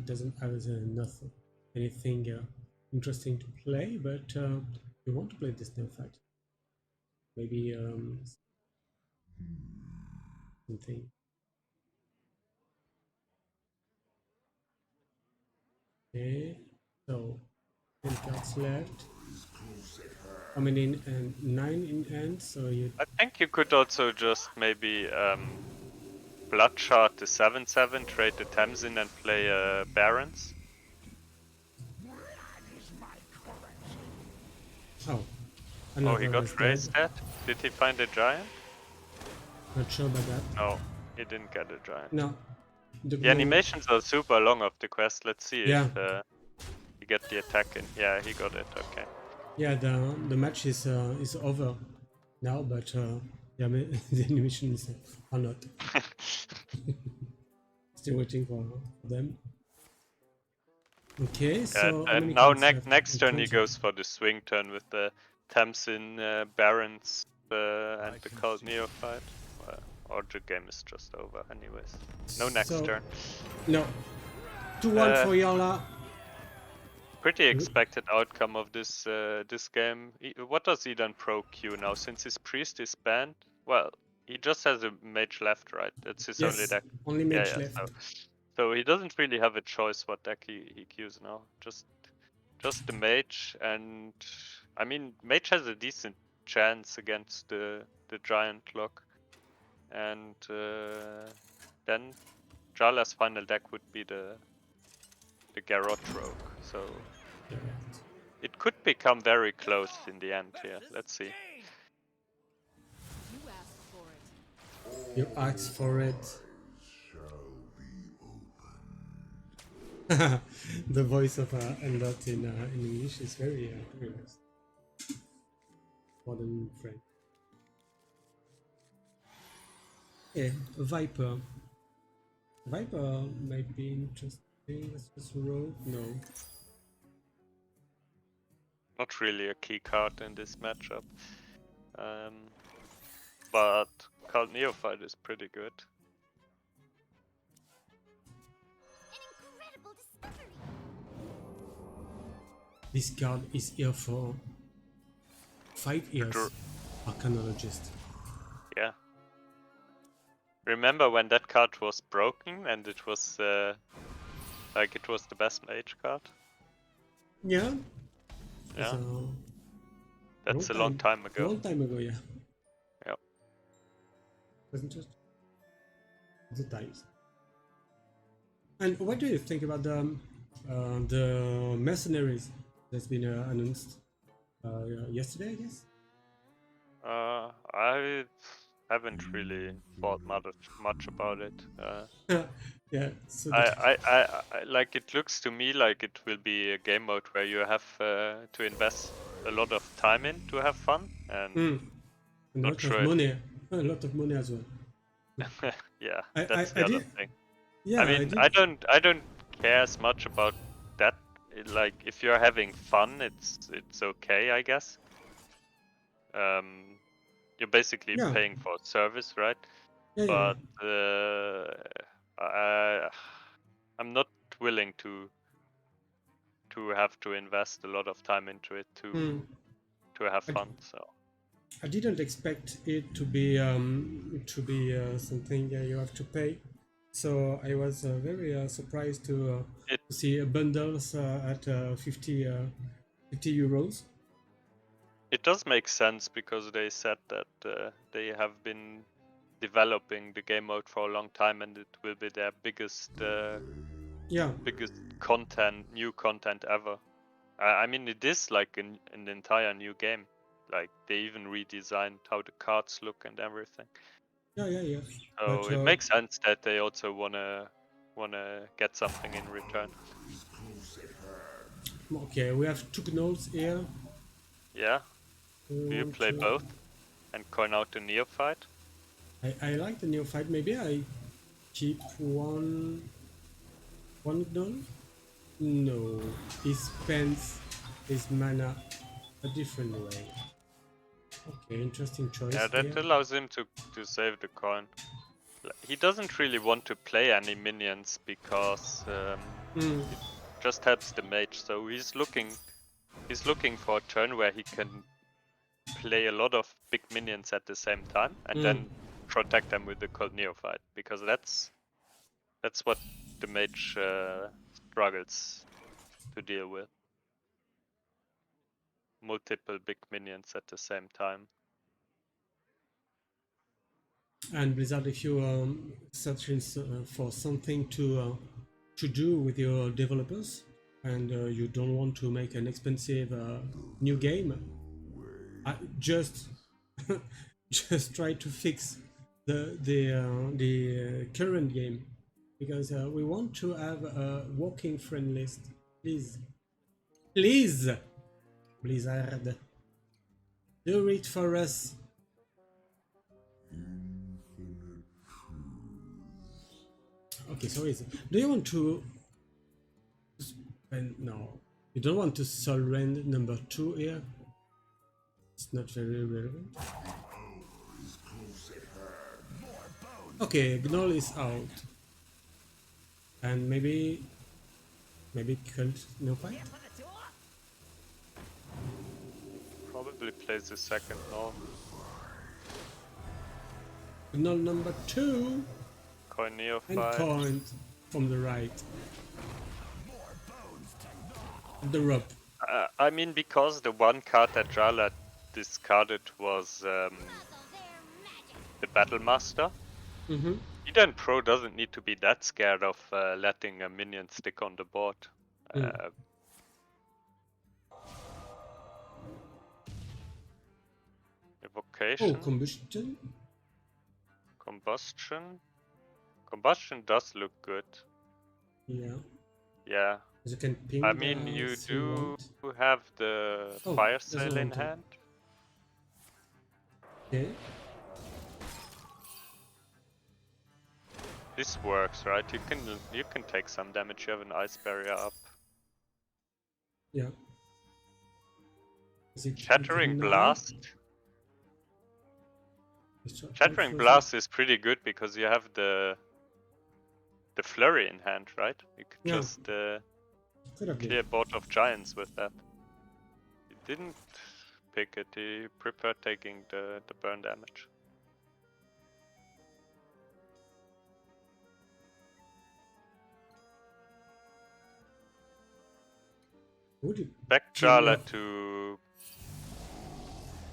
S1: doesn't have nothing, anything interesting to play, but we want to play this new fight. Maybe something. Okay, so 10 cards left. Coming in and 9 in hand, so you.
S2: I think you could also just maybe Bloodshot the 7/7, trade the Tamsin and play Barons.
S1: Oh,
S2: Oh, he
S1: another
S2: got
S1: is dead.
S2: raised dead? Did he find a giant?
S1: Not sure about that.
S2: No, he didn't get a giant.
S1: No.
S2: The animations are super long of the quest. Let's see
S1: Yeah.
S2: if you get the attack in. Yeah, he got it. Okay.
S1: Yeah, the match is over now, but yeah, the animations are not. Still waiting for them. Okay, so how
S2: and
S1: many
S2: now
S1: cards left?
S2: next turn he
S1: 20.
S2: goes for the swing turn with the Tamsin, Barons, and the Cult Neophyte. Well, or the game is just over, anyways. No next
S1: So-
S2: turn.
S1: No. 2-1 for Yala.
S2: Pretty expected outcome of this this game. What does Eden Pro Q now? Since his priest is banned, well, he just has a mage left, right? That's his only
S1: Yes,
S2: deck.
S1: only mage left.
S2: So he doesn't really have a choice what deck he queues now. Just the mage, and I mean mage has a decent chance against the giant lock, and then Jala's final deck would be the Garrote Rogue. So it could become very close in the end here. Let's see.
S3: You asked for it.
S1: You asked for it. The voice of Endot in English is very nice. Modern friend. Yeah, Viper. Viper might be interesting. Let's just roll. No.
S2: Not really a key card in this matchup. But Cult Neophyte is pretty good.
S4: An incredible discovery.
S1: This card is here for 5 years. Arcanologist.
S2: Yeah. Remember when that card was broken and it was like it was the best mage card?
S1: Yeah.
S2: Yeah.
S1: So,
S2: That's a long time ago.
S1: Long time ago, yeah.
S2: Yep.
S1: Wasn't just the times. And what do you think about the mercenaries that's been announced yesterday, I guess?
S2: I haven't really thought much about it.
S1: Yeah. So
S2: I like, it looks to me like it will be a game mode where you have to invest a lot of time in to have fun, and
S1: a
S2: not
S1: lot
S2: sure
S1: of money. A lot of money as well.
S2: yeah,
S1: I-
S2: that's
S1: I
S2: the other
S1: did-
S2: thing.
S1: Yeah.
S2: I mean, I don't care as much about that. Like, if you're having fun, it's okay, I guess. You're basically
S1: Yeah.
S2: paying for a service, right?
S1: Yeah.
S2: But I'm not willing to have to invest a lot of time into it to have fun. So
S1: I didn't expect it to be something you have to pay. So I was very surprised to see bundles at 50 €50.
S2: It does make sense because they said that they have been developing the game mode for a long time, and it will be their biggest
S1: Yeah,
S2: new content ever. I mean, it is like an entire new game. Like they even redesigned how the cards look and everything.
S1: yeah.
S2: So
S1: But
S2: it makes sense that they also wanna get something in return.
S1: okay, we have two gnolls here.
S2: Yeah.
S1: We
S2: Do you
S1: want
S2: play
S1: to-
S2: both and coin out the neophyte?
S1: I like the neophyte. Maybe I keep one gnoll. No, he spends his mana a different way. Okay, interesting choice
S2: Yeah, that
S1: here.
S2: allows him to save the coin. He doesn't really want to play any minions because it just helps the mage. So he's looking for a turn where he can play a lot of big minions at the same time and then protect them with the cold neophyte, because that's what the mage struggles to deal with. Multiple big minions at the same time.
S1: And Blizzard, if you searching for something to do with your developers, and you don't want to make an expensive new game, just just try to fix the current game, because we want to have a walking friend list. Please, Blizzard, do it for us. Okay, sorry. Do you want to spend? No, you don't want to surrender number 2 here. It's not very relevant. Okay, Gnoll is out, and maybe cult no fight.
S2: Probably plays the second null.
S1: Gnoll number 2
S2: Coin
S1: and
S2: neophyte.
S1: coined from the right. The rope.
S2: I mean, because the one card that Jala discarded was the Battle Master. Eden Pro doesn't need to be that scared of letting a minion stick on the board. Evocation.
S1: Oh, combustion.
S2: Combustion. Combustion does look good.
S1: Yeah.
S2: Yeah.
S1: You can ping.
S2: I mean, you do have the fire sale in hand.
S1: Okay.
S2: This works, right? You can take some damage. You have an ice barrier up.
S1: Yeah. Is it
S2: Shattering
S1: now?
S2: Blast. Shattering Blast is pretty good because you have the flurry in hand, right? You could just clear board of giants with that. He didn't pick it. He preferred taking the burn damage. Back Jala to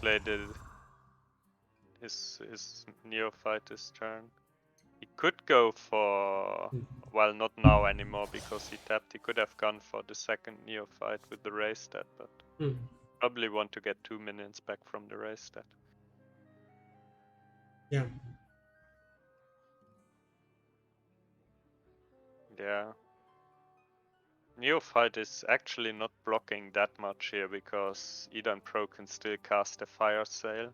S2: play his neophyte this turn. He could go for, well, not now anymore because he tapped. He could have gone for the second neophyte with the raise stat, but probably want to get 2 minions back from the raise stat.
S1: Yeah.
S2: Yeah. Neophyte is actually not blocking that much here because Eden Pro can still cast a fire sale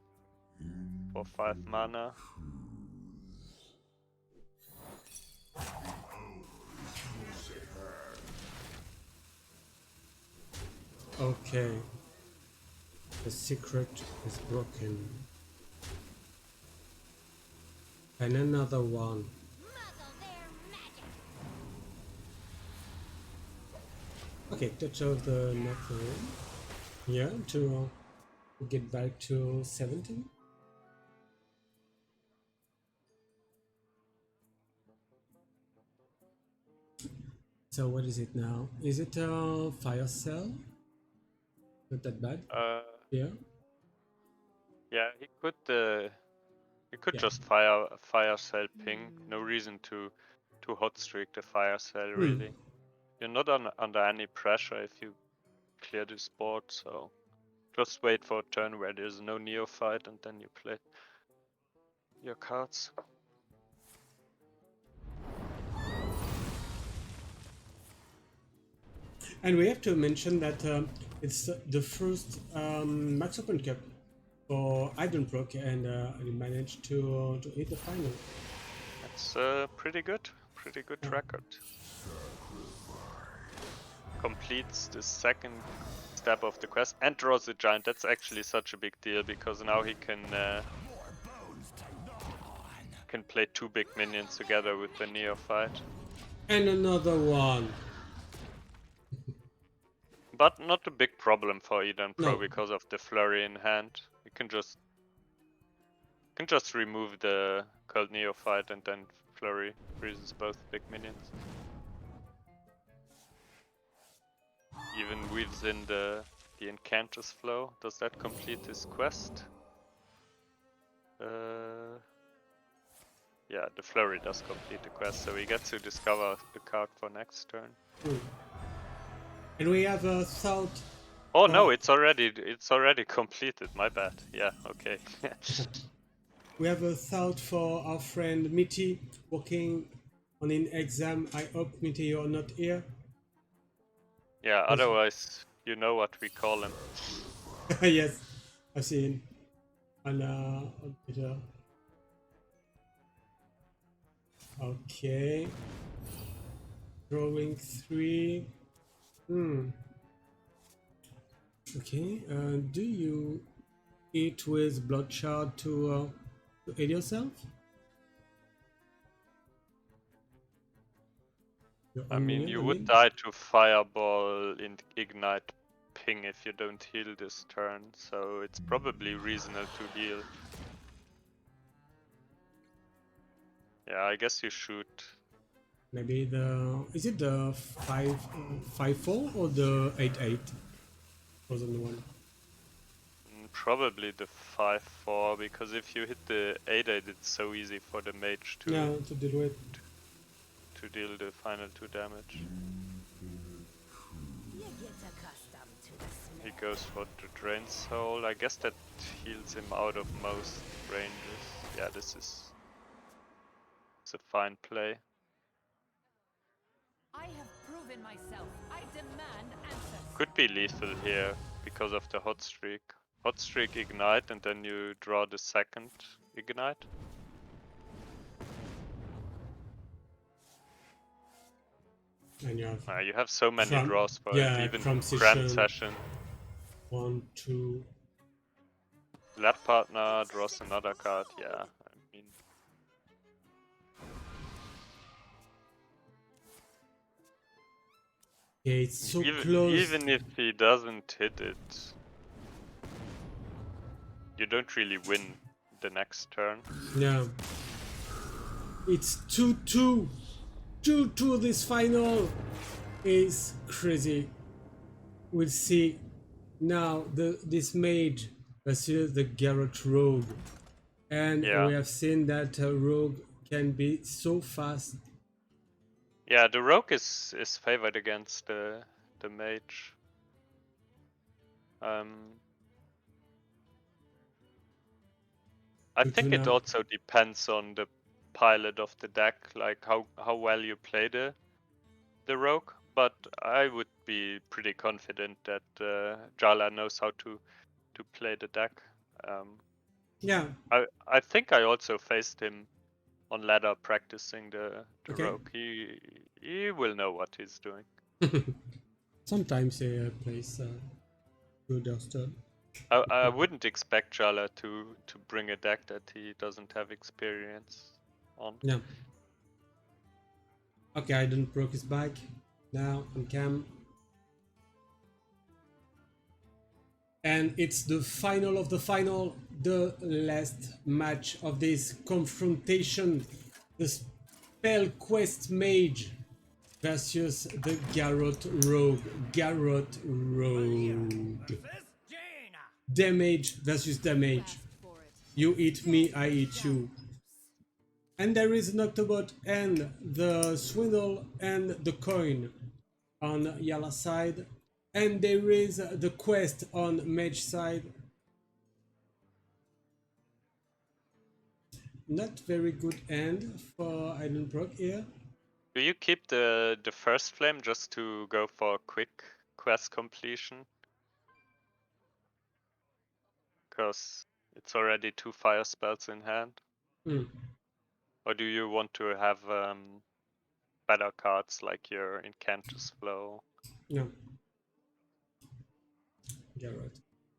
S2: for 5 mana.
S1: Okay. The secret is broken. And another one. Okay, touch of the nothing. Yeah, to get back to 17. So what is it now? Is it a fire cell? Not that bad.
S2: Uh,
S1: Yeah.
S2: yeah, he could
S1: Yeah.
S2: just fire cell ping. No reason to hot streak the fire cell really. You're not under any pressure if you clear this board, so just wait for a turn where there's no neophyte and then you play your cards.
S1: And we have to mention that it's the first Max Open Cup for Idenbrook, and he managed to hit the final.
S2: That's pretty good record. Completes the second step of the quest and draws a giant. That's actually such a big deal because now he can play 2 big minions together with the neophyte.
S1: And another one.
S2: But not a big problem for Eden Pro
S1: No.
S2: because of the flurry in hand. You can just remove the Cold Neophyte and then flurry freezes both big minions. Even weaves in the Enchantress flow. Does that complete this quest? Yeah, the flurry does complete the quest, so we get to discover the card for next turn.
S1: And we have a thought.
S2: Oh no, it's already completed. My bad. Yeah, okay.
S1: We have a thought for our friend Mitty working on an exam. I hope Mitty you're not here.
S2: Yeah, otherwise you know what we call him.
S1: Yes, I've seen on Twitter. Okay. Drawing 3. Okay. Do you eat with Bloodshard to heal yourself? Your
S2: I
S1: own
S2: mean,
S1: minion,
S2: you would die to Fireball in Ignite Ping if you don't heal this turn, so it's probably reasonable to heal. Yeah, I guess you should.
S1: Maybe is it the 5-4 or the 8-8? Wasn't the one.
S2: Probably the 5-4, because if you hit the 8-8, it's so easy for the mage to
S1: Yeah, to deal with.
S2: to deal the final 2 damage.
S3: You get accustomed to the smell.
S2: He goes for the Drain Soul. I guess that heals him out of most ranges. Yeah, this is a fine play.
S3: I have proven myself. I demand answers.
S2: Could be lethal here because of the hot streak. Hot streak ignite and then you draw the second ignite.
S1: And you have
S2: so many draws for it, even Grand Session.
S1: 1, 2.
S2: Lab partner draws another card, yeah. I mean,
S1: Yeah, it's so
S2: even,
S1: close.
S2: even if he doesn't hit it, you don't really win the next turn.
S1: Yeah. It's 2-2. 2-2 this final is crazy. We'll see now this mage versus the Garrot Rogue. And
S2: Yeah.
S1: we have seen that Rogue can be so fast.
S2: Yeah, the rogue is favored against the mage. I think it also depends on the pilot of the deck, like how well you play the rogue. But I would be pretty confident that Jala knows how to play the deck.
S1: Yeah.
S2: I think I also faced him on ladder practicing the
S1: Okay.
S2: rogue. He will know what he's doing.
S1: Sometimes he plays good Duster.
S2: I wouldn't expect Jala to bring a deck that he doesn't have experience on.
S1: Yeah. Okay, I didn't broke his back. Now on cam. And it's the final of the final, the last match of this confrontation. The Spell Quest Mage versus the Garrot Rogue. Garrot Rogue. damage versus damage.
S3: Ask for it.
S1: You eat me, I eat you. And there is an Octobot and the Swindle and the coin on Yala side. And there is the quest on Mage side. Not very good end for Idenbrook here.
S2: Do you keep the first flame just to go for quick quest completion? Because it's already 2 fire spells in hand.
S1: Hmm.
S2: Or do you want to have better cards like your Incantus Flow?
S1: No. Garrett.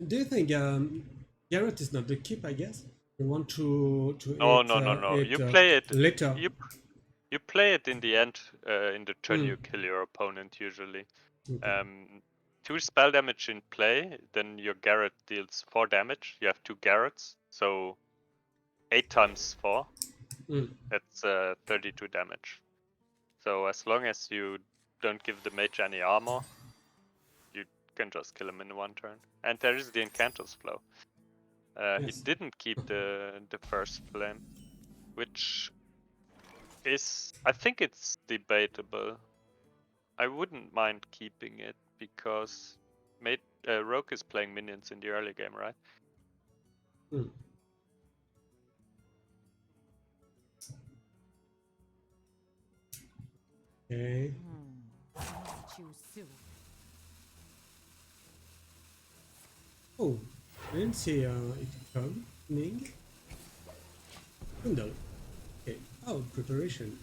S1: Do you think Garrett is not the keep, I guess? You want to
S2: No,
S1: eat,
S2: no, no, no.
S1: it
S2: You play it
S1: later.
S2: You play it in the end, in the turn
S1: Hmm.
S2: you kill your opponent usually.
S1: Okay.
S2: 2 spell damage in play, then your Garret deals 4 damage. You have 2 Garrets, so 8 times 4.
S1: Hmm.
S2: That's 32 damage. So as long as you don't give the mage any armor, you can just kill him in 1 turn. And there is the Incantus Flow. He
S1: Yes.
S2: didn't keep the first flame, which is, I think it's debatable. I wouldn't mind keeping it because Rogue is playing minions in the early game, right?
S1: Hmm. Okay.
S3: Choose soon.
S1: Oh, I didn't see it coming. Window. Okay. Oh, preparation.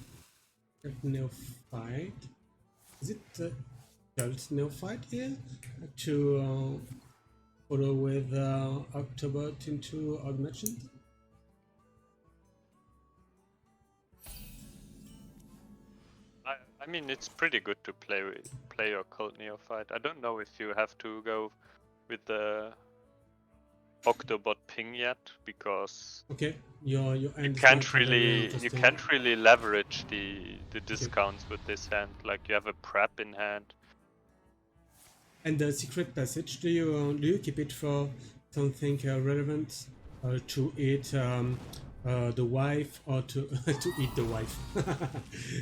S1: Neophyte. Is it cult Neophyte here? To follow with Octobot into Augmentation?
S2: I mean, it's pretty good to play your Cult Neophyte. I don't know if you have to go with the Octobot ping yet, because
S1: Okay, your
S2: you
S1: end is
S2: can't
S1: not very
S2: really
S1: interesting.
S2: leverage the discounts with this hand. Like you have a prep in hand.
S1: And the secret passage, do you keep it for something relevant to eat the wife or to to eat the wife?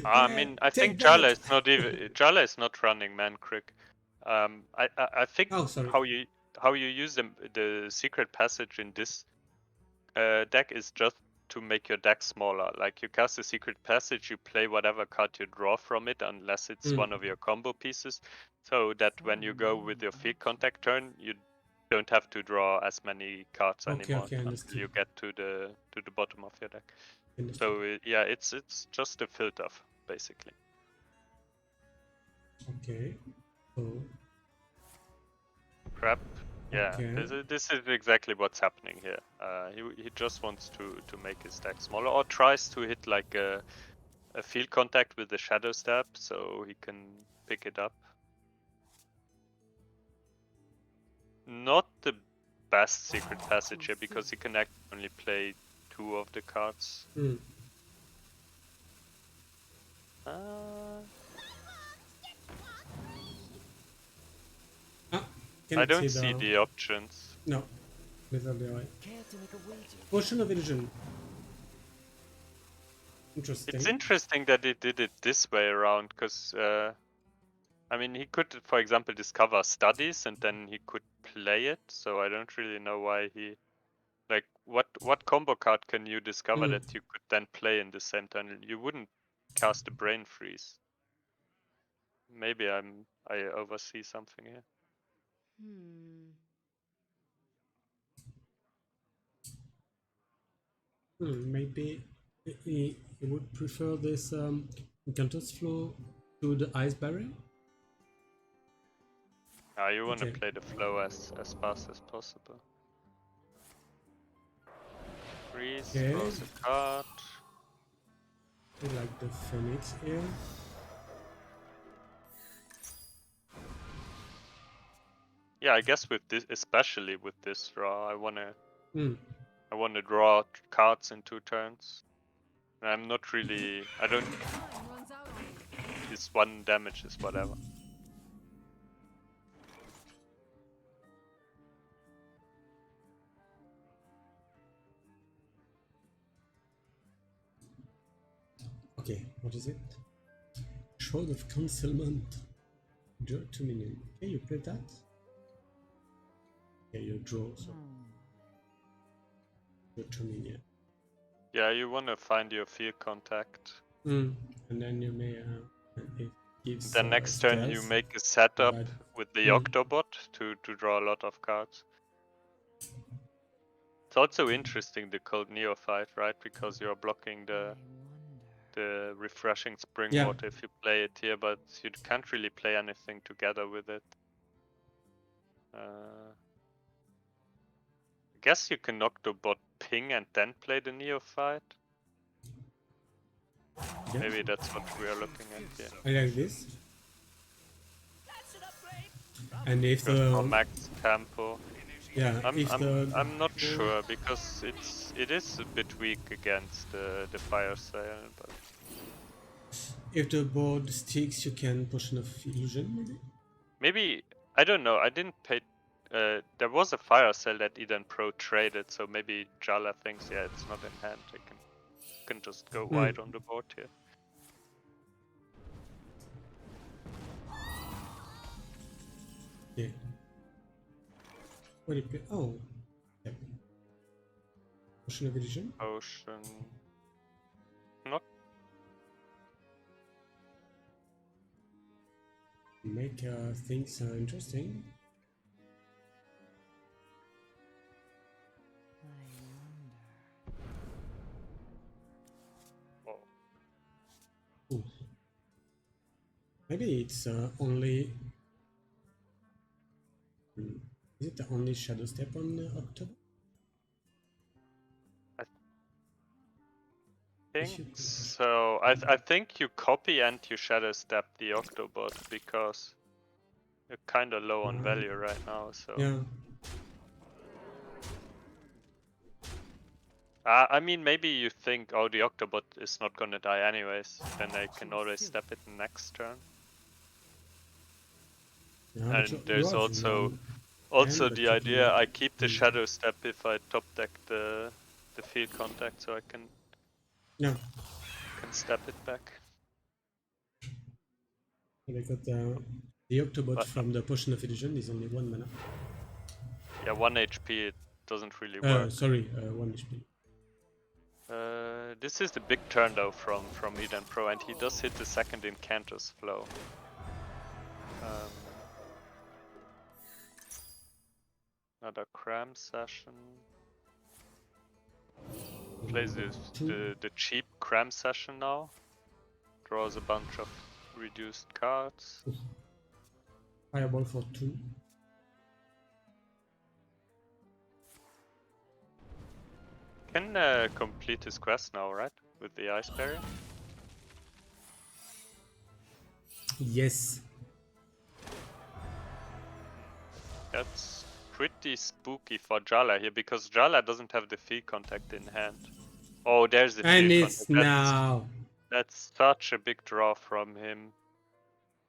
S2: I mean, I think
S1: Take that.
S2: Jala is not running Mankrik. I think
S1: Oh, sorry.
S2: how you use the secret passage in this deck is just to make your deck smaller. Like you cast a secret passage, you play whatever card you draw from it, unless it's one of your combo pieces, so that when you go with your field contact turn, you don't have to draw as many cards
S1: Okay,
S2: anymore
S1: okay,
S2: until
S1: understood.
S2: you get to the bottom of your deck.
S1: Understood.
S2: So yeah, it's just a filter basically.
S1: Okay. So,
S2: Crap. Yeah,
S1: okay.
S2: this is exactly what's happening here. He just wants to make his deck smaller, or tries to hit like a field contact with the Shadow Step so he can pick it up. Not the best secret passage here because he can actually only play 2 of the cards.
S1: Hmm. Ah,
S2: I
S1: cannot
S2: don't
S1: see
S2: see the options.
S1: No, without the eye.
S3: Care to make a wager?
S1: Potion of illusion. Interesting.
S2: It's interesting that he did it this way around, because I mean, he could, for example, discover studies and then he could play it. So I don't really know why he, like, what combo card can you discover
S1: Hmm.
S2: that you could then play in the same turn? You wouldn't cast a Brain Freeze. Maybe I oversee something here.
S1: Maybe he would prefer this Incantus Flow to the Ice Barrier?
S2: You want to
S1: Okay.
S2: play the flow as fast as possible. Freeze,
S1: Okay.
S2: draws a card.
S1: I like the Phoenix here.
S2: Yeah, I guess with this, especially with this draw, I wanna
S1: Hmm.
S2: draw cards in 2 turns. And I'm not really. I don't.
S3: Time runs out on you.
S2: This 1 damage is whatever.
S1: Okay, what is it? Shroud of Concealment. Draw 2 minions. Okay, you play that. Okay, you draw, so draw 2 minions.
S2: Yeah, you want to find your field contact.
S1: And then you may it gives
S2: Then next turn you
S1: stealth,
S2: make a setup
S1: but
S2: with the Octobot to draw a lot of cards. It's also interesting the Cold Neophyte, right? Because you're blocking the refreshing spring
S1: Yeah.
S2: water if you play it here, but you can't really play anything together with it. I guess you can Octobot ping and then play the Neophyte.
S1: Yeah.
S2: Maybe that's what we are looking at here.
S1: I like this.
S4: That's an upgrade.
S1: And if
S2: Just for
S1: the
S2: max tempo.
S1: yeah, if
S2: I'm not sure because it is a bit weak against the fire sale, but
S1: if the board sticks, you can potion of illusion maybe.
S2: maybe I don't know. I didn't pay. There was a fire sale that Eden Pro traded, so maybe Jala thinks, yeah, it's not in hand. I can just go wide on the board here.
S1: Yeah. What do you play? Oh, yeah. Potion of illusion.
S2: Potion. Not
S1: Make things interesting.
S2: oh,
S1: Ooh. Maybe it's only. Is it the only shadow step on October?
S2: think so. I think you copy and you shadow step the Octobot because you're kind of low on value right now. So
S1: Yeah.
S2: I mean, maybe you think, oh, the Octobot is not gonna die anyways. Then I can always step it next turn.
S1: Yeah, but
S2: And
S1: you
S2: there's
S1: have
S2: also
S1: one
S2: also
S1: hand, but
S2: the
S1: you
S2: idea
S1: can-
S2: I keep the shadow step if I top deck the field contact, so I can
S1: Yeah.
S2: step it back.
S1: Because the Octobot
S2: But-
S1: from the Potion of Illusion is only 1 mana.
S2: Yeah, 1 HP, it doesn't really work.
S1: Sorry, 1 HP.
S2: This is the big turn though from Eden Pro, and he does hit the second Incantus flow. Another cram session. Plays the cheap cram session now. Draws a bunch of reduced cards.
S1: Fireball for 2.
S2: Can complete his quest now, right? With the ice barrier.
S1: Yes.
S2: That's pretty spooky for Jala here because Jala doesn't have the field contact in hand. Oh, there's the
S1: And
S2: field
S1: it's
S2: contact.
S1: now.
S2: That's such a big draw from him.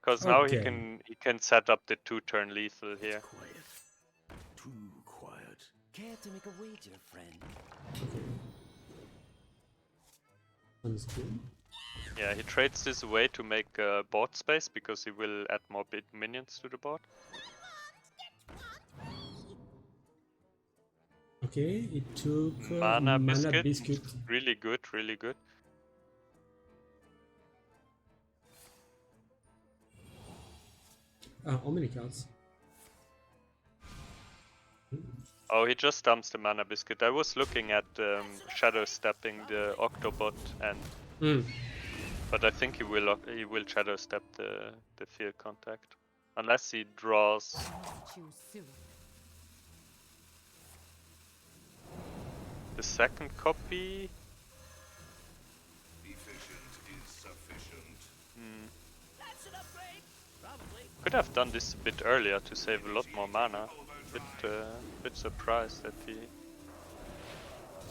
S2: Because now he
S1: Okay.
S2: can set up the 2-turn lethal here.
S7: Quiet. Too quiet.
S4: Care to make a wager, friend?
S1: Okay. Understood.
S2: Yeah, he trades this away to make board space because he will add more big minions to the board.
S1: Okay, it took
S2: Mana
S1: Mana
S2: biscuit. Really good, really good.
S1: How many cards?
S2: Oh, he just dumps the mana biscuit. I was looking at shadow stepping the Octobot, and but I think he will shadow step the field contact, unless he draws.
S3: Choose soon.
S2: The second copy.
S7: Efficient is sufficient.
S4: That's an upgrade. Probably.
S2: Could have done this a bit earlier to save a lot more mana. Bit surprised that he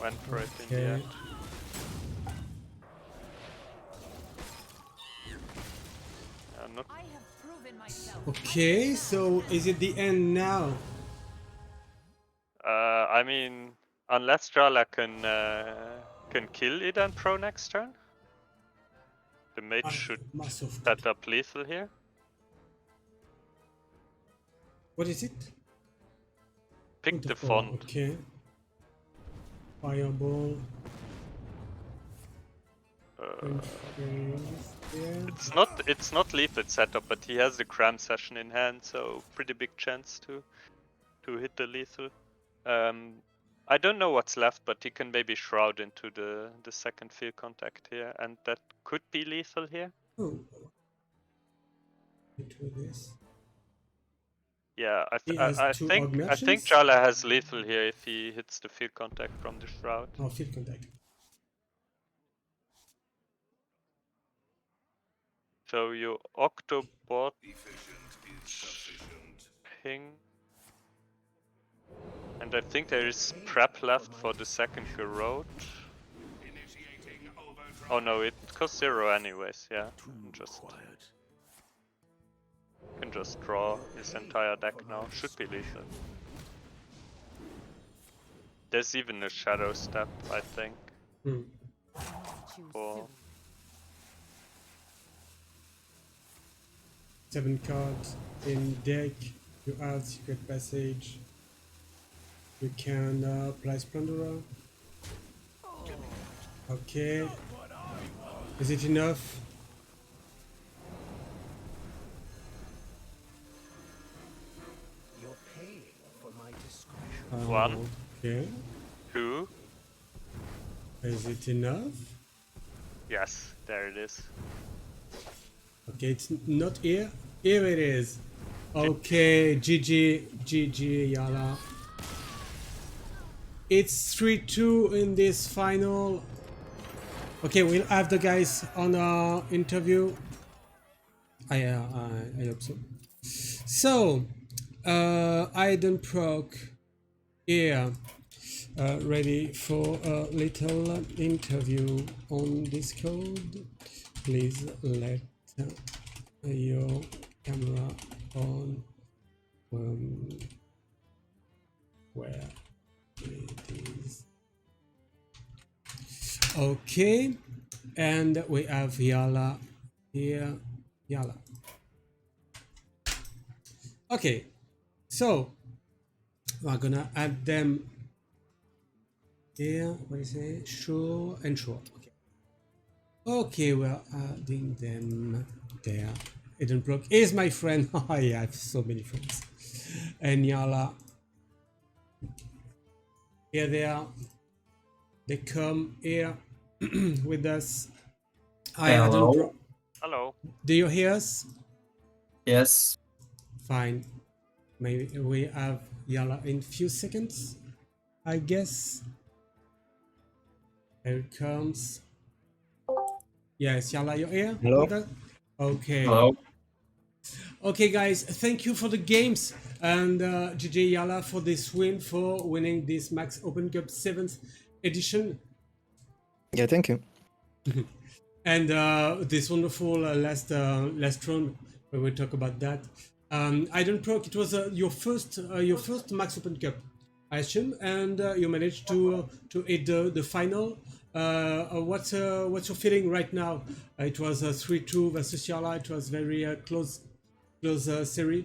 S2: went for it in the
S1: Okay.
S2: end. Not
S3: I have proven myself.
S1: Okay, so is it the end now?
S2: I mean, unless Jala can kill Eden Pro next turn. The mage should
S1: Massive.
S2: set up lethal here.
S1: What is it?
S2: Pick the
S1: Wonderful,
S2: font.
S1: Okay. Fireball. Yeah.
S2: It's not lethal setup, but he has the cram session in hand, so pretty big chance to hit the lethal. I don't know what's left, but he can maybe shroud into the second field contact here, and that could be lethal here.
S1: Oh. Into this.
S2: Yeah,
S1: He has
S2: I
S1: two
S2: think
S1: augmentations?
S2: Jala has lethal here if he hits the field contact from the shroud.
S1: Oh, field contact.
S2: So you Octobot ping. And I think there is prep left for the second Garrote. Oh no, it costs 0 anyways, yeah. Can just draw his entire deck now. Should be lethal. There's even a shadow step, I think.
S1: Hmm.
S2: For
S1: 7 cards in deck. You add Secret Passage. You can apply Splendora. Okay. Is it enough?
S7: You're paying for my discretion.
S2: One.
S1: Okay.
S2: 2.
S1: Is it enough?
S2: Yes, there it is.
S1: Okay, it's not here. Here it is. Okay, GG, Yala. It's 3-2 in this final. Okay, we'll have the guys on our interview. I hope so. So, Aiden Proc here, ready for a little interview on Discord. Please let your camera on where it is. Okay, and we have Yala here. Yala. Okay, so we're gonna add them here. What is it? Sure and sure. Okay. Okay, we're adding them there. Eden Block is my friend. I have so many friends. And Yala. Here they are. They come here with us. Hi,
S8: Hello.
S1: Eden Block.
S2: Hello.
S1: Do you hear us?
S8: Yes.
S1: Fine. Maybe we have Yala in few seconds, I guess. Here it comes. Yes, Yala, you're here?
S8: Hello.
S1: with us? Okay.
S8: Hello.
S1: Okay, guys, thank you for the games and GG Yala for this win, for winning this Max Open Cup 7th edition.
S9: Yeah, thank you.
S1: And this wonderful last round, when we talk about that. I don't know, it was your first Max Open Cup, I assume, and you managed to hit the final. What's your feeling right now? It was 3-2 versus Yala. It was very close series.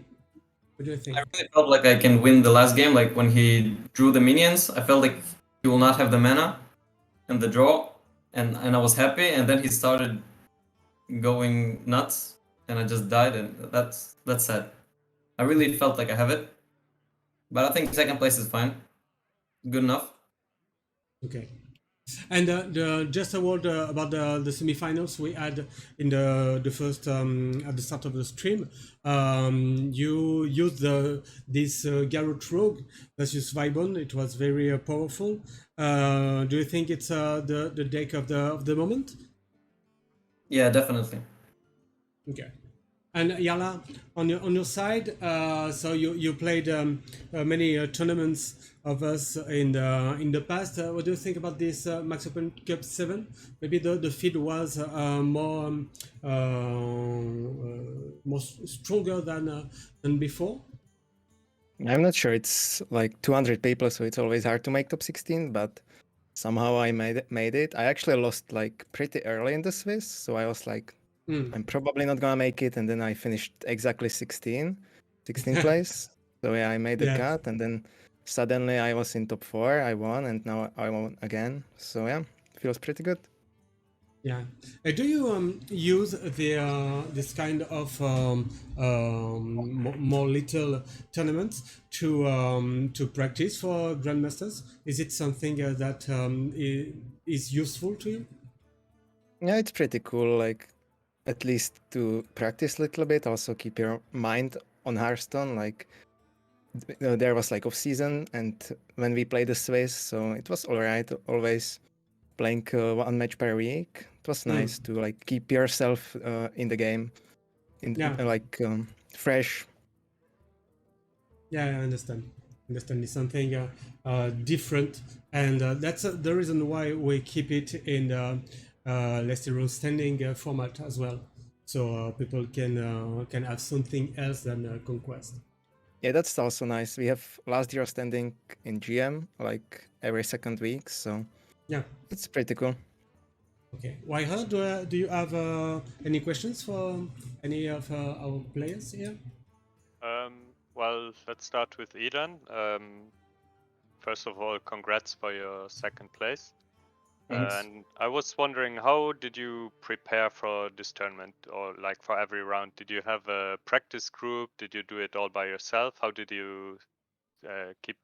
S1: What do you think?
S8: I really felt like I can win the last game. Like when he drew the minions, I felt like he will not have the mana and the draw, and I was happy. And then he started going nuts, and I just died, and that's sad. I really felt like I have it, but I think second place is fine, good enough.
S1: Okay. And just a word about the semifinals we had in the first at the start of the stream. You used this Garrote Rogue versus Vibon. It was very powerful. Do you think it's the deck of the moment?
S8: Yeah, definitely.
S1: Okay. And Yala, on your side, so you played many tournaments of us in the past. What do you think about this Max Open Cup 7? Maybe the feed was more stronger than before.
S9: I'm not sure. It's like 200 people, so it's always hard to make top 16. But somehow I made it. I actually lost like pretty early in the Swiss, so I was like I'm probably not gonna make it, and then I finished exactly 16th place. So yeah, I made the
S1: Yeah.
S9: cut, and then suddenly I was in top 4. I won, and now I won again. So yeah, feels pretty good.
S1: Yeah. Do you use this kind of more little tournaments to practice for grandmasters? Is it something that is useful to you?
S9: Yeah, it's pretty cool. Like at least to practice a little bit. Also keep your mind on Hearthstone. Like there was like off season, and when we played the Swiss, so it was alright. Always playing one match per week. It was nice to like keep yourself in the game,
S1: Yeah.
S9: like fresh.
S1: Yeah, I understand. Understand. It's something different, and that's the reason why we keep it in the Let's Zero standing format as well, so people can have something else than Conquest.
S9: Yeah, that's also nice. We have last year standing in GM like every second week, so
S1: Yeah.
S9: it's pretty cool.
S1: Okay. wiRer, do you have any questions for any of our players here?
S2: Well, let's start with Eden. First of all, congrats for your second place.
S9: Thanks.
S2: And I was wondering, how did you prepare for this tournament, or like for every round? Did you have a practice group? Did you do it all by yourself? How did you keep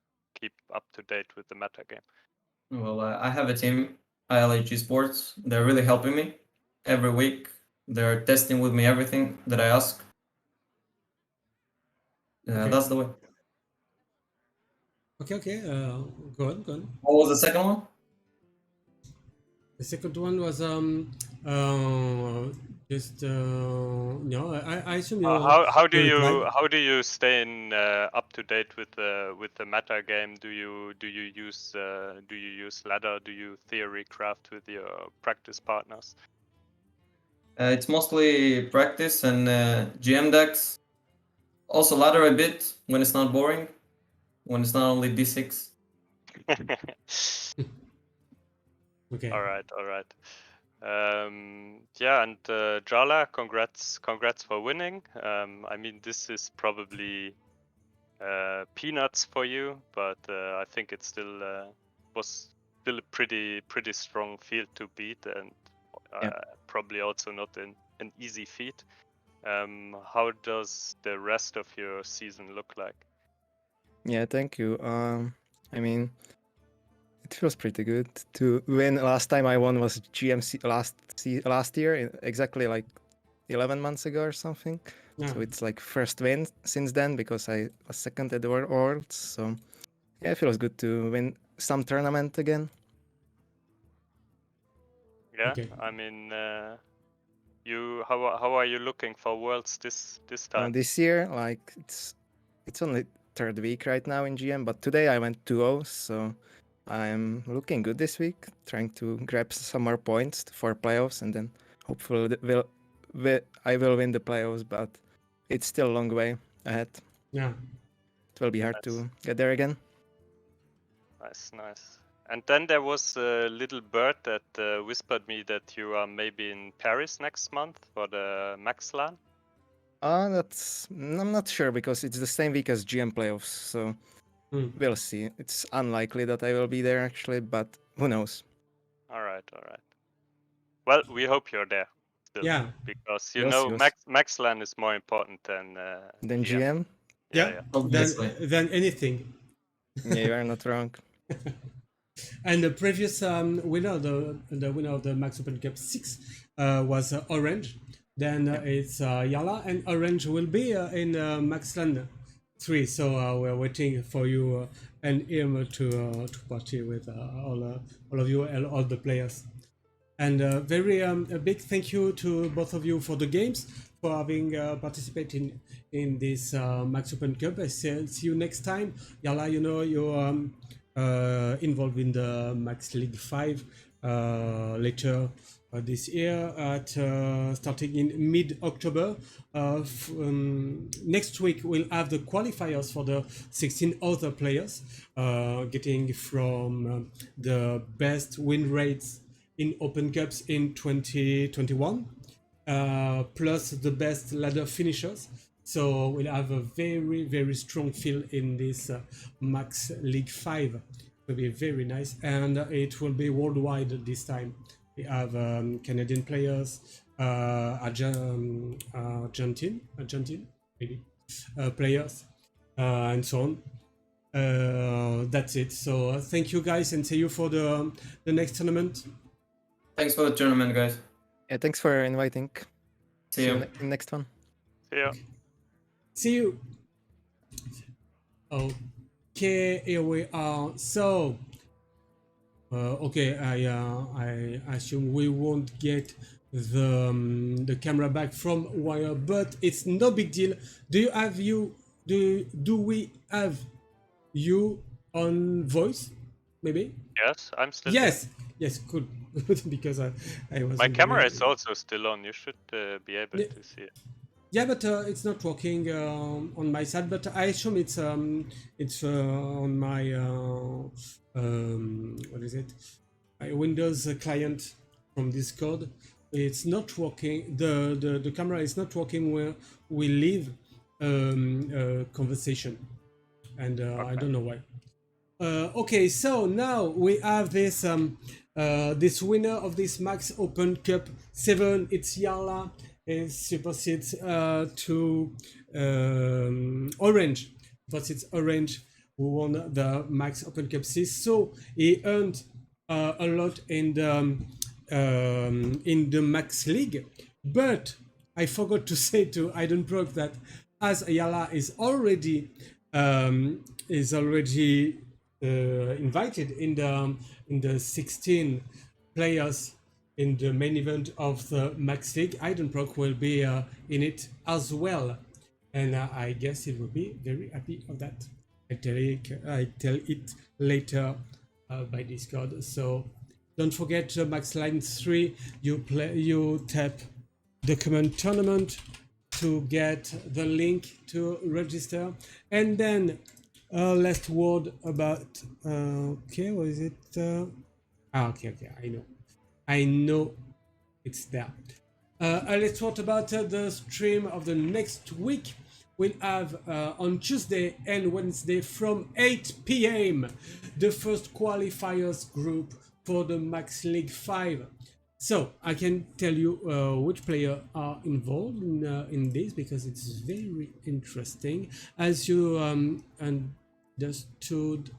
S2: up to date with the meta game?
S8: Well, I have a team, ILHG Sports. They're really helping me every week. They're testing with me everything that I ask.
S1: Okay.
S8: That's the way.
S1: Okay. Go on.
S8: What was the second one?
S1: The second one was just no. I assume
S2: How do you stay in up to date with the meta game? Do you use ladder? Do you theory craft with your practice partners?
S8: It's mostly practice and GM decks. Also ladder a bit when it's not boring. When it's not only D6.
S1: Okay.
S2: All right. Yeah, and Jala, congrats for winning. I mean, this is probably peanuts for you, but I think it still was still a pretty strong field to beat, and probably also not an easy feat. How does the rest of your season look like?
S9: Yeah, thank you. I mean, it feels pretty good to win. Last time I won was GMC last year, exactly like 11 months ago or something.
S1: Yeah.
S9: So it's like first win since then because I was second at the Worlds. So yeah, it feels good to win some tournament again.
S2: Yeah,
S1: Okay.
S2: I mean, how are you looking for Worlds this time?
S9: This year, like it's only third week right now in GM, but today I went 2-0, so I'm looking good this week, trying to grab some more points for playoffs, and then hopefully I will win the playoffs, but it's still a long way ahead.
S1: Yeah.
S9: It will be hard to get there again.
S2: Nice. And then there was a little bird that whispered me that you are maybe in Paris next month for the Max LAN.
S9: I'm not sure because it's the same week as GM playoffs, so we'll see. It's unlikely that I will be there actually, but who knows?
S2: All right. Well, we hope you're there still.
S1: Yeah.
S2: Because
S9: Yes.
S2: Max LAN is more important than
S9: GM.
S1: Yeah. Than anything.
S9: Yeah, you are not wrong.
S1: And the previous winner, the winner of the Max Open Cup 6 was Orange. Then it's Yala, and Orange will be in Max Land 3. So we're waiting for you and him to party with all of you and all the players. And a big thank you to both of you for the games, for having participated in this Max Open Cup. I see you next time. Yala, you're involved in the Max League 5 later this year at starting in mid-October. Next week we'll have the qualifiers for the 16 other players, getting from the best win rates in Open Cups in 2021. plus the best ladder finishers. So we'll have a very, very strong field in this Max League 5. It will be very nice, and it will be worldwide this time. We have Canadian players, Argentine maybe players, and so on. That's it. So thank you guys, and see you for the next tournament.
S8: Thanks for the tournament, guys.
S9: Yeah, thanks for inviting.
S8: See you.
S9: in the next one.
S2: Yeah.
S1: See you. Okay, here we are. So, okay, I assume we won't get the camera back from wiRer, but it's no big deal. Do we have you on voice? Maybe.
S2: Yes, I'm still.
S1: Yes. Yes. Good. Because I was.
S2: My camera is also still on. You should be able to see it.
S1: Yeah, but it's not working on my side. But I assume it's on my what is it? My Windows client from Discord. It's not working. The camera is not working where we leave conversation, and I don't know why. Okay, so now we have this this winner of this Max Open Cup 7. It's Yala. It supersedes to Orange. Supersedes Orange, who won the Max Open Cup 6. So he earned a lot in the Max League. But I forgot to say to Idenbrook that as Ayala is already invited in the 16 players in the main event of the Max League, Idenbrook will be in it as well, and I guess he will be very happy of that. I tell it later by Discord. So don't forget Max Line 3. You tap the command tournament to get the link to register, and then last word about okay, what is it? Okay, I know it's there. Let's talk about the stream of the next week. We'll have on Tuesday and Wednesday from 8 p.m. the first qualifiers group for the Max League 5. So I can tell you which players are involved in this, because it's very interesting. As you understood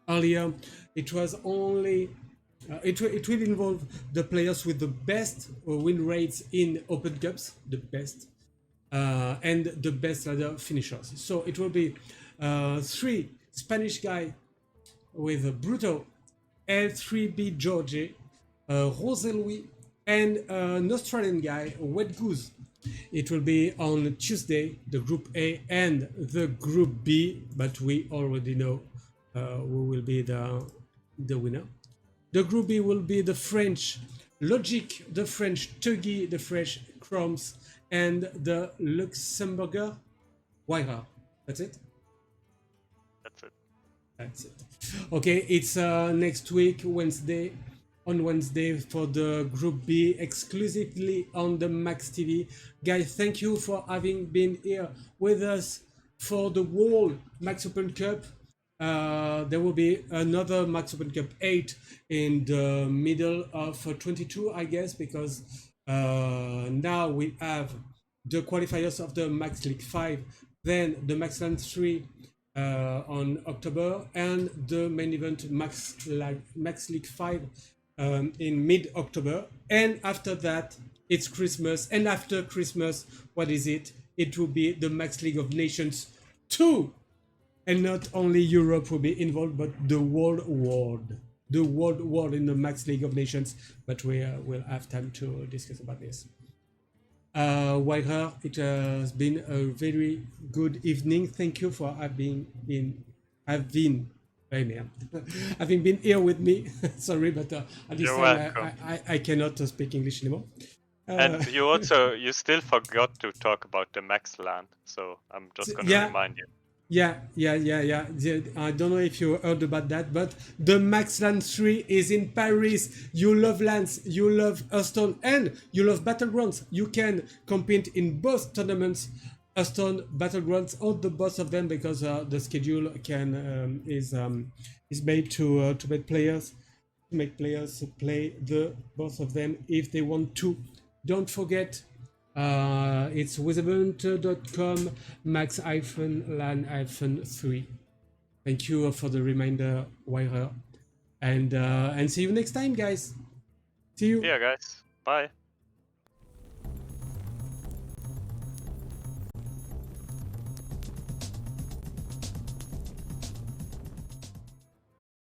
S1: earlier, it was only it will involve the players with the best win rates in Open Cups, the best, and the best ladder finishers. So it will be 3 Spanish guy with Bruto, L3B Georgie, Rose Louis, and an Australian guy, Wet Goose. It will be on Tuesday, the Group A and the Group B, but we already know who will be the winner. The Group B will be the French Logic, the French Tuggy, the French Crumbs, and the Luxembourger wiRer. That's it? That's it. Okay, it's next week, Wednesday. On Wednesday for the Group B, exclusively on the Max TV. Guys, thank you for having been here with us for the whole Max Open Cup. There will be another Max Open Cup 8 in the middle of 22, I guess, because now we have the qualifiers of the Max League 5, then the Max Land 3 on October, and the main event Max League 5 in mid-October. And after that, it's Christmas. And after Christmas, what is it? It will be the Max League of Nations 2. And not only Europe will be involved, but the world world. The world world in the Max League of Nations. But we will have time to discuss about this. wiRer, it has been a very good evening. Thank you for having been here with me. Sorry, but at this
S2: You're
S1: time
S2: welcome.
S1: I cannot speak English anymore.
S2: And you still forgot to talk about the Max LAN, so I'm just gonna remind you.
S1: Yeah. I don't know if you heard about that, but the Max LAN 3 is in Paris. You love LANs, you love Hearthstone, and you love Battlegrounds. You can compete in both tournaments, Hearthstone, Battlegrounds, or the both of them, because the schedule is made to make players play the both of them if they want to. Don't forget, it's wizevent.com max-lan-3. Thank you for the reminder, wiRer. And see you next time, guys. See you.
S2: Yeah, guys. Bye.